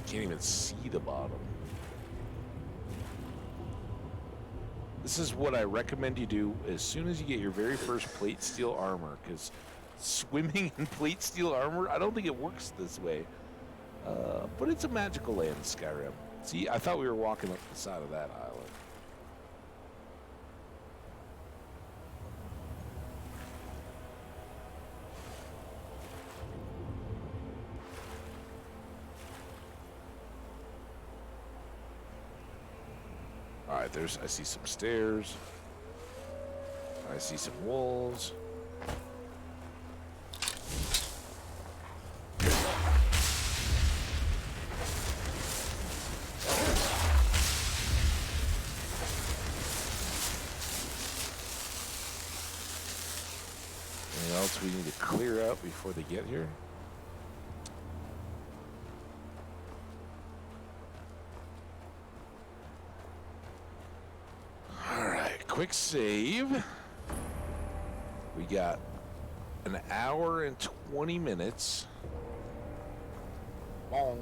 Can't even see the bottom. This is what I recommend you do as soon as you get your very first plate steel armor, because swimming in plate steel armor, I don't think it works this way. But it's a magical land, Skyrim. See, I thought we were walking up the side of that island. Alright, I see some stairs. I see some walls. Anything else we need to clear out before they get here? Quick save. We got an hour and 20 minutes. Bong.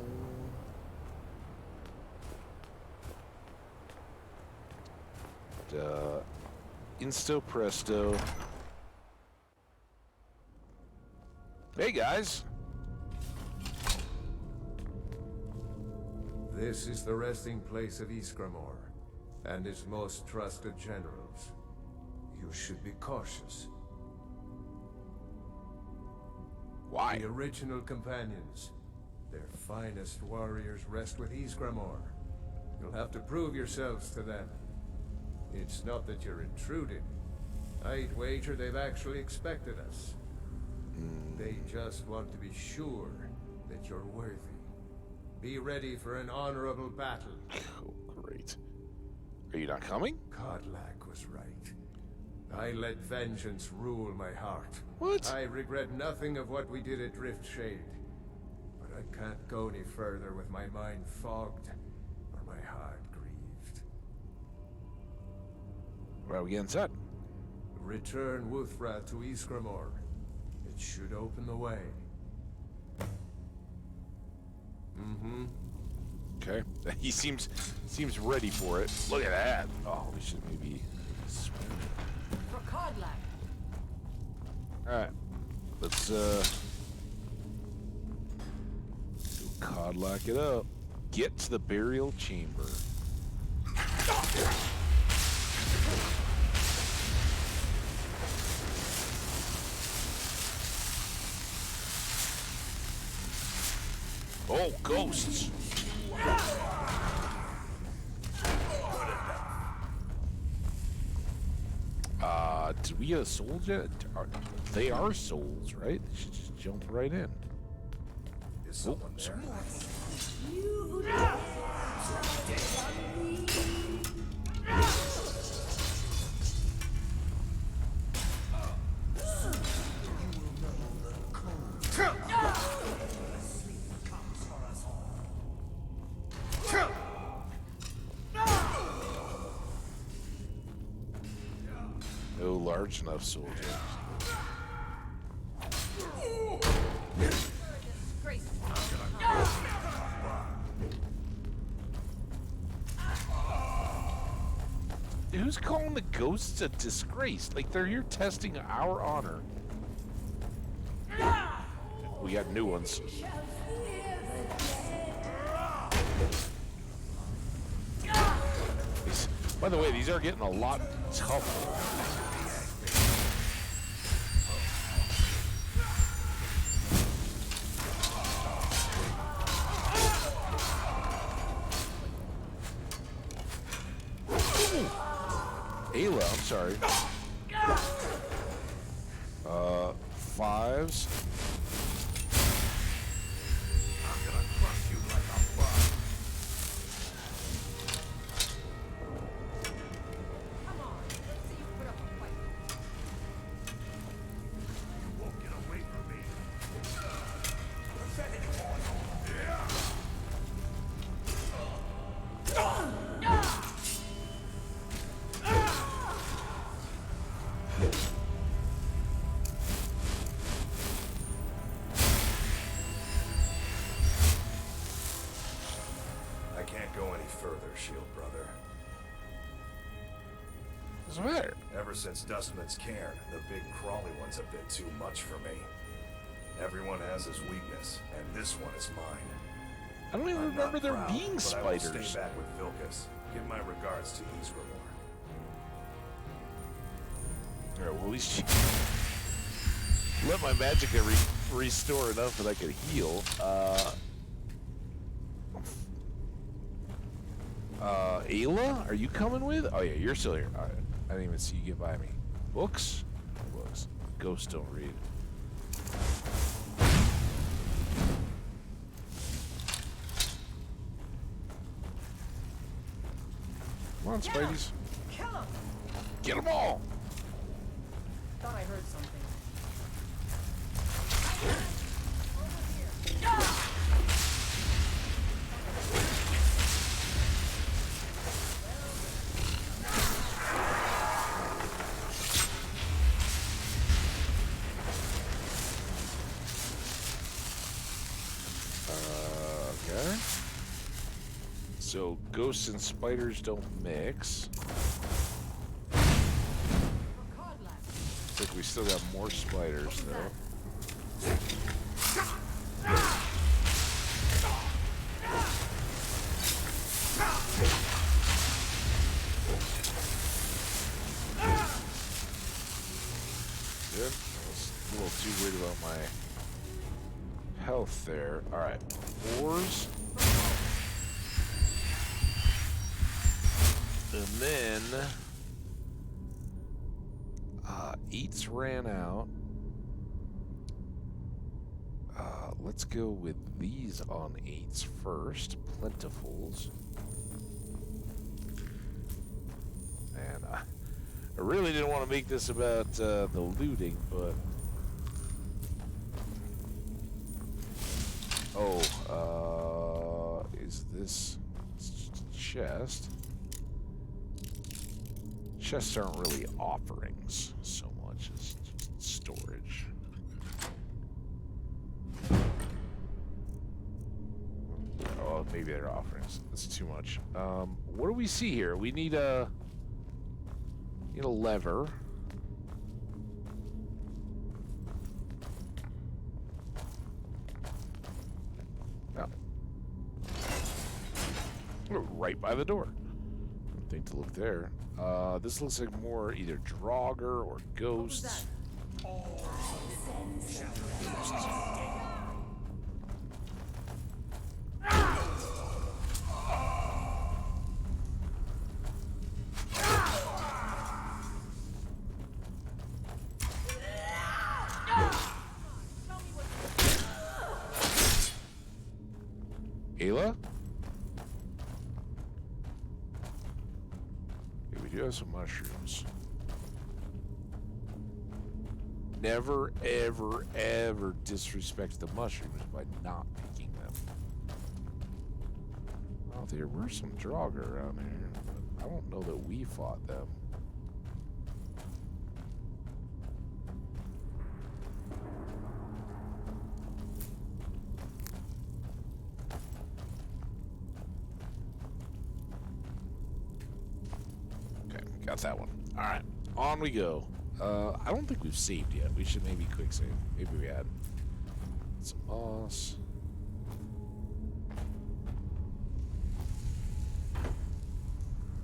Insto presto. Hey, guys. This is the resting place of Iskramor, and its most trusted generals. You should be cautious. Why? The original companions, their finest warriors, rest with Iskramor. You'll have to prove yourselves to them. It's not that you're intruding. I'd wager they've actually expected us. They just want to be sure that you're worthy. Be ready for an honorable battle. Oh, great. Are you not coming? Kodlak was right. I let vengeance rule my heart. What? I regret nothing of what we did at Driftshade. But I can't go any further with my mind fogged or my heart grieved. Why are we getting set? Return Wuthra to Iskramor. It should open the way. Mm-hmm. Okay. He seems ready for it. Look at that. Oh, we should maybe swim. For Kodlak. Alright. Let's Kodlak it up. Get to the burial chamber. Oh, ghosts! Did we get a soul yet? They are souls, right? They should just jump right in. Is someone there? No large enough soldiers. Who's calling the ghosts a disgrace? Like, they're here testing our honor. We got new ones. By the way, these are getting a lot tougher. Ayla, I'm sorry. Fives. I'm gonna crush you like a bug. Come on, let's see you put up a fight. You won't get away from me. I can't go any further, Shield Brother. What's the matter? Ever since Dustman's Cairn, the big crawly ones have been too much for me. Everyone has his weakness, and this one is mine. I don't even I'm remember not there proud, being but I will spiders. stay back with Vilcus. Give my regards to Iskramor. Alright, well, at least you let my magic restore enough that I could heal. Ayla, are you coming with? Oh yeah, you're still here. Alright, I didn't even see you get by me. Books? Books. Ghosts don't read. Come on, Spideys. Kill him! Get them all! Thought I heard something. Okay. So ghosts and spiders don't mix. we still got more spiders, though. Good. I was a little too worried about my health there. Alright. 4s. And then 8s ran out. Let's go with these on 8s first. Plentifuls. And I really didn't want to make this about the looting, but... Oh, is this chest? Chests aren't really offerings so much as storage. Oh, maybe they're offerings. That's too much. What do we see here? We need a lever. Oh. We're right by the door. Didn't think to look there. This looks like more either Draugr or ghosts. Ayla? Okay, we do have some mushrooms. Never, ever, ever disrespect the mushrooms by not picking them. Oh, there were some Draugr around here, but I don't know that we fought them. Got that one. Alright, on we go. I don't think we've saved yet. We should maybe quick save. Maybe we had some moss.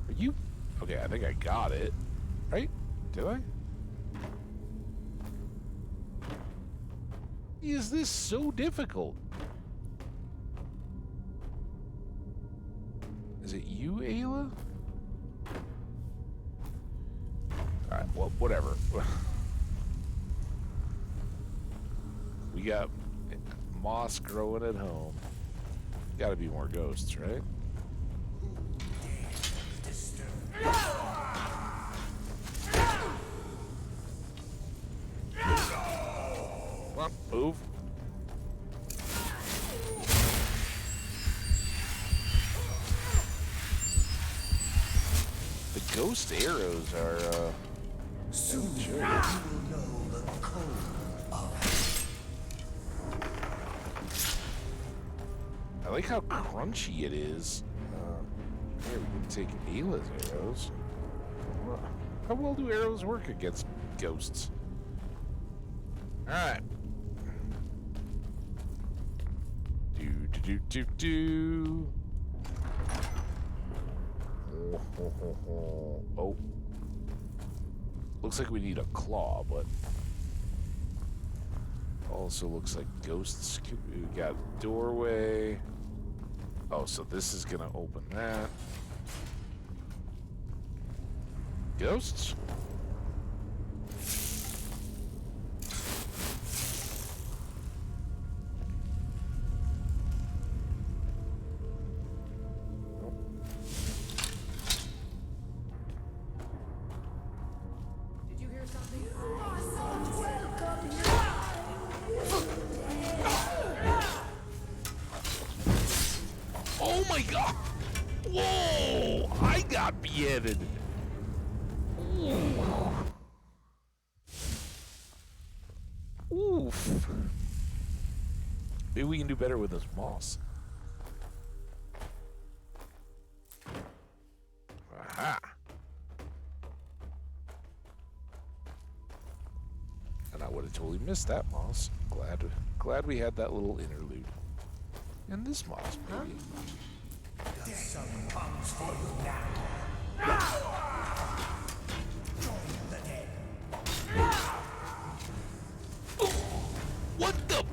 Are you? Okay, I think I got it. Right? Did I? Is this so difficult? Is it you, Ayla? Alright, well, whatever. We got moss growing at home. Gotta be more ghosts, right? Come on, move. The ghost arrows are, Soon you will know the code of... I like how crunchy it is. Here, we can take Ayla's arrows. How well do arrows work against ghosts? Alright. Do. Oh. Looks like we need a claw, but also looks like ghosts. We got doorway. Oh, so this is gonna open that. Ghosts? Oh my god! Whoa! I got beheaded! Oof. Maybe we can do better with this moss. Aha! I totally missed that moss. Glad we had that little interlude. And this moss, maybe. Some comes for you now. Join the dead. What the?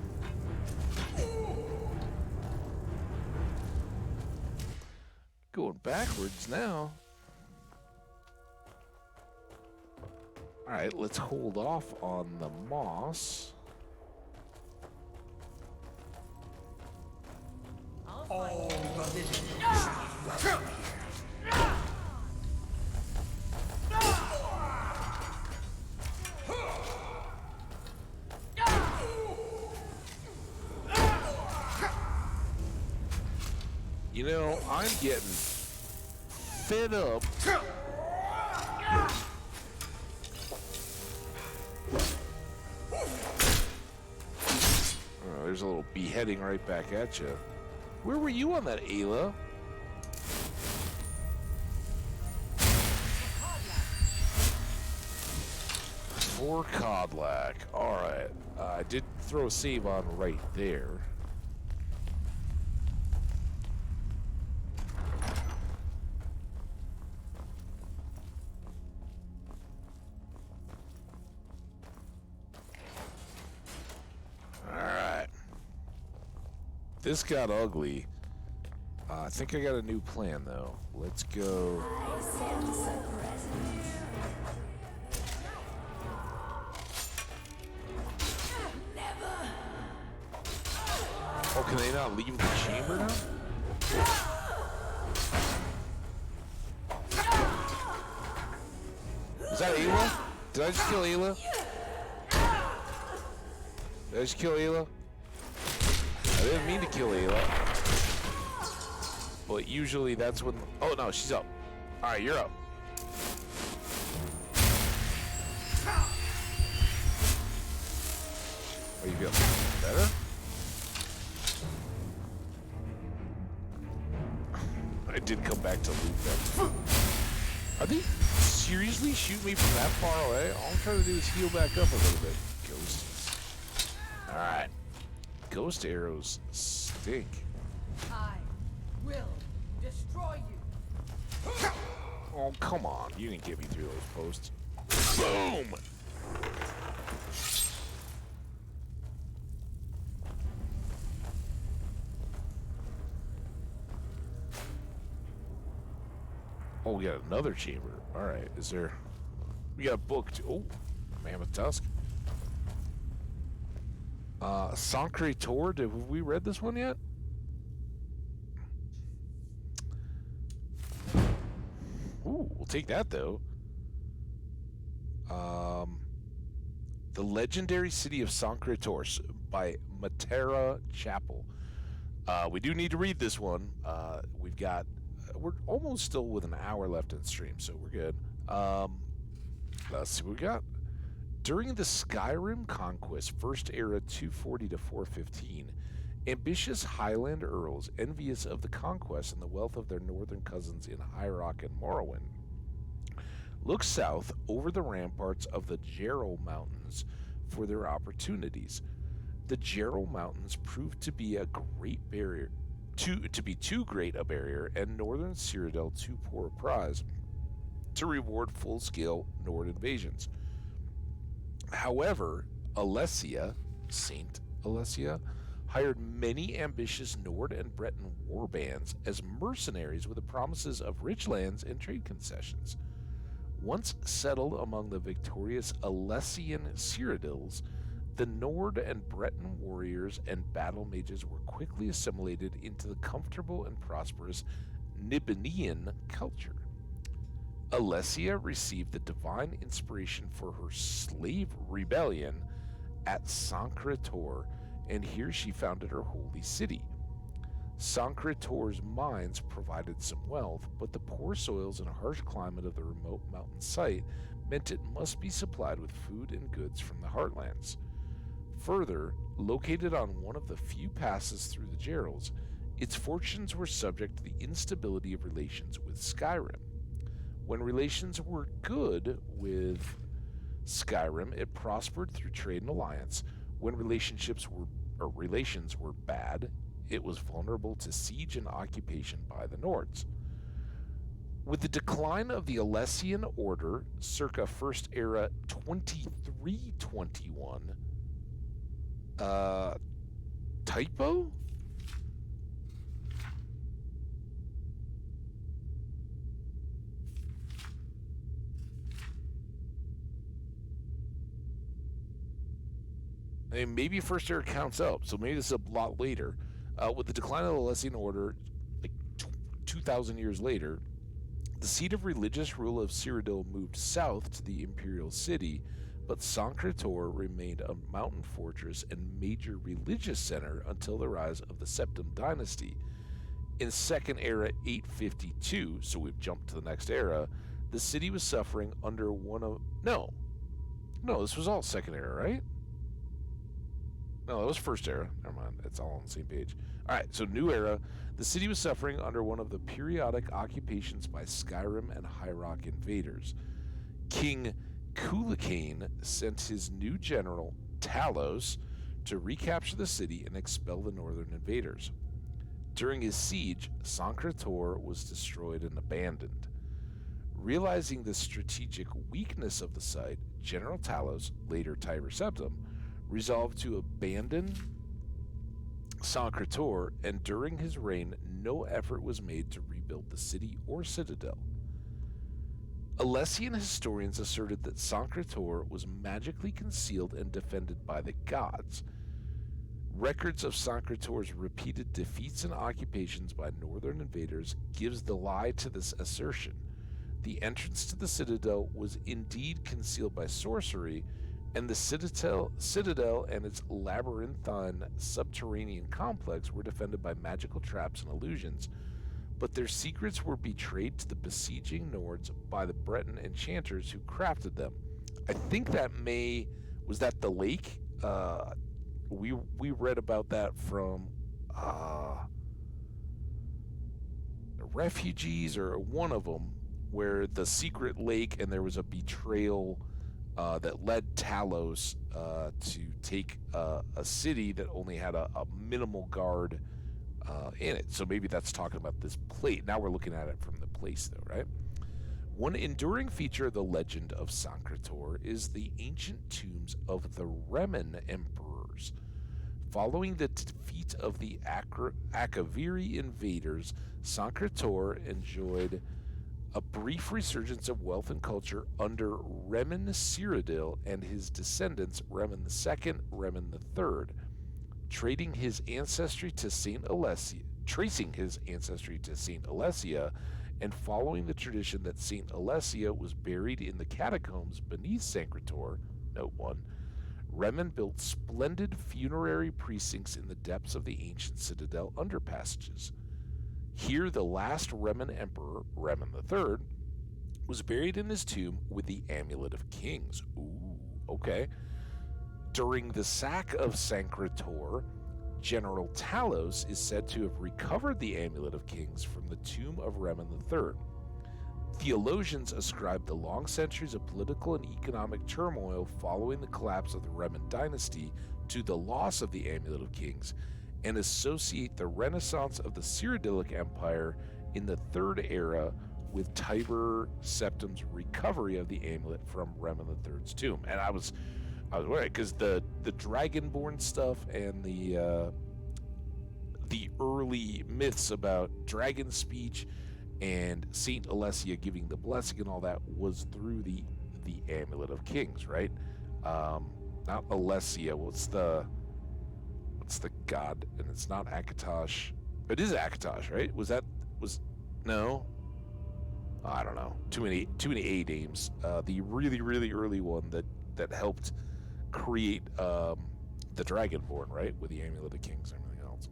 Going backwards now. Alright, let's hold off on the moss. All the living You know, I'm getting fed up. Oh, there's a little beheading right back at you. Where were you on that, Ayla? For Codlac. Alright. I did throw a save on right there. Alright. This got ugly. I think I got a new plan, though. Let's go. Oh, can they not leave the chamber now? Is that Ayla? Did I just kill Ayla? Did I just kill Ayla? I didn't mean to kill Ayla. But usually that's when... Oh, no, she's up. Alright, you're up. Are you feeling better? I did come back to loot them. Are they seriously shooting me from that far away? All I'm trying to do is heal back up a little bit. Ghosts. Alright. Ghost arrows stink. I will destroy you. Oh, come on. You didn't get me through those posts. Boom! Oh, we got another chamber. Alright, is there... We got a book too. Oh, Mammoth Tusk. Sacre Tor, have we read this one yet? Ooh, we'll take that though. The Legendary City of Sacre Tor by Matera Chapel. We do need to read this one. We're almost still with an hour left in stream, so we're good. Let's see what we got. During the Skyrim conquest, First Era 240 to 415, ambitious Highland earls, envious of the conquest and the wealth of their northern cousins in High Rock and Morrowind, look south over the ramparts of the Jarl Mountains for their opportunities. The Jarl Mountains proved to be a great barrier, to be too great a barrier, and northern Cyrodiil too poor a prize to reward full-scale Nord invasions. However, Saint Alessia, hired many ambitious Nord and Breton warbands as mercenaries with the promises of rich lands and trade concessions. Once settled among the victorious Alessian Cyrodiils, the Nord and Breton warriors and battle mages were quickly assimilated into the comfortable and prosperous Nibelungian culture. Alessia received the divine inspiration for her slave rebellion at Sacre Tor, and here she founded her holy city. Sacre Tor's mines provided some wealth, but the poor soils and harsh climate of the remote mountain site meant it must be supplied with food and goods from the heartlands. Further, located on one of the few passes through the Jarls, its fortunes were subject to the instability of relations with Skyrim. When relations were good with Skyrim, it prospered through trade and alliance. When relations were bad, it was vulnerable to siege and occupation by the Nords. With the decline of the Alessian Order, circa First Era 2321, typo? I mean, maybe First Era counts up, so maybe this is a lot later. With the decline of the Alessian Order, like 2,000 years later, the seat of religious rule of Cyrodiil moved south to the imperial city, but Sancre-Tor remained a mountain fortress and major religious center until the rise of the Septim dynasty. In Second Era 852, so we've jumped to the next era, the city was suffering under one of... No, this was all Second Era, right? No, it was First Era. Never mind, it's all on the same page. Alright, so New Era. The city was suffering under one of the periodic occupations by Skyrim and High Rock invaders. King Cuchulainn sent his new general, Talos, to recapture the city and expel the northern invaders. During his siege, Sancre-Tor was destroyed and abandoned. Realizing the strategic weakness of the site, General Talos, later Tiber Septim, resolved to abandon Sancre-Tor, and during his reign, no effort was made to rebuild the city or citadel. Alessian historians asserted that Sancre-Tor was magically concealed and defended by the gods. Records of Sancre-Tor's repeated defeats and occupations by northern invaders gives the lie to this assertion. The entrance to the citadel was indeed concealed by sorcery, and the citadel and its labyrinthine subterranean complex were defended by magical traps and illusions, but their secrets were betrayed to the besieging Nords by the Breton enchanters who crafted them. I think that was that the lake? We read about that from the refugees or one of them, where the secret lake and there was a betrayal that led Talos to take a city that only had a minimal guard in it. So maybe that's talking about this place. Now we're looking at it from the place, though, right? One enduring feature of the legend of Sancre-Tor is the ancient tombs of the Remen emperors. Following the defeat of the Akaviri invaders, Sancre-Tor enjoyed a brief resurgence of wealth and culture under Remen Cyrodiil and his descendants Remen II, Remen III, tracing his ancestry to Saint Alessia, and following the tradition that Saint Alessia was buried in the catacombs beneath Sancre-Tor. Note 1. Remen built splendid funerary precincts in the depths of the ancient citadel underpassages. Here, the last Remen emperor, Remen III, was buried in his tomb with the Amulet of Kings. Ooh, okay. During the sack of Sancre-Tor, General Talos is said to have recovered the Amulet of Kings from the tomb of Remen III. Theologians ascribe the long centuries of political and economic turmoil following the collapse of the Remen dynasty to the loss of the Amulet of Kings, and associate the renaissance of the Cyrodiilic Empire in the Third Era with Tiber Septim's recovery of the amulet from Remen III's tomb. And I was worried because the Dragonborn stuff and the early myths about dragon speech and Saint Alessia giving the blessing and all that was through the Amulet of Kings, right? Not Alessia. What's the god? And it's not Akatosh. It is Akatosh, right? No? I don't know. Too many A names. The really, really early one that helped create the Dragonborn, right? With the Amulet of Kings and everything else.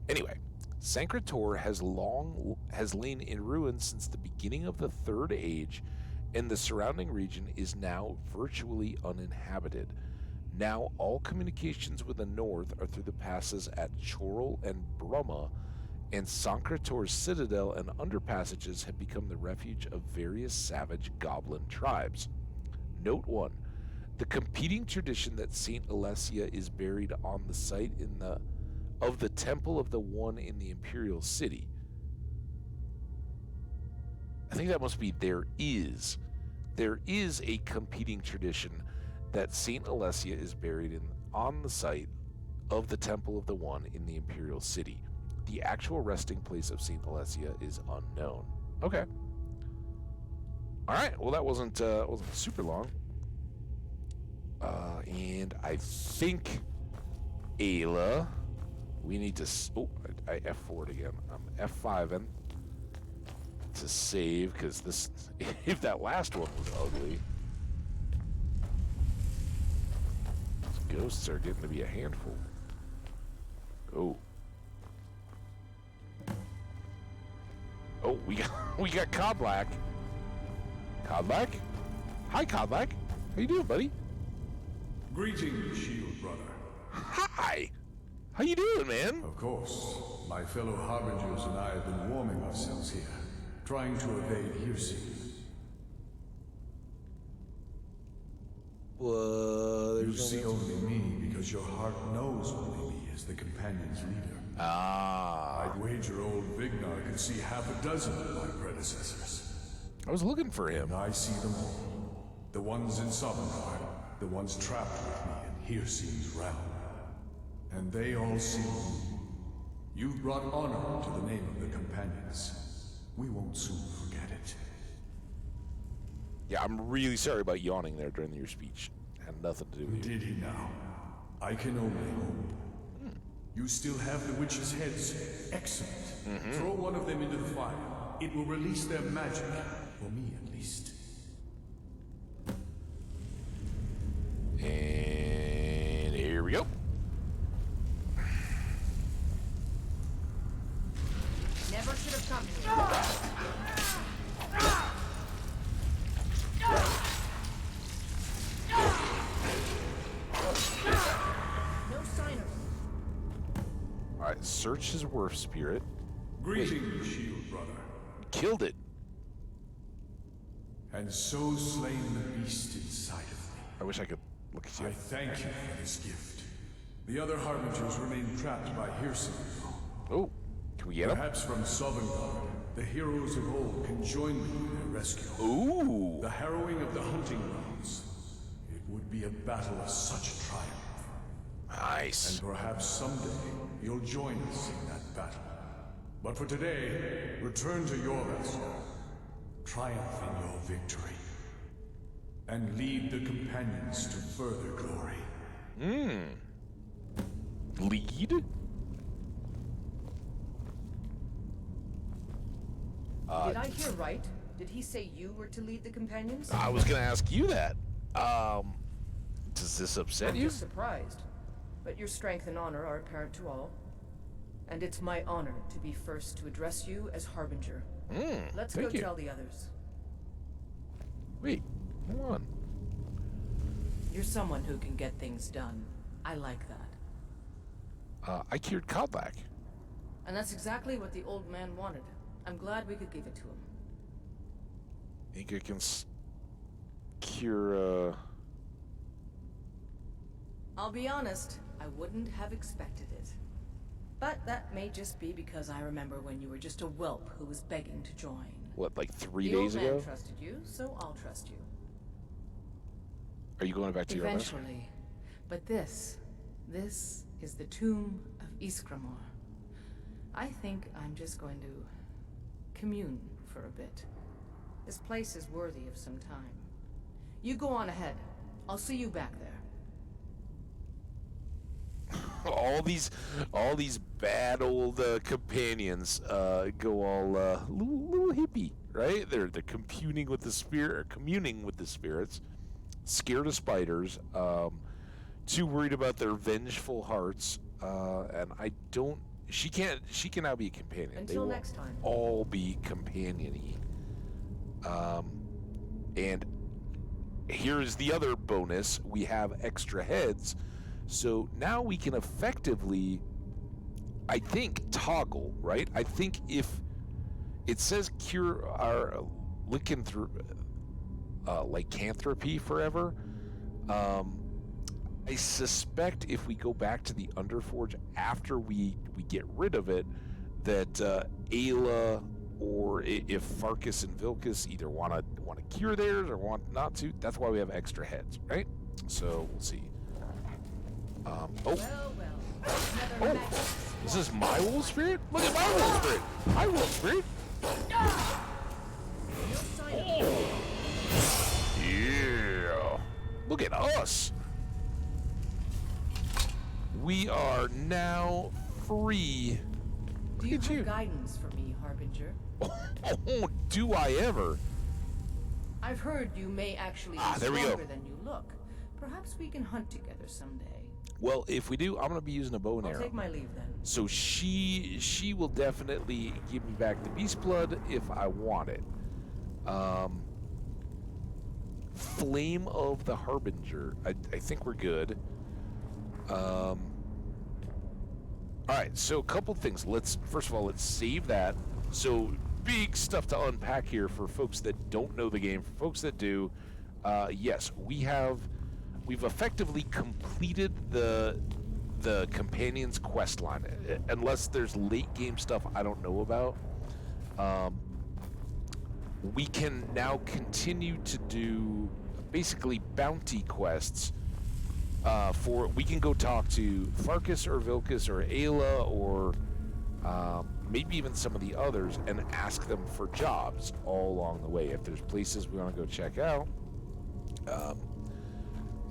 Anyway, Sancre-Tor has lain in ruins since the beginning of the Third Age, and the surrounding region is now virtually uninhabited. Now all communications with the north are through the passes at Chorrol and Brumma, and Sancre-Tor's citadel and underpassages have become the refuge of various savage goblin tribes. Note 1. The competing tradition that Saint Alessia is buried on the site of the temple of the one in the imperial city. I think that must be there is a competing tradition that Saint Alessia is buried on the site of the temple of the one in the imperial city. The actual resting place of Saint Alessia is unknown. Okay. All right. Well, that wasn't super long. And I think, Ayla, we need to... Oh, I F4'd again. I'm F5'ing to save, because this... If that last one was ugly... These ghosts are getting to be a handful. Oh. Oh, we got Codlack. Codlack? Hi, Codlack. How you doing, buddy? Greetings, Shield Brother. Hi! How you doing, man? Of course. My fellow Harbingers and I have been warming ourselves here, trying to evade hearsay. Well, you see only me because your heart knows only me as the companion's leader. Ah. I'd wager old Vignar could see half a dozen of my predecessors. I was looking for him. And I see them all. The ones in Sovngarde, the ones trapped with me in Hearse's realm. And they all see you. You've brought honor to the name of the companions. We won't soon forget it. Yeah, I'm really sorry about yawning there during your speech. Had nothing to do with you. Did he now? I can only hope. You still have the witches' heads. Excellent. Throw one of them into the fire. It will release their magic. For me, at least. And here we go. Never should have come here. No sign of him. Alright, search his Werf spirit. Greetings, Shield Brother. Killed it. And so slain the beast inside of me. I wish I could look at you. I thank you for this gift. The other Harbingers remain trapped by hearsay. Oh, can we get him? Perhaps from Sovngarde, the heroes of old can join me in their rescue. Ooh. The harrowing of the hunting grounds. It would be a battle of such triumph. Nice. And perhaps someday you'll join us in that battle. But for today, return to your rescue. Triumph in your victory. And lead the companions to further glory. Lead? Did I hear right? Did he say you were to lead the companions? I was gonna ask you that. Does this upset I'm you? just surprised. But your strength and honor are apparent to all. And it's my honor to be first to address you as Harbinger. Let's go tell the others. Wait, hold on. You're someone who can get things done. I like that. I cured Codlack. And that's exactly what the old man wanted. I'm glad we could give it to him. Think I can cure, I'll be honest, I wouldn't have expected it. But that may just be because I remember when you were just a whelp who was begging to join. What, like 3 the days old ago? man trusted you, so I'll trust you. Are you going back to your office? Eventually. But this is the tomb of Iskramor. I think I'm just going to commune for a bit. This place is worthy of some time. You go on ahead. I'll see you back there. all these bad old companions go all little hippie, right? They're communing with the spirits, scared of spiders, too worried about their vengeful hearts, and I don't. She can now be a companion. Until they will next time. all be companion-y. And here's the other bonus: we have extra heads. So now we can effectively, I think, toggle, right? I think if it says cure our lycanthropy forever. I suspect if we go back to the Underforge after we get rid of it, that Ayla or if Farkas and Vilkas either want to cure theirs or want not to. That's why we have extra heads, right? So we'll see. This is my wolf spirit? Look at my wolf spirit! My wolf spirit! Oh. Yeah! Look at us! We are now free. Do you have guidance for me, Harbinger? Oh, do I ever? I've heard you may actually be stronger than you look. Perhaps we can hunt together someday. Well, if we do, I'm going to be using a bow and arrow. I'll take my leave then. So she will definitely give me back the beast blood if I want it. Flame of the Harbinger. I think we're good. All right, so a couple things. First of all, let's save that. So big stuff to unpack here for folks that don't know the game. For folks that do, yes, we've effectively completed the companion's quest line, unless there's late game stuff I don't know about. We can now continue to do basically bounty quests. We can go talk to Farkas or Vilkas or Ayla or maybe even some of the others and ask them for jobs all along the way. If there's places we want to go check out,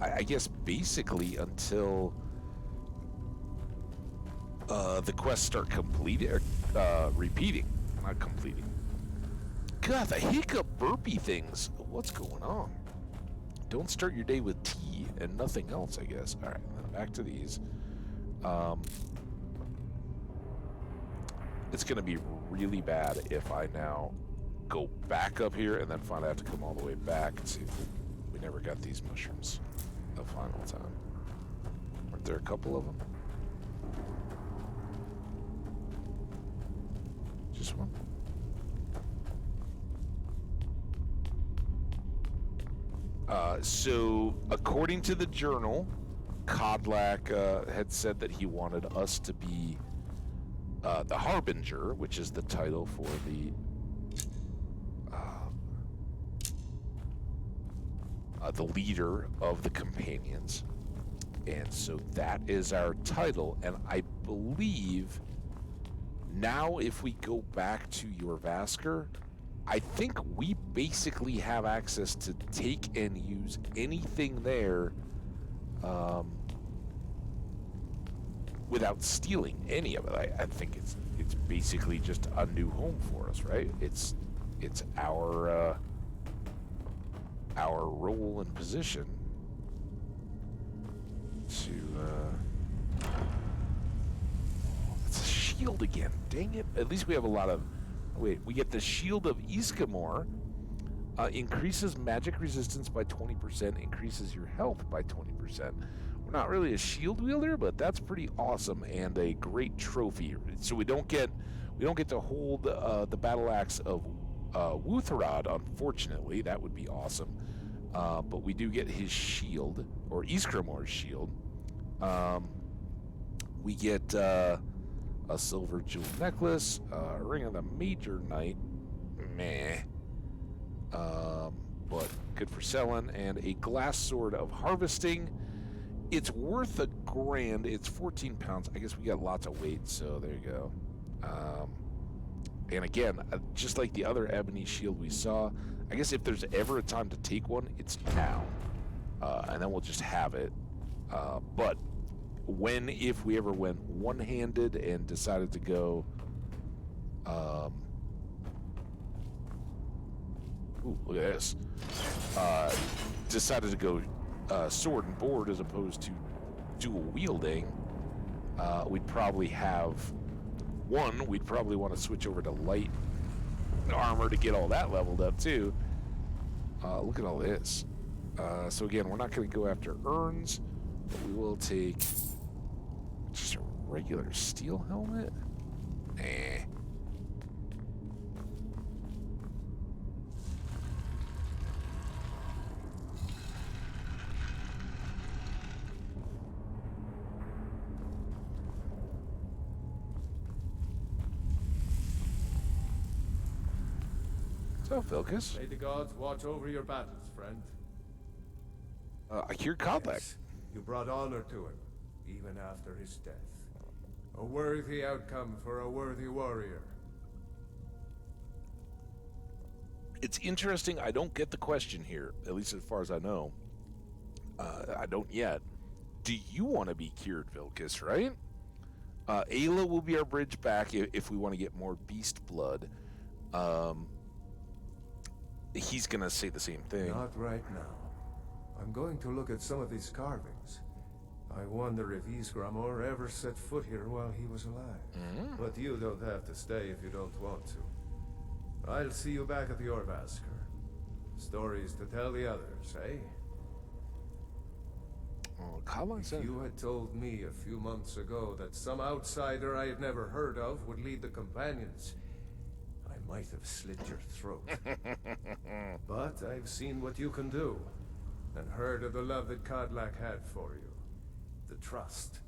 I guess basically until the quests start repeating, not completing. God, the hiccup burpee things. What's going on? Don't start your day with tea and nothing else, I guess. All right, back to these. It's going to be really bad if I now go back up here and then find I have to come all the way back and see if we never got these mushrooms the final time. Weren't there a couple of them? Just one? So, according to the journal, Kodlak had said that he wanted us to be the Harbinger, which is the title for the leader of the companions. And so that is our title, and I believe now if we go back to your Vasker, I think we basically have access to take and use anything there without stealing any of it. I think it's basically just a new home for us, right? It's our role and position to it's a shield again. Dang it. At least we have a lot of we get the Shield of Iskamor. Increases magic resistance by 20%, increases your health by 20%. We're not really a shield wielder, but that's pretty awesome and a great trophy. So we don't get to hold the battle axe of Wutharad, unfortunately. That would be awesome. But we do get his shield, or Iskramor's shield. We get a silver jewel necklace, ring of the Major Knight, meh, but good for selling, and a glass sword of harvesting. It's worth $1,000. It's 14 pounds. I guess we got lots of weight, so there you go. And again, just like the other ebony shield we saw, I guess if there's ever a time to take one, it's now, and then we'll just have it. But if we ever went one-handed and decided to go, ooh, look at this, decided to go sword and board as opposed to dual wielding, we'd probably we'd probably want to switch over to light armor to get all that leveled up too. Look at all this. So again, we're not going to go after urns, but we will take just a regular steel helmet. Nah. So, Vilcus. May the gods watch over your battles, friend. I hear Kodlak. Yes, you brought honor to him, even after his death. A worthy outcome for a worthy warrior. It's interesting. I don't get the question here, at least as far as I know. I don't yet. Do you want to be cured, Vilcus, right? Ayla will be our bridge back if we want to get more beast blood. He's going to say the same thing. Not right now. I'm going to look at some of these carvings. I wonder if Ysgramor ever set foot here while he was alive. But you don't have to stay if you don't want to. I'll see you back at the Orvasker. Stories to tell the others, eh? Oh, if you had told me a few months ago that some outsider I had never heard of would lead the companions, I might have slit your throat. But I've seen what you can do, and heard of the love that Kodlak had for you. The trust.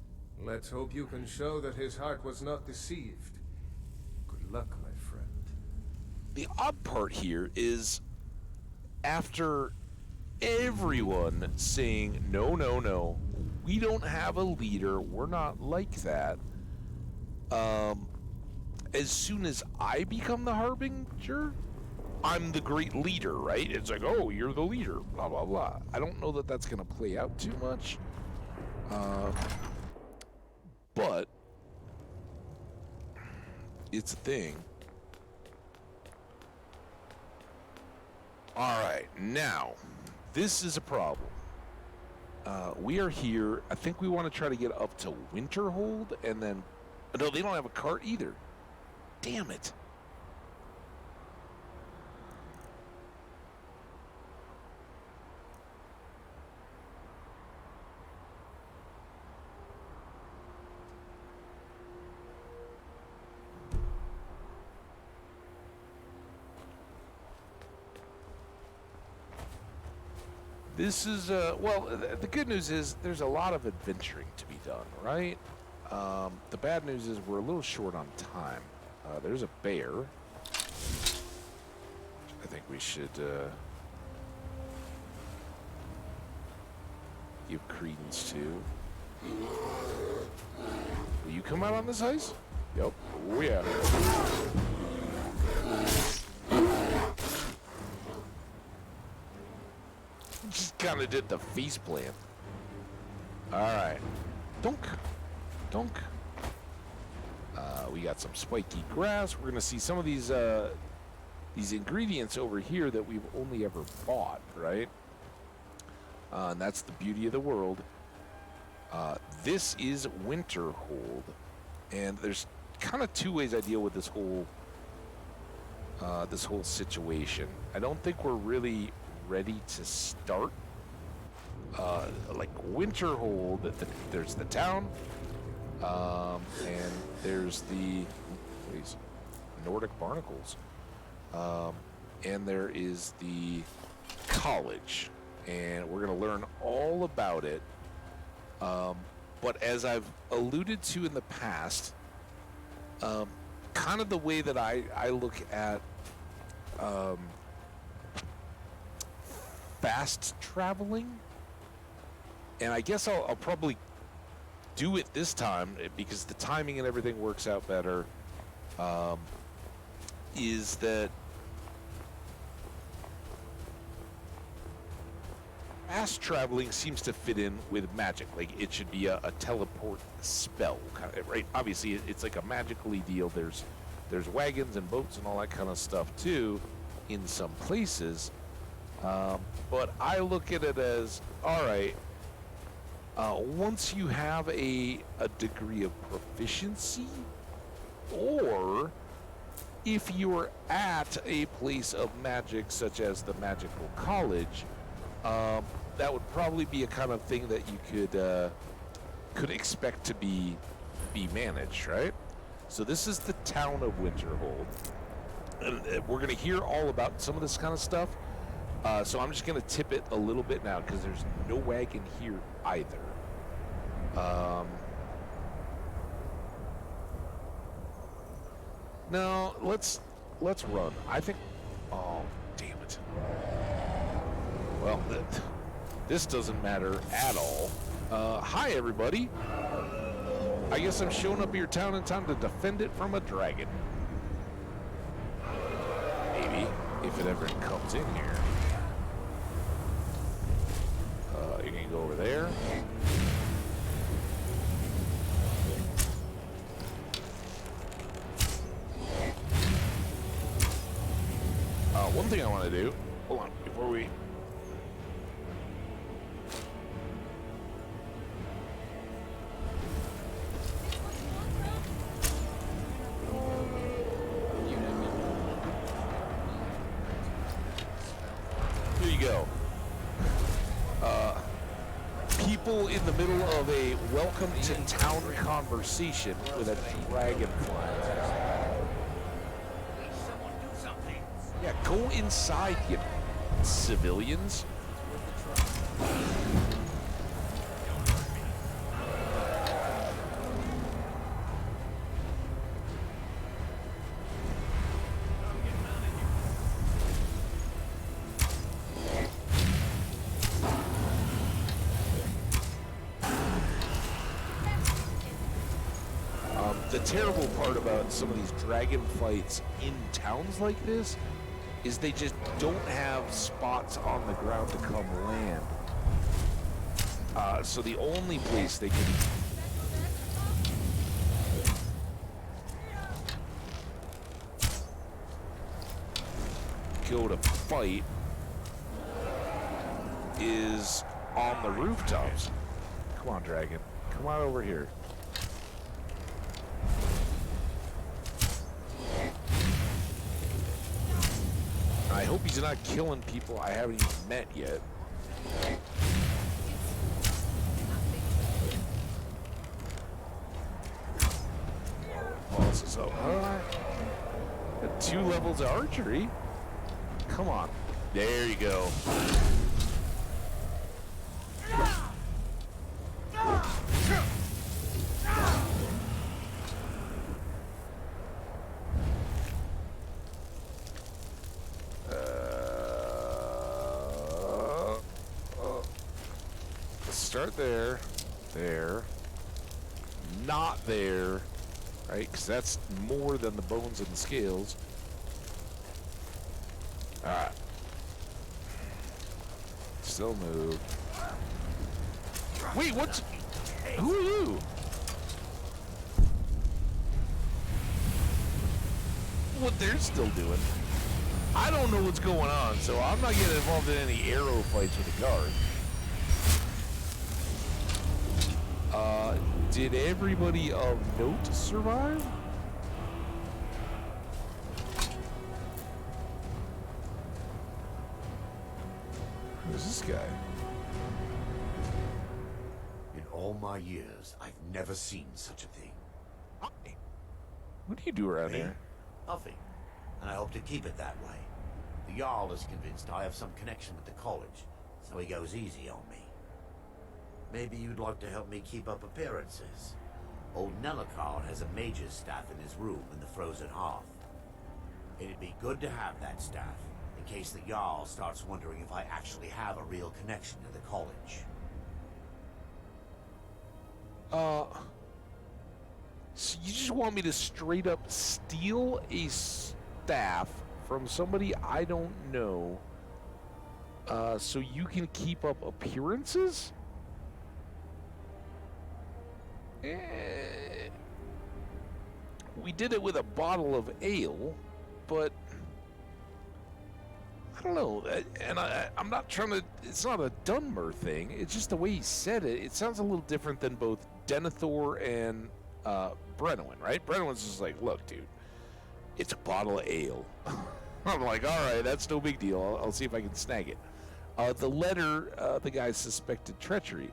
Let's hope you can show that his heart was not deceived. Good luck, my friend. The odd part here is, after everyone saying, no, no, no, we don't have a leader, we're not like that, as soon as I become the Harbinger, I'm the great leader, right? It's like, oh, you're the leader, blah, blah, blah. I don't know that that's going to play out too much. But it's a thing. All right, now, this is a problem. We are here. I think we want to try to get up to Winterhold, and then... No, they don't have a cart either. Damn it. This is, well, the good news is there's a lot of adventuring to be done, right? The bad news is we're a little short on time. There's a bear. I think we should give credence to. Will you come out on this ice? Yep. Oh, yeah. Just kind of did the face plant. All right. Dunk. Dunk. We got some spiky grass. We're going to see some of these ingredients over here that we've only ever bought, right? And that's the beauty of the world. This is Winterhold. And there's kind of two ways I deal with this whole situation. I don't think we're really ready to start. Like Winterhold, there's the town, and there's the Nordic barnacles, and there is the college, and we're going to learn all about it. But as I've alluded to in the past, kind of the way that I look at fast traveling, and I guess I'll probably do it this time because the timing and everything works out better, is that fast traveling seems to fit in with magic. Like, it should be a teleport spell, kind of, right? Obviously, it's like a magically deal. There's wagons and boats and all that kind of stuff, too, in some places. But I look at it as, all right, once you have a degree of proficiency, or if you're at a place of magic such as the magical college, that would probably be a kind of thing that you could expect to be managed, right? So this is the town of Winterhold, and we're going to hear all about some of this kind of stuff. So I'm just going to tip it a little bit now because there's no wagon here either. No, let's run. I think Oh, damn it. Well, this doesn't matter at all. Hi, everybody. I guess I'm showing up your town in time to defend it from a dragon. Maybe, if it ever comes in here. You're gonna go over there. One thing I want to do, hold on, before we... Here you go. People in the middle of a welcome to town conversation with a dragon flying. Yeah, go inside, you civilians. The terrible part about some of these dragon fights in towns like this is they just don't have spots on the ground to come land. So the only place they can go to fight is on the rooftops. Come on, dragon. Come on over here. I hope he's not killing people I haven't even met yet. Bosses up. Got 2 levels of archery. Come on. There you go. Start there, there, not there, right? Because that's more than the bones and the scales. All right. Still move. Wait, what's... Who are you? What they're still doing. I don't know what's going on, so I'm not getting involved in any arrow fights with the guard. Did everybody of note survive? Who's this guy? In all my years, I've never seen such a thing. What do you do around Me? here? Nothing. And I hope to keep it that way. The Jarl is convinced I have some connection with the college, so he goes easy on me. Maybe you'd like to help me keep up appearances. Old Nellicard has a mage's staff in his room in the frozen hearth. It'd be good to have that staff, in case the Jarl starts wondering if I actually have a real connection to the college. So you just want me to straight up steal a staff from somebody I don't know, so you can keep up appearances? We did it with a bottle of ale, but I don't know. And I'm not trying to. It's not a Dunmer thing. It's just the way he said it. It sounds a little different than both Denethor and Brennowin, right? Brennowin's just like, look, dude, it's a bottle of ale. I'm like, all right, that's no big deal. I'll see if I can snag it. The letter, the guy suspected treachery.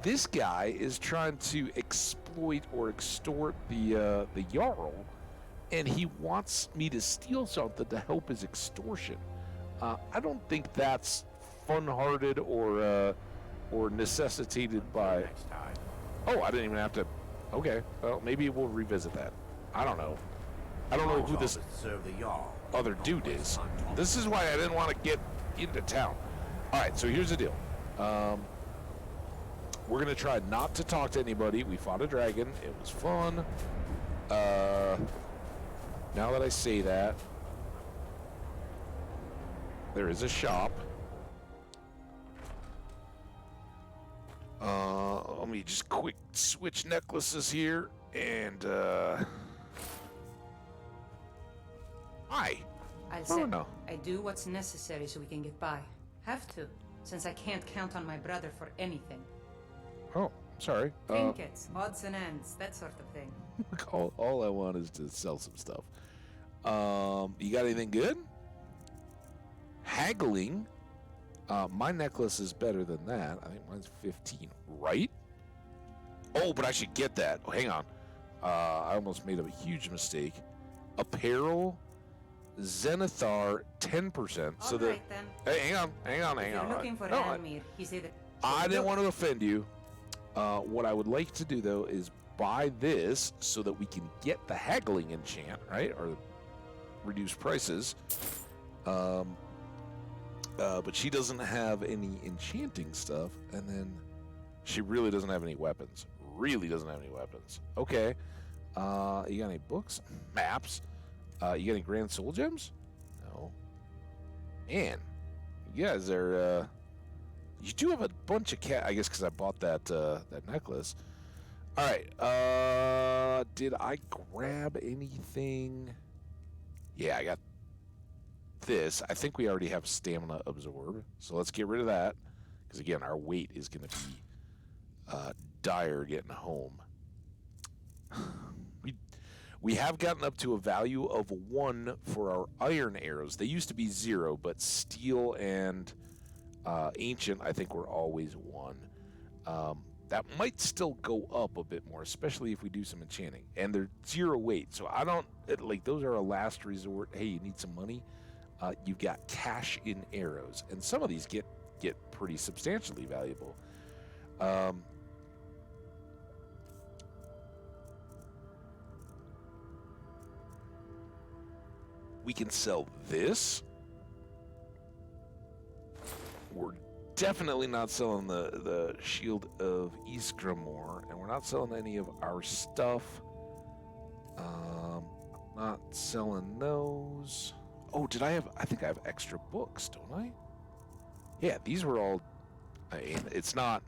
This guy is trying to exploit or extort the Jarl, and he wants me to steal something to help his extortion. I don't think that's fun-hearted or necessitated by... Oh, I didn't even have to... Okay, well, maybe we'll revisit that. I don't know. I don't know who this... Serve the Jarl, other dude is. This is why I didn't want to get into town. All right, so here's the deal. We're going to try not to talk to anybody. We fought a dragon. It was fun. Now that I say that, there is a shop. Let me just quick switch necklaces here. And, hi. I'll say, I do what's necessary so we can get by. Have to, since I can't count on my brother for anything. Oh, sorry. Trinkets, odds and ends, that sort of thing. All I want is to sell some stuff. You got anything good? Haggling. My necklace is better than that. I think mine's 15, right? Oh, but I should get that. Oh, hang on. I almost made a huge mistake. Apparel, Zenithar, 10%. So All right, then. Hey, hang on. If you're looking for No, Almir, he's either... I didn't want to offend you. What I would like to do, though, is buy this so that we can get the haggling enchant, right? Or reduce prices. But she doesn't have any enchanting stuff, and then she really doesn't have any weapons. Okay. You got any books? Maps? You got any Grand Soul Gems? No. Man, you guys are, you do have a bunch of I guess because I bought that necklace. All right. Did I grab anything? Yeah, I got this. I think we already have stamina absorb, so let's get rid of that, because again, our weight is going to be dire getting home. We have gotten up to a value of 1 for our iron arrows. They used to be 0, but steel and ancient, I think, were always 1. That might still go up a bit more, especially if we do some enchanting. And they're 0 weight, so I don't like those are a last resort. Hey, you need some money? You've got cash in arrows, and some of these get pretty substantially valuable. We can sell this. We're definitely not selling the Shield of Ysgramor, and we're not selling any of our stuff. Not selling those. Oh, did I have... I think I have extra books, don't I? Yeah, these were all... I mean, it's not...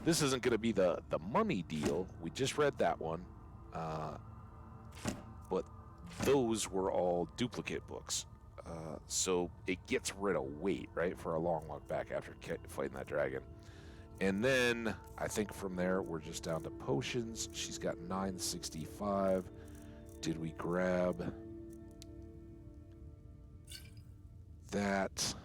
This isn't going to be the money deal. We just read that one. But those were all duplicate books. So it gets rid of weight, right, for a long walk back after fighting that dragon. And then I think from there we're just down to potions. She's got 965. Did we grab that?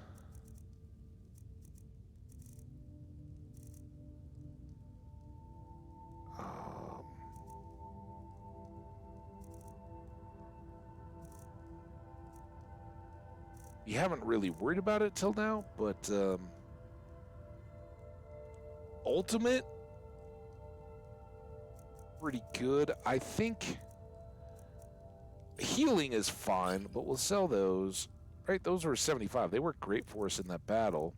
We haven't really worried about it till now, but ultimate, pretty good. I think healing is fine, but we'll sell those. Right, those were 75. They worked great for us in that battle.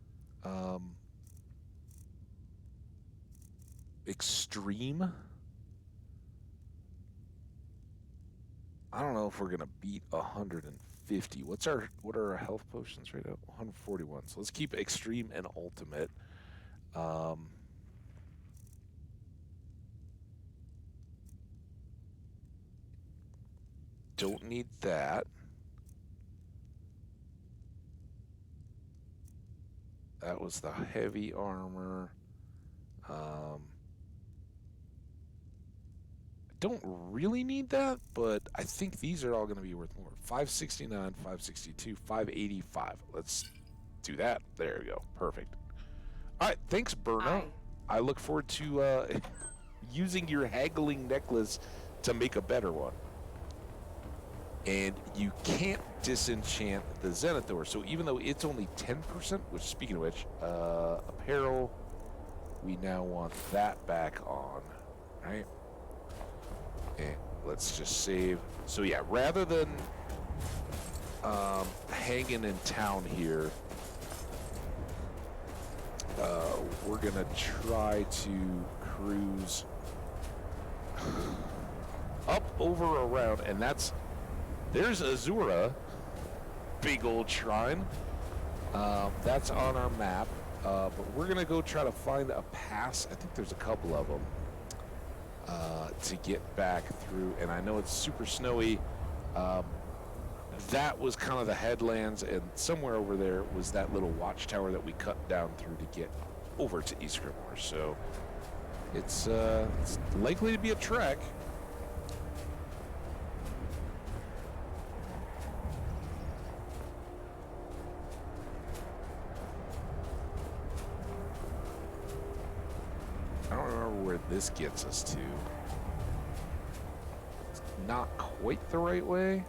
Extreme. I don't know if we're gonna beat 150. What are our health potions right now? 141. So let's keep extreme and ultimate. Don't need that. That was the heavy armor. Don't really need that, but I think these are all going to be worth more. 569, 562, 585. Let's do that. There we go. Perfect. All right. Thanks, Berna. I look forward to using your haggling necklace to make a better one. And you can't disenchant the Zenithor. So even though it's only 10%, which, speaking of which, apparel, we now want that back on, right? And let's just save. So yeah, rather than hanging in town here. We're gonna try to cruise up, over, around, and there's Azura, big old shrine. That's on our map, but we're gonna go try to find a pass. I think there's a couple of them to get back through, and I know it's super snowy. That was kind of the headlands, and somewhere over there was that little watchtower that we cut down through to get over to Iskramor. So it's likely to be a trek. I don't remember where this gets us to. It's not quite the right way.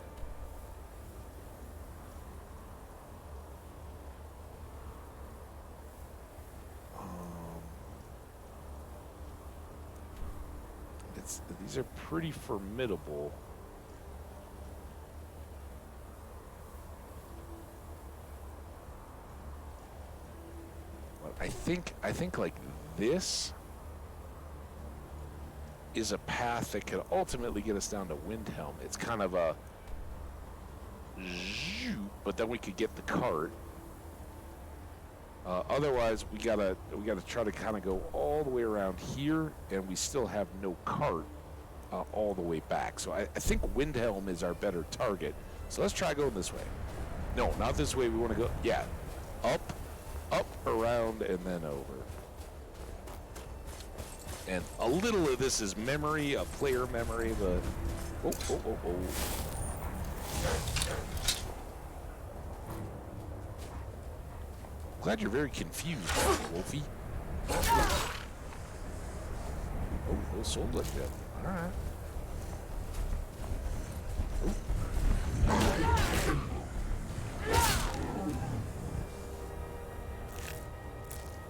These are pretty formidable. But I think like this is a path that could ultimately get us down to Windhelm. It's kind of a zoop, but then we could get the cart. Otherwise, we gotta try to kind of go all the way around here, and we still have no cart all the way back. So I think Windhelm is our better target. So let's try going this way. No, not this way. We want to go, yeah, up, around, and then over. And a little of this is memory, a player memory, but oh. Glad you're very confused, Wolfie. Oh, those sold like that. All right.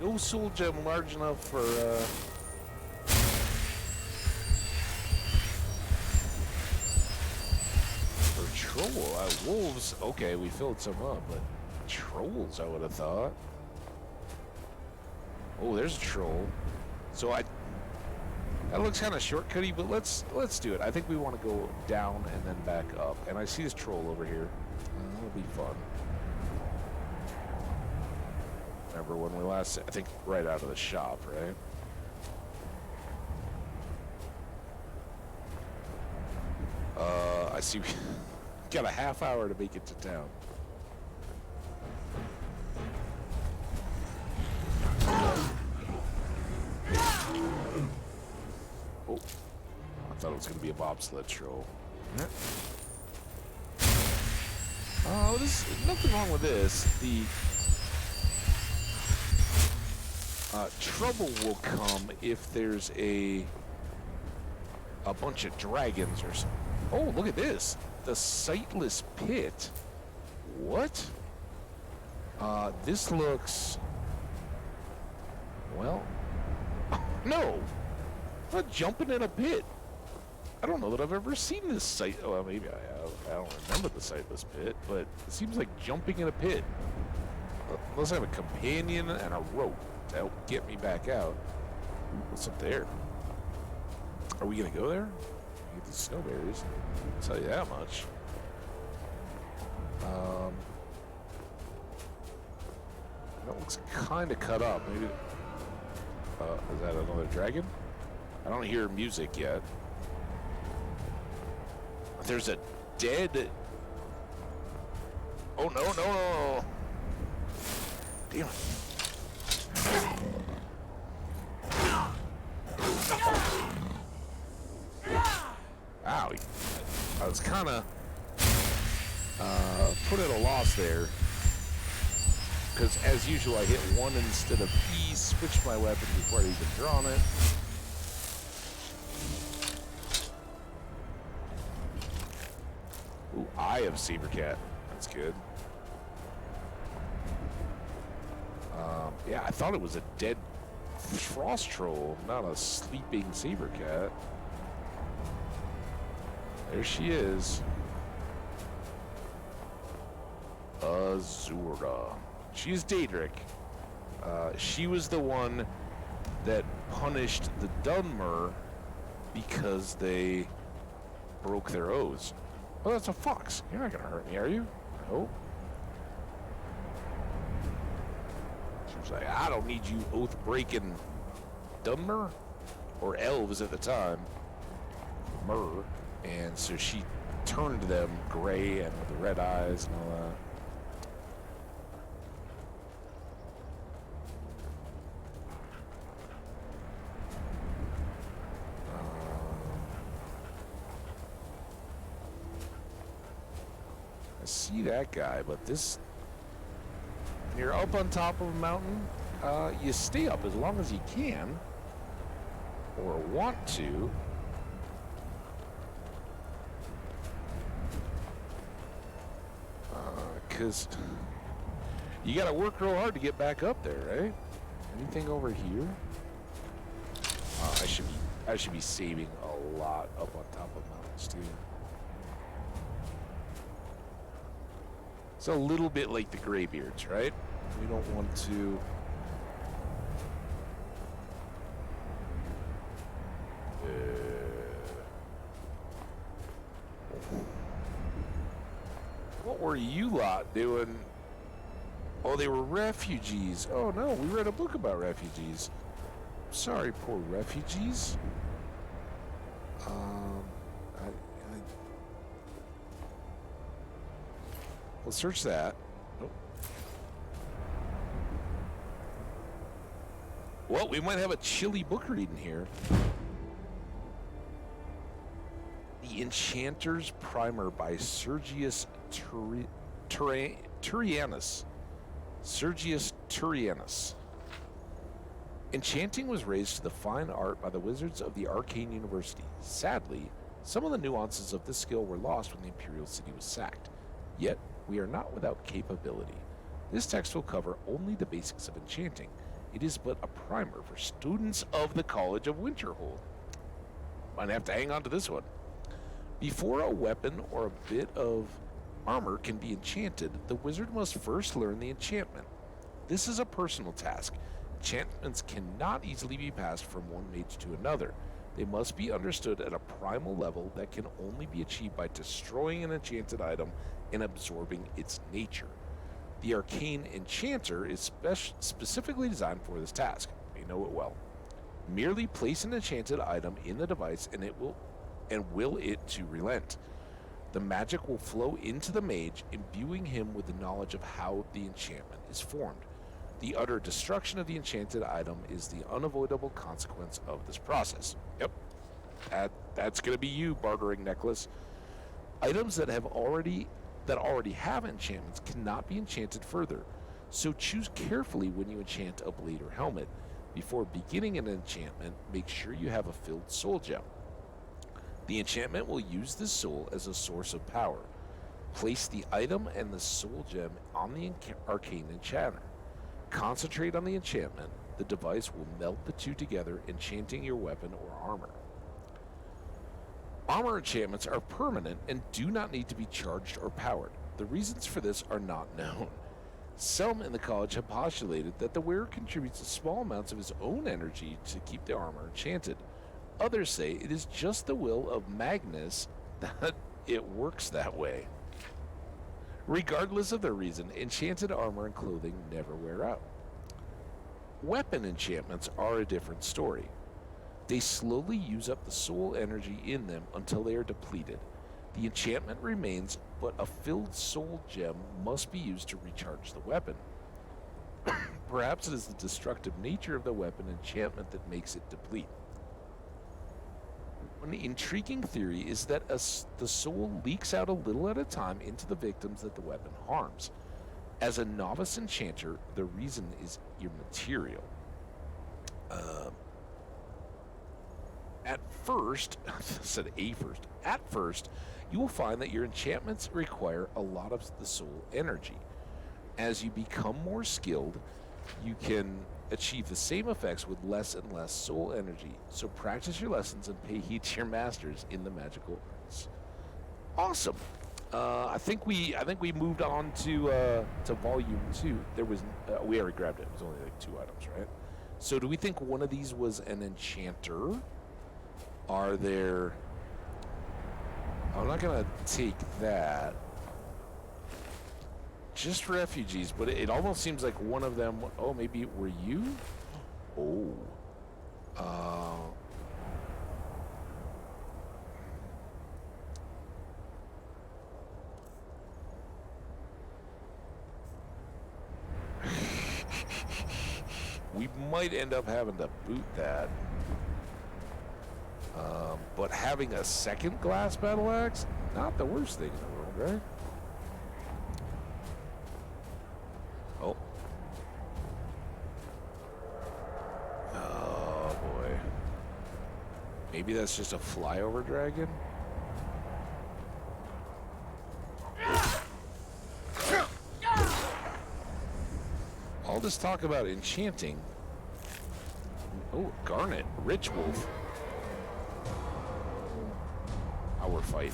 No soul gem large enough for troll. Wolves. Okay, we filled some up, but trolls, I would have thought. Oh, there's a troll. So that looks kind of shortcutty, but let's do it. I think we want to go down and then back up. And I see this troll over here. That'll be fun. Remember when we last, I think right out of the shop, right? I see we got a half hour to make it to town. Oh, I thought it was going to be a bobsled troll. Oh, there's nothing wrong with this. The trouble will come if there's a bunch of dragons or something. Oh, look at this. The Sightless Pit. What? This looks... Well... No! I'm not jumping in a pit. I don't know that I've ever seen this sight. Oh, well, maybe I have. I don't remember the Sightless Pit, but it seems like jumping in a pit. Unless I have a companion and a rope to help get me back out. Ooh, what's up there? Are we going to go there? Get these snowberries. I'll tell you that much. That looks kind of cut up. Maybe. Is that another dragon? I don't hear music yet. There's a dead... Oh, no. Damn it. Ow. I was kind of put at a loss there. Because, as usual, I hit one instead of E, switched my weapon before I'd even drawn it. Ooh, Eye of Sabercat. That's good. Yeah, I thought it was a dead frost troll, not a sleeping Sabercat. There she is. Azura. She's Daedric. She was the one that punished the Dunmer because they broke their oaths. Oh, that's a fox. You're not gonna hurt me, are you? No. She was like, I don't need you oath-breaking Dunmer, or elves at the time, Mer, and so she turned them gray and with the red eyes and all that. I see that guy, but this, when you're up on top of a mountain, you stay up as long as you can, or want to. Because you gotta work real hard to get back up there, right? Anything over here? I should be saving a lot up on top of mountains too. It's a little bit like the Greybeards, right? We don't want to. What were you lot doing? Oh, they were refugees. Oh no, we read a book about refugees. Sorry, poor refugees. We'll search that. Nope. Well, we might have a chilly book reading here. The Enchanter's Primer by Sergius Turianus. Sergius Turianus. Enchanting was raised to the fine art by the wizards of the Arcane University. Sadly, some of the nuances of this skill were lost when the Imperial City was sacked. Yet, we are not without capability. This text will cover only the basics of enchanting. It is but a primer for students of the College of Winterhold. Might have to hang on to this one. Before a weapon or a bit of armor can be enchanted, the wizard must first learn the enchantment. This is a personal task. Enchantments cannot easily be passed from one mage to another. They must be understood at a primal level that can only be achieved by destroying an enchanted item and absorbing its nature. The Arcane Enchanter is specifically designed for this task. We know it well. Merely place an enchanted item in the device and will it to relent. The magic will flow into the mage, imbuing him with the knowledge of how the enchantment is formed. The utter destruction of the enchanted item is the unavoidable consequence of this process. Yep, that's going to be you, bartering necklace. Items that already have enchantments cannot be enchanted further, so choose carefully when you enchant a blade or helmet. Before beginning an enchantment, make sure you have a filled soul gem. The enchantment will use this soul as a source of power. Place the item and the soul gem on the arcane enchanter. Concentrate on the enchantment. The device will melt the two together, enchanting your weapon or armor. Armor enchantments are permanent and do not need to be charged or powered. The reasons for this are not known. Some in the college have postulated that the wearer contributes small amounts of his own energy to keep the armor enchanted. Others say it is just the will of Magnus that it works that way. Regardless of their reason, enchanted armor and clothing never wear out. Weapon enchantments are a different story. They slowly use up the soul energy in them until they are depleted. The enchantment remains, but a filled soul gem must be used to recharge the weapon. Perhaps it is the destructive nature of the weapon enchantment that makes it deplete. An intriguing theory is that the soul leaks out a little at a time into the victims that the weapon harms. As a novice enchanter, the reason is immaterial. At first, you will find that your enchantments require a lot of the soul energy. As you become more skilled, you can achieve the same effects with less and less soul energy. So practice your lessons and pay heed to your masters in the magical arts. Awesome. I think we moved on to volume 2. There was we already grabbed it. It was only like 2 items, right? So do we think one of these was an enchanter? Are there? I'm not gonna take that. Just refugees, but it almost seems like one of them. Oh, maybe it were you? Oh. We might end up having to boot that. But having a second glass battle axe, not the worst thing in the world, right? Oh. Oh, boy. Maybe that's just a flyover dragon? All this talk about enchanting. Oh, Garnet, Rich Wolf. Our fight.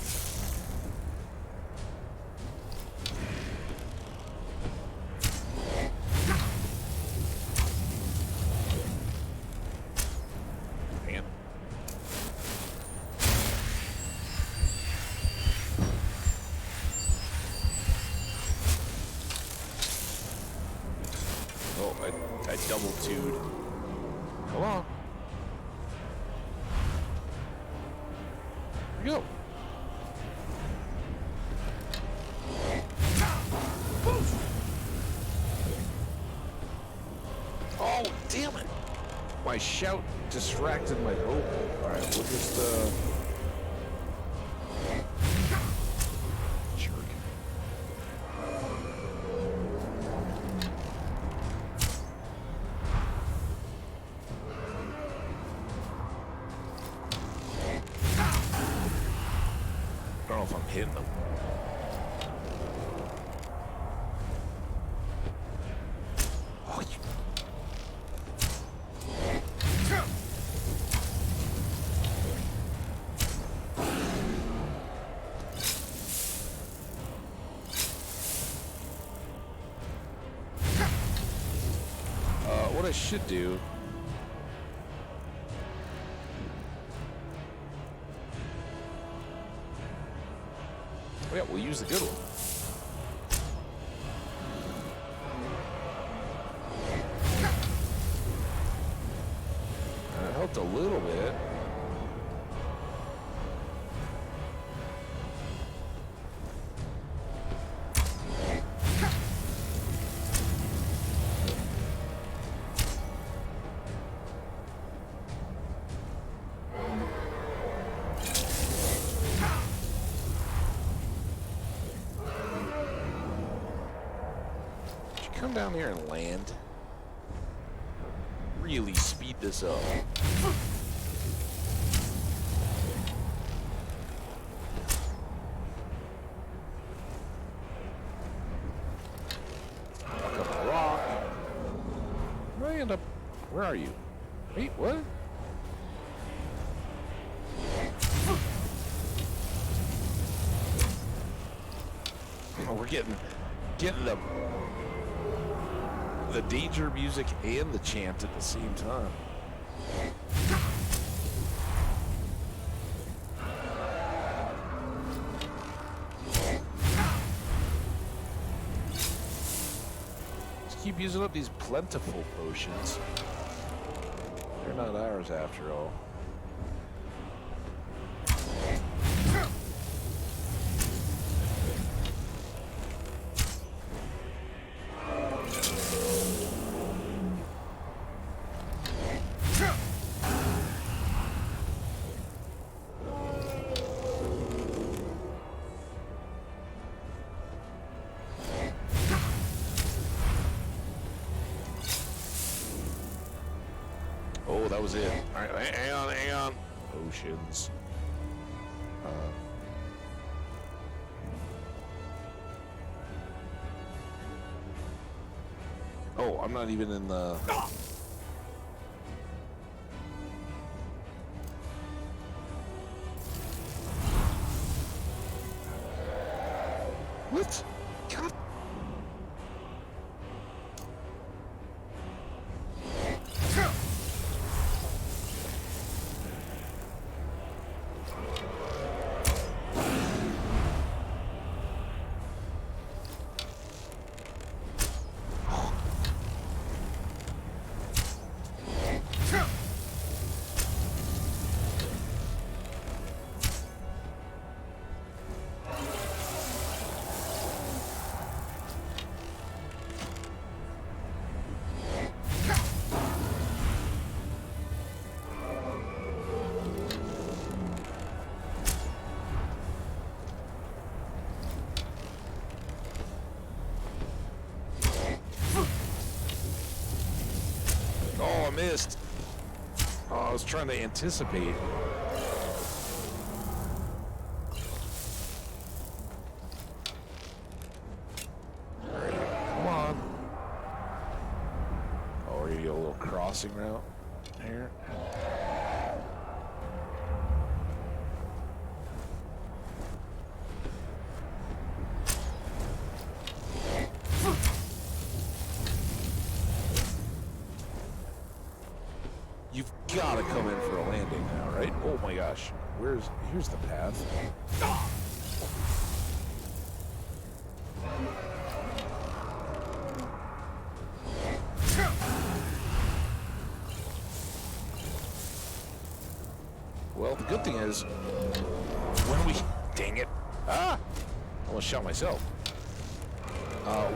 Man. Oh, I double two'd. Come on. Here we go. Oh, damn it. My shout distracted my bow. Alright, we'll just, jerk. I don't know if I'm hitting them. Oh, you... what I should do... Oh yeah, we'll use the good one. That helped a little bit. Come down here and land. Really speed this up. Walk up a rock. Where do I end up? Where are you? Wait, what? Oh, we're getting the danger music and the chant at the same time. Just keep using up these plentiful potions. They're not ours after all. Oh, that was it. All right, hang on. Potions. Oh, I'm not even in the... What? God. Oh, I missed. Oh, I was trying to anticipate. Alright, come on. Oh, are you a little crossing route here? You've got to come in for a landing now, right? Oh my gosh. Here's the path. Well, the good thing is, when we... Dang it. Ah! Almost shot myself.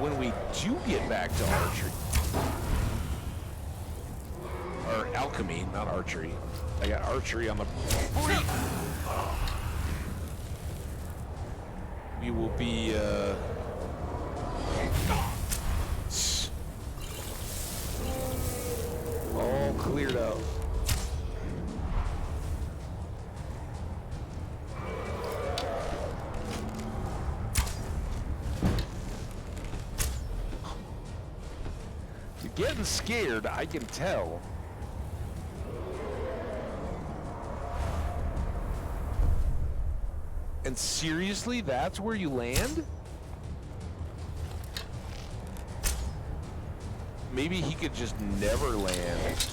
When we do get back to archery... Or alchemy, not archery. I got archery on the... We will be, all cleared out. You're getting scared, I can tell. And seriously, that's where you land? Maybe he could just never land.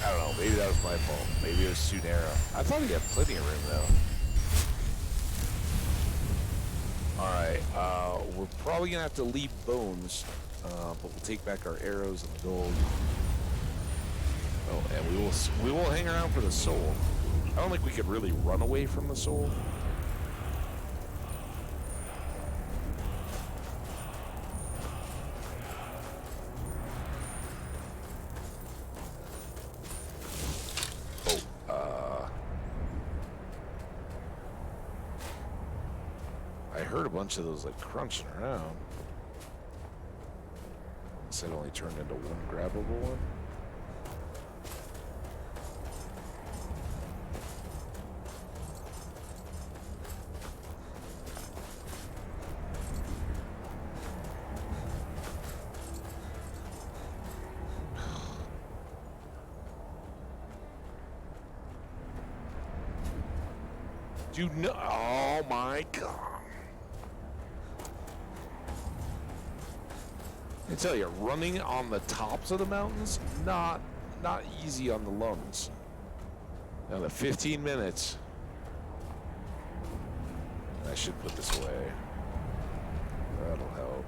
I don't know, maybe that was my fault. Maybe it was too narrow. I thought he had plenty of room, though. Alright, we're probably gonna have to leave bones, but we'll take back our arrows and the gold. Oh, and we will hang around for the soul. I don't think we could really run away from the soul. I heard a bunch of those like crunching around. This had only turned into one grabbable one. Dude, no! Oh my god! I tell you, running on the tops of the mountains, not easy on the lungs. Now the 15 minutes. I should put this away. That'll help.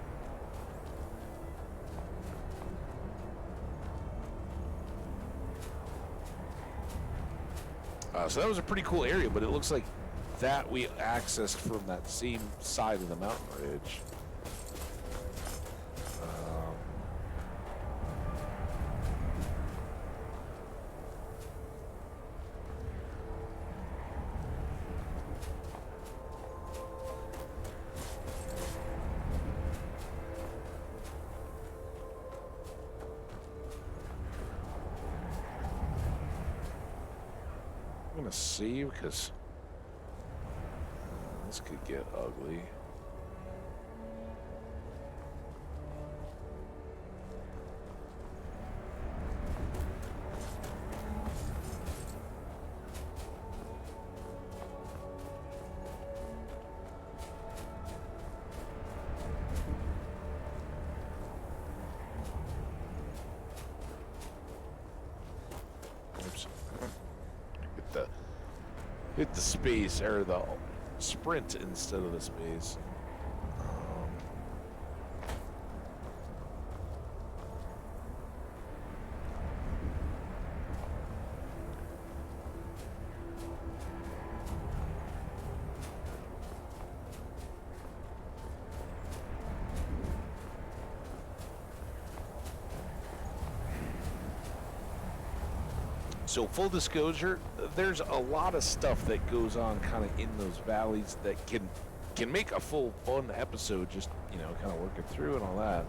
So that was a pretty cool area, but it looks like that we accessed from that same side of the mountain ridge. I'm gonna save because This could get ugly. Oops. Hit the space, or the sprint instead of the space. So full disclosure, there's a lot of stuff that goes on kind of in those valleys that can make a full fun episode, just, you know, kind of working through and all that.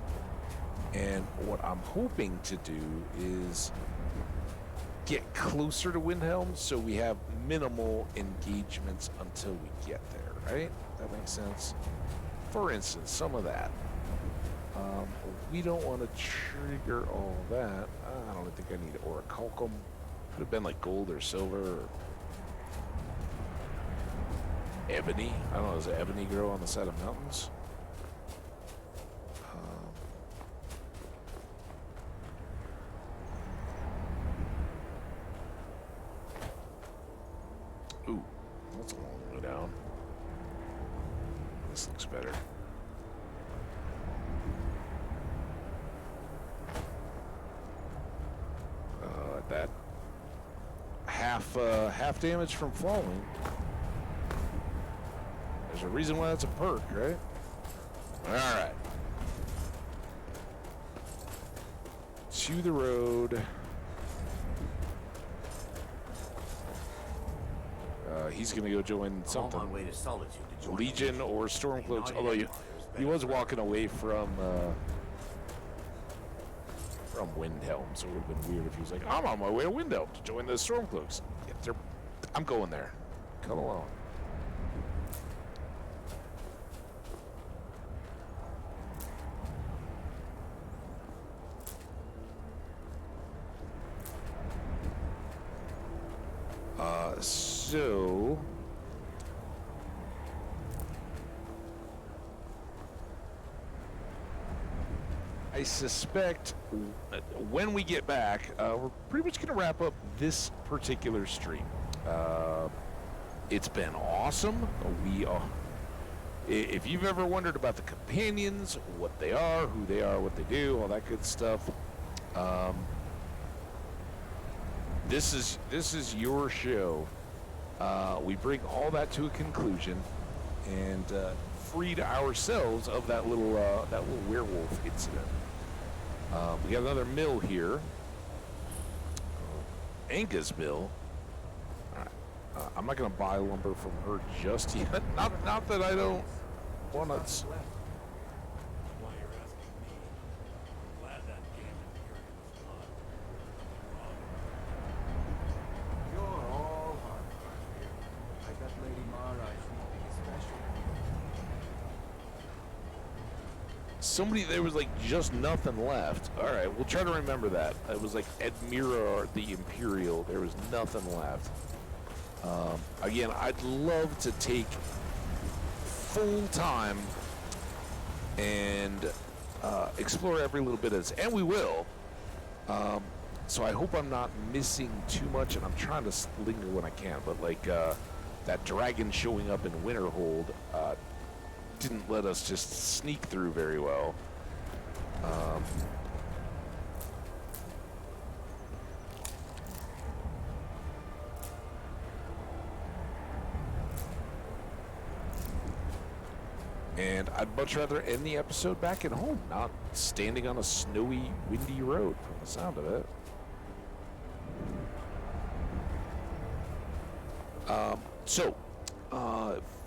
And what I'm hoping to do is get closer to Windhelm so we have minimal engagements until we get there, right? That makes sense. For instance, some of that. We don't want to trigger all that. I don't think I need orichalcum. Could have been like gold or silver or ebony. I don't know, does ebony grow on the side of mountains? Ooh, that's a long way down. This looks better. That half damage from falling. There's a reason why that's a perk, right? All right. To the road. He's gonna go join something. I'm on my way to Solitude to join Legion or Stormcloaks. Although he was walking away from Windhelm, so it would have been weird if he was like, I'm on my way to Windhelm to join the Stormcloaks. Yeah, I'm going there. Come along. So I suspect when we get back, we're pretty much going to wrap up this particular stream. It's been awesome. If you've ever wondered about the companions, what they are, who they are, what they do, all that good stuff, this is your show. We bring all that to a conclusion and freed ourselves of that little werewolf incident. We got another mill here. Anga's mill. All right. I'm not going to buy lumber from her just yet. Not that I don't want to. There was like just nothing left. All right, we'll try to remember that. It was like Admira the Imperial. There was nothing left. Again, I'd love to take full time and explore every little bit of this, and we will. So I hope I'm not missing too much, and I'm trying to linger when I can. But like that dragon showing up in Winterhold didn't let us just sneak through very well. And I'd much rather end the episode back at home, not standing on a snowy, windy road from the sound of it.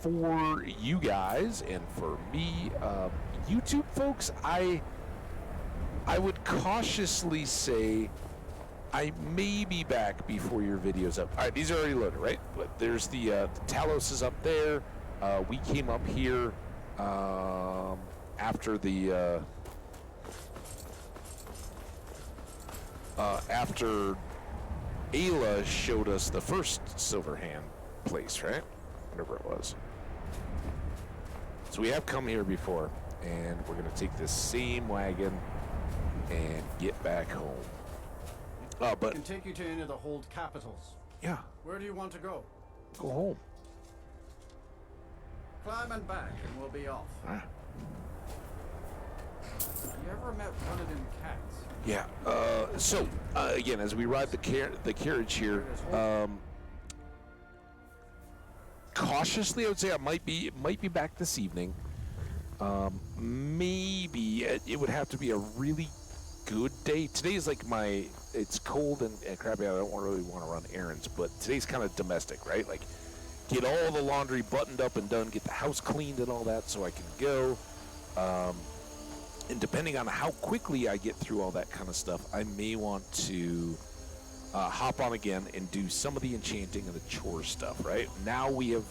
For you guys and for me, YouTube folks, I would cautiously say I may be back before your video's up. All right, these are already loaded, right? But there's the Talos is up there. We came up here after the after Ayla showed us the first Silverhand place, right? Whatever it was. So we have come here before, and we're gonna take this same wagon and get back home. I But can take you to any of the hold capitals. yeah, Where do you want to go? go home. Climb and back, and we'll be off. Ah. You ever met one of them cats? Yeah. So again, as we ride the carriage here, cautiously, I would say it might be back this evening. Maybe it would have to be a really good day. Today is like it's cold and crappy. I don't really want to run errands, but today's kind of domestic, right? Like get all the laundry buttoned up and done, get the house cleaned and all that, so I can go. And depending on how quickly I get through all that kind of stuff, I may want to hop on again and do some of the enchanting and the chore stuff, right? Now we've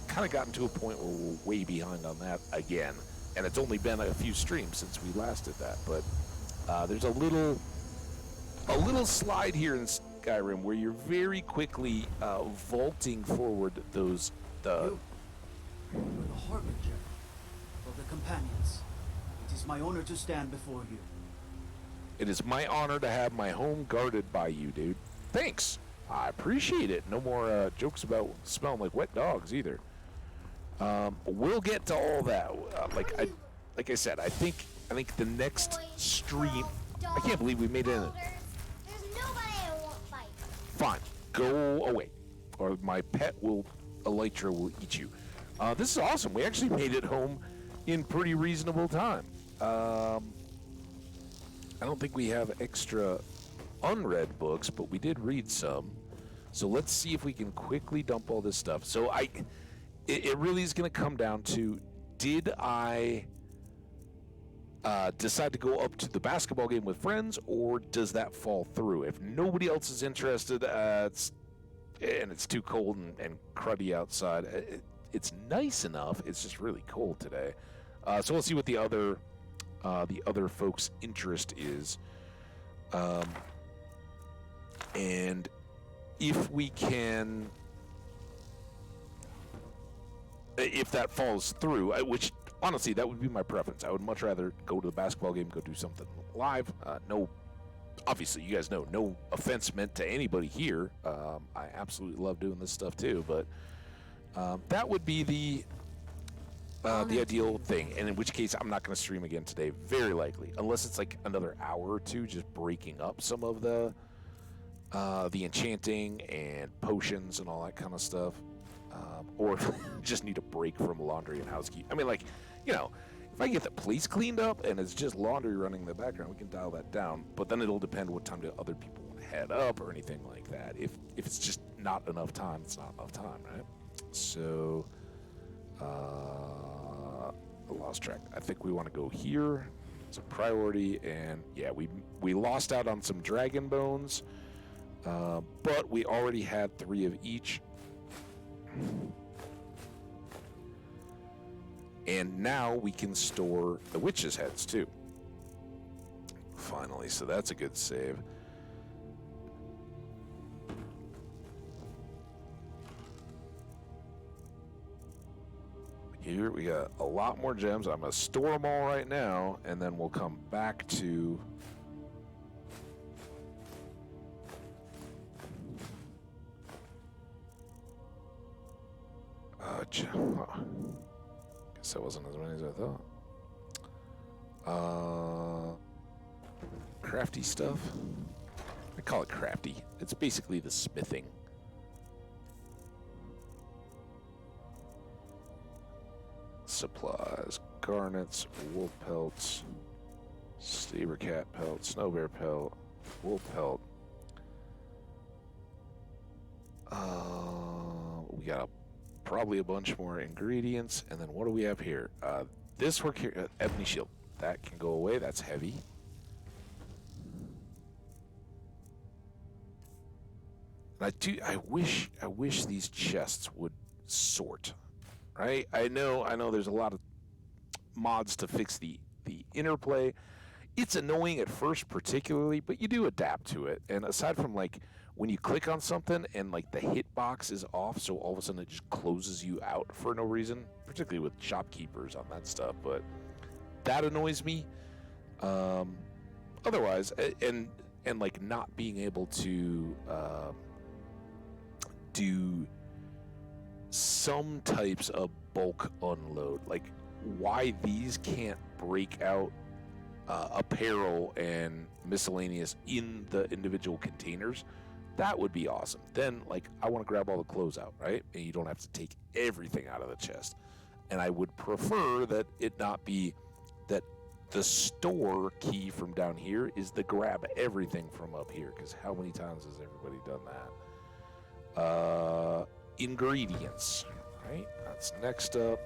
kind of gotten to a point where we're way behind on that again. And it's only been a few streams since we last did that. But there's a little slide here in Skyrim where you're very quickly vaulting forward those... You're the harbinger of the companions. It is my honor to stand before you. It is my honor to have my home guarded by you, dude. Thanks. I appreciate it. No more jokes about smelling like wet dogs either. We'll get to all that. Like I said, I think the next stream. I can't believe we made it in. There's nobody I won't fight. Fine, go away, or my pet Elytra will eat you. This is awesome. We actually made it home in pretty reasonable time. I don't think we have extra unread books, but we did read some. So let's see if we can quickly dump all this stuff. So it really is going to come down to, did I decide to go up to the basketball game with friends, or does that fall through? If nobody else is interested, and it's too cold and cruddy outside, it's nice enough. It's just really cold today. So we'll see what the other folks' interest is, and if we can, if that falls through, which honestly that would be my preference. I would much rather go to the basketball game, go do something live. No, obviously you guys know, no offense meant to anybody here. I absolutely love doing this stuff too, but that would be the ideal thing, and in which case I'm not going to stream again today, very likely, unless it's like another hour or two, just breaking up some of the enchanting and potions and all that kind of stuff, or just need a break from laundry and housekeeping. I mean, like, you know, if I get the place cleaned up and it's just laundry running in the background, we can dial that down. But then it'll depend what time do other people want to head up or anything like that. If it's just not enough time, it's not enough time, right? So. I lost track. I think we want to go here. It's a priority, and yeah, we lost out on some dragon bones, but we already had 3 of each. And now we can store the witches' heads too. Finally, so that's a good save. Here we got a lot more gems. I'm going to store them all right now, and then we'll come back to... Guess that wasn't as many as I thought. Crafty stuff. I call it crafty. It's basically the smithing. Supplies, garnets, wolf pelts, saber cat pelt, snow bear pelt, wolf pelt. We got probably a bunch more ingredients, and then what do we have here? This work here, ebony shield, that can go away. That's heavy. And I wish these chests would sort. right? I know there's a lot of mods to fix the interplay. It's annoying at first particularly, but you do adapt to it. And aside from like when you click on something and like the hitbox is off, so all of a sudden it just closes you out for no reason, particularly with shopkeepers on that stuff, but that annoys me. Otherwise, and like not being able to do some types of bulk unload, like why these can't break out apparel and miscellaneous in the individual containers, that would be awesome. Then, like, I want to grab all the clothes out, right? And you don't have to take everything out of the chest. And I would prefer that it not be that the store key from down here is the grab everything from up here, because how many times has everybody done that? Ingredients, right? That's next up.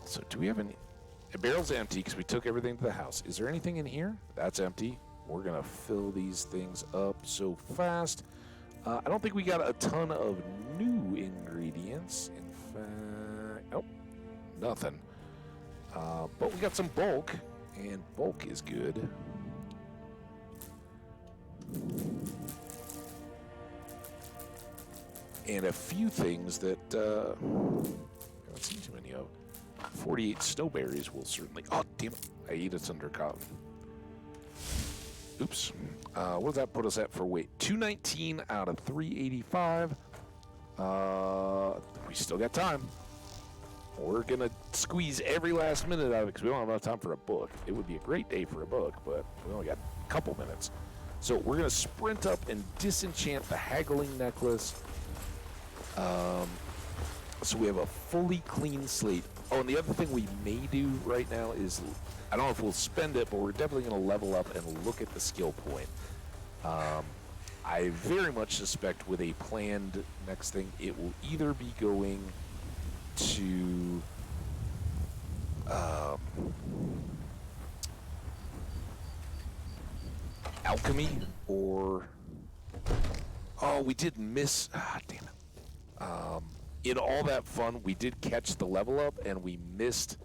So do we have any? The barrel's empty because we took everything to the house. Is there anything in here? That's empty. We're going to fill these things up so fast. I don't think we got a ton of new ingredients. In fact, nope, nothing. But we got some bulk, and bulk is good. And a few things that I haven't seen too many of. 48 snowberries will certainly... Oh, damn it. I ate a thundercock. Oops. What does that put us at for weight? 219 out of 385. We still got time. We're going to squeeze every last minute out of it because we don't have enough time for a book. It would be a great day for a book, but we only got a couple minutes. So we're going to sprint up and disenchant the haggling necklace. So we have a fully clean slate. Oh, and the other thing we may do right now is, I don't know if we'll spend it, but we're definitely going to level up and look at the skill point. I very much suspect with a planned next thing, it will either be going to alchemy or... Oh, we did miss... Ah, damn it. In all that fun, we did catch the level up, and we missed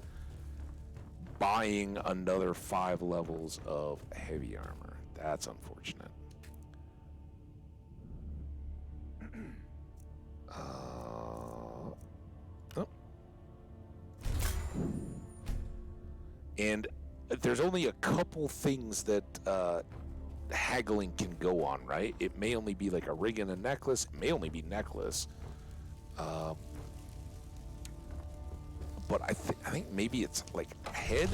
buying another 5 levels of heavy armor. That's unfortunate. Oh. And there's only a couple things that haggling can go on, right? It may only be like a ring and a necklace. It may only be necklace. But I think maybe it's like head,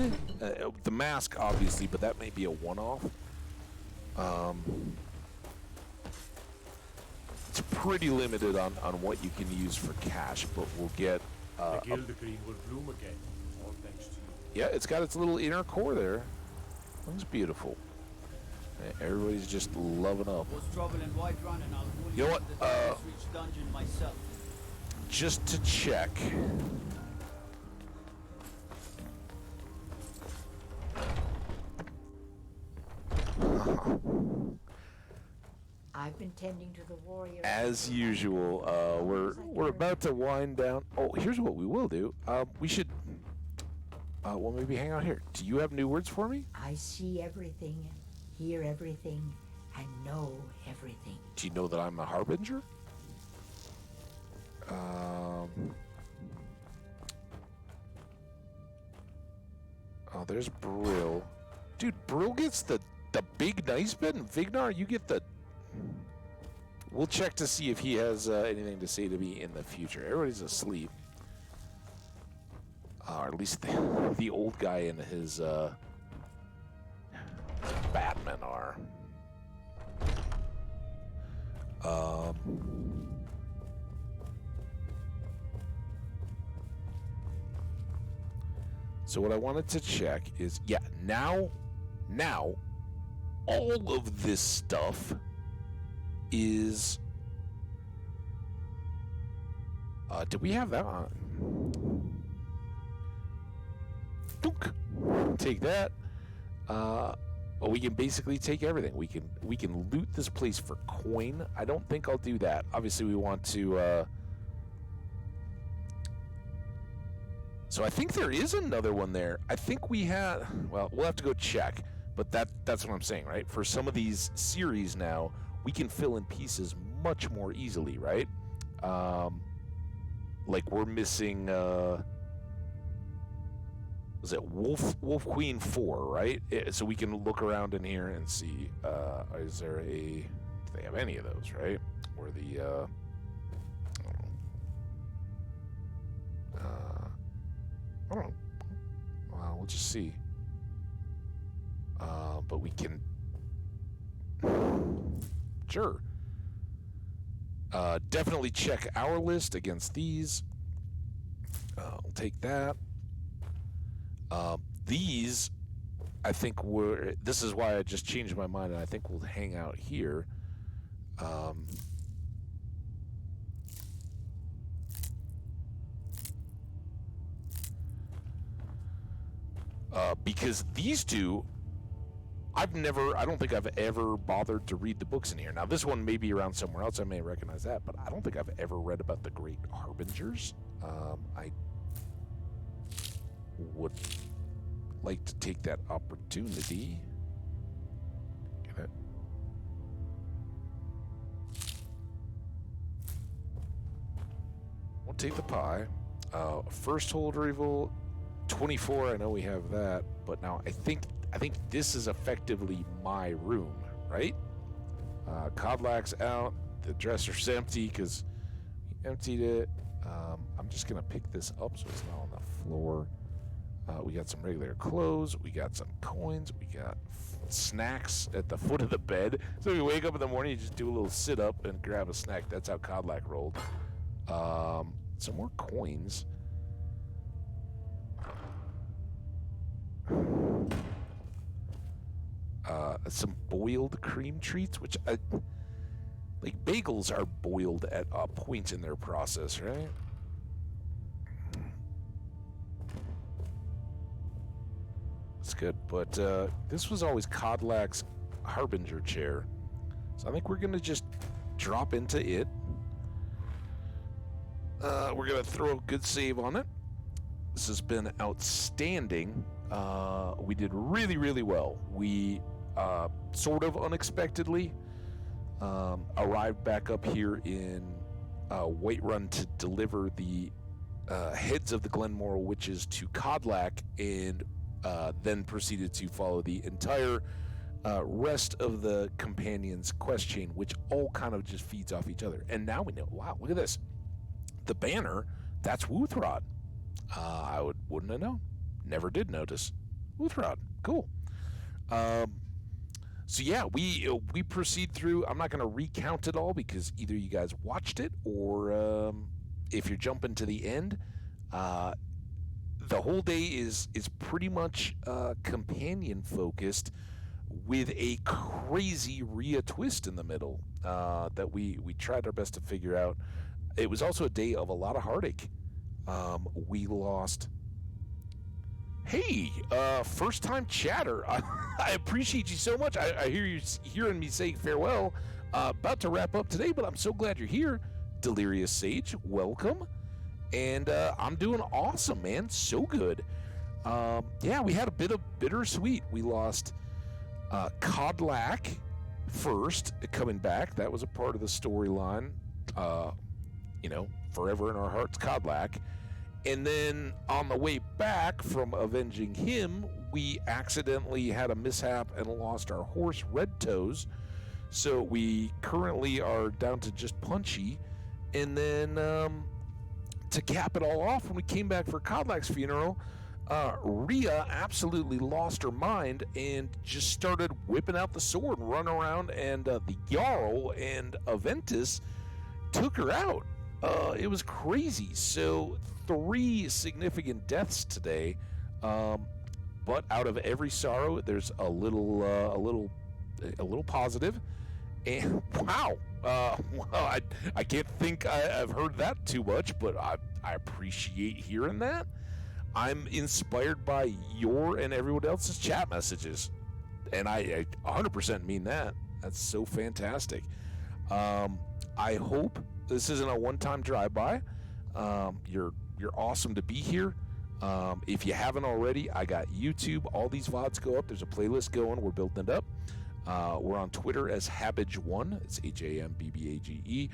the mask obviously, but that may be a one-off. It's pretty limited on what you can use for cash, but we'll get. The Gildergreen will bloom again, all thanks to you. Yeah, it's got its little inner core there. Looks beautiful. Everybody's just loving up. You know what? Just to check. I've been tending to the warrior. As usual, we're about to wind down. Oh, here's what we will do. We should. Well, maybe hang out here. Do you have new words for me? I see everything, hear everything, and know everything. Do you know that I'm a harbinger? Oh, there's Brill. Dude, Brill gets the big nice bed, and Vignar, you get the... We'll check to see if he has anything to say to me in the future. Everybody's asleep. Or at least the old guy and his Batman are. So what I wanted to check is, yeah, now, all of this stuff is... did we have that on? Dunk. Take that. Well, we can basically take everything. We can loot this place for coin. I don't think I'll do that. Obviously, we want to So I think there is another one there. I think we had, well, we'll have to go check, but that's what I'm saying, right? For some of these series now, we can fill in pieces much more easily, right? Like we're missing, was it Wolf Queen 4, right? So we can look around in here and see, is there do they have any of those, right? Or the, I don't know. Well, we'll just see. But we can... Sure. Definitely check our list against these. We'll take that. These, I think this is why I just changed my mind, and I think we'll hang out here. Because these two, I don't think I've ever bothered to read the books in here. Now, this one may be around somewhere else. I may recognize that, but I don't think I've ever read about the Great Harbingers. I would like to take that opportunity. Get it? We'll take the pie. First Hold Revolt, 24. I know we have that, but now I think this is effectively my room, right? Codlack's out. The dresser's empty because we emptied it. I'm just gonna pick this up so it's not on the floor. We got some regular clothes. We got some coins. We got snacks at the foot of the bed. So you wake up in the morning, you just do a little sit up and grab a snack. That's how Codlack rolled. Some more coins. Some boiled cream treats, which like bagels are boiled at a point in their process, right? That's good, but this was always Codlack's Harbinger chair, so I think we're gonna just drop into it. We're gonna throw a good save on it. This has been outstanding. We did really, really well. We sort of unexpectedly arrived back up here in Whiterun to deliver the heads of the Glenmoral witches to Codlack, and then proceeded to follow the entire rest of the companions' quest chain, which all kind of just feeds off each other. And now we know, wow, look at this. The banner, that's Wuthrod. I wouldn't have known. Never did notice. Wuthrod, cool. So yeah, we proceed through. I'm not going to recount it all because either you guys watched it or if you're jumping to the end, the whole day is pretty much companion focused with a crazy Rhea twist in the middle that we tried our best to figure out. It was also a day of a lot of heartache. We lost. Hey, first time chatter. I appreciate you so much. I hear you hearing me say farewell. About to wrap up today, but I'm so glad you're here. Delirious Sage, welcome. And I'm doing awesome, man. So good. Yeah, we had a bit of bittersweet. We lost Codlack first coming back. That was a part of the storyline. Forever in our hearts, Codlack. And then on the way back from avenging him, we accidentally had a mishap and lost our horse, Red Toes. So we currently are down to just Punchy. And then to cap it all off, when we came back for Codlack's funeral, Rhea absolutely lost her mind and just started whipping out the sword and running around, and the Jarl and Aventus took her out. It was crazy. So 3 significant deaths today, but out of every sorrow, there's a little positive. And wow, well, I can't think I've heard that too much, but I appreciate hearing that. I'm inspired by your and everyone else's chat messages, and I 100% mean that. That's so fantastic. I hope this isn't a one-time drive-by. You're awesome to be here. If you haven't already, I got YouTube. All these VODs go up. There's a playlist going. We're building it up. We're on Twitter as Hambbage1. It's Hambbage.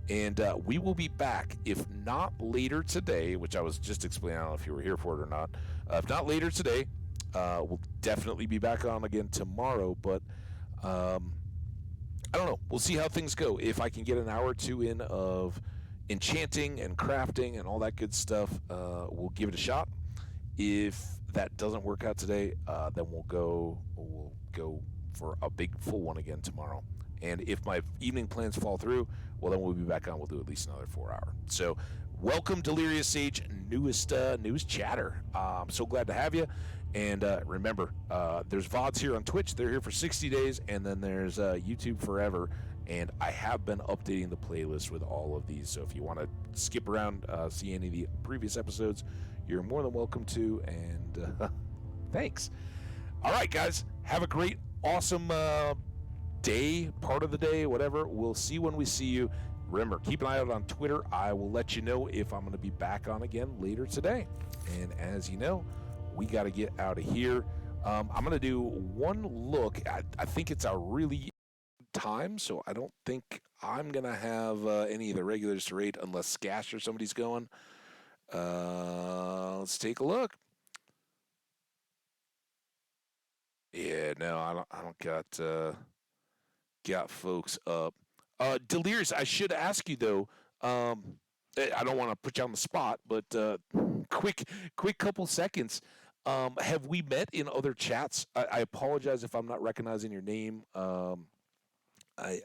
And we will be back, if not later today, which I was just explaining. I don't know if you were here for it or not. If not later today, we'll definitely be back on again tomorrow. But I don't know. We'll see how things go. If I can get an hour or two in of enchanting and crafting and all that good stuff, we'll give it a shot. If that doesn't work out today, then we'll go for a big full one again tomorrow. And if my evening plans fall through, well, then we'll be back on. We'll do at least another 4 hour. So welcome, Delirious Sage, newest chatter. I'm so glad to have you. And remember, there's VODs here on Twitch. They're here for 60 days. And then there's YouTube forever. And I have been updating the playlist with all of these. So if you want to skip around, see any of the previous episodes, you're more than welcome to. And thanks. All right, guys. Have a great, awesome day, part of the day, whatever. We'll see when we see you. Remember, keep an eye out on Twitter. I will let you know if I'm going to be back on again later today. And as you know, we got to get out of here. I'm going to do one look. I think it's a really time, so I don't think I'm going to have any of the regulars to rate unless Skash or somebody's going. Let's take a look. Yeah, no, I don't got folks up. Delirious, I should ask you though. I don't want to put you on the spot, but quick couple seconds. Have we met in other chats? I apologize if I'm not recognizing your name. I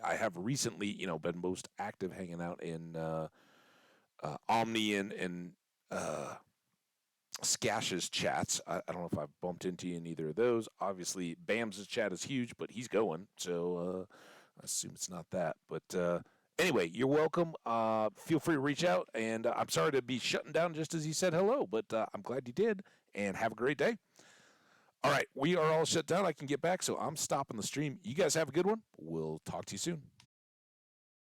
have recently, been most active hanging out in Omni and Skash's chats. I don't know if I've bumped into you in either of those. Obviously, Bam's chat is huge, but he's going, so I assume it's not that. But anyway, you're welcome. Feel free to reach out, and I'm sorry to be shutting down just as he said hello, but I'm glad you did, and have a great day. All right, we are all shut down. I can get back, so I'm stopping the stream. You guys have a good one. We'll talk to you soon.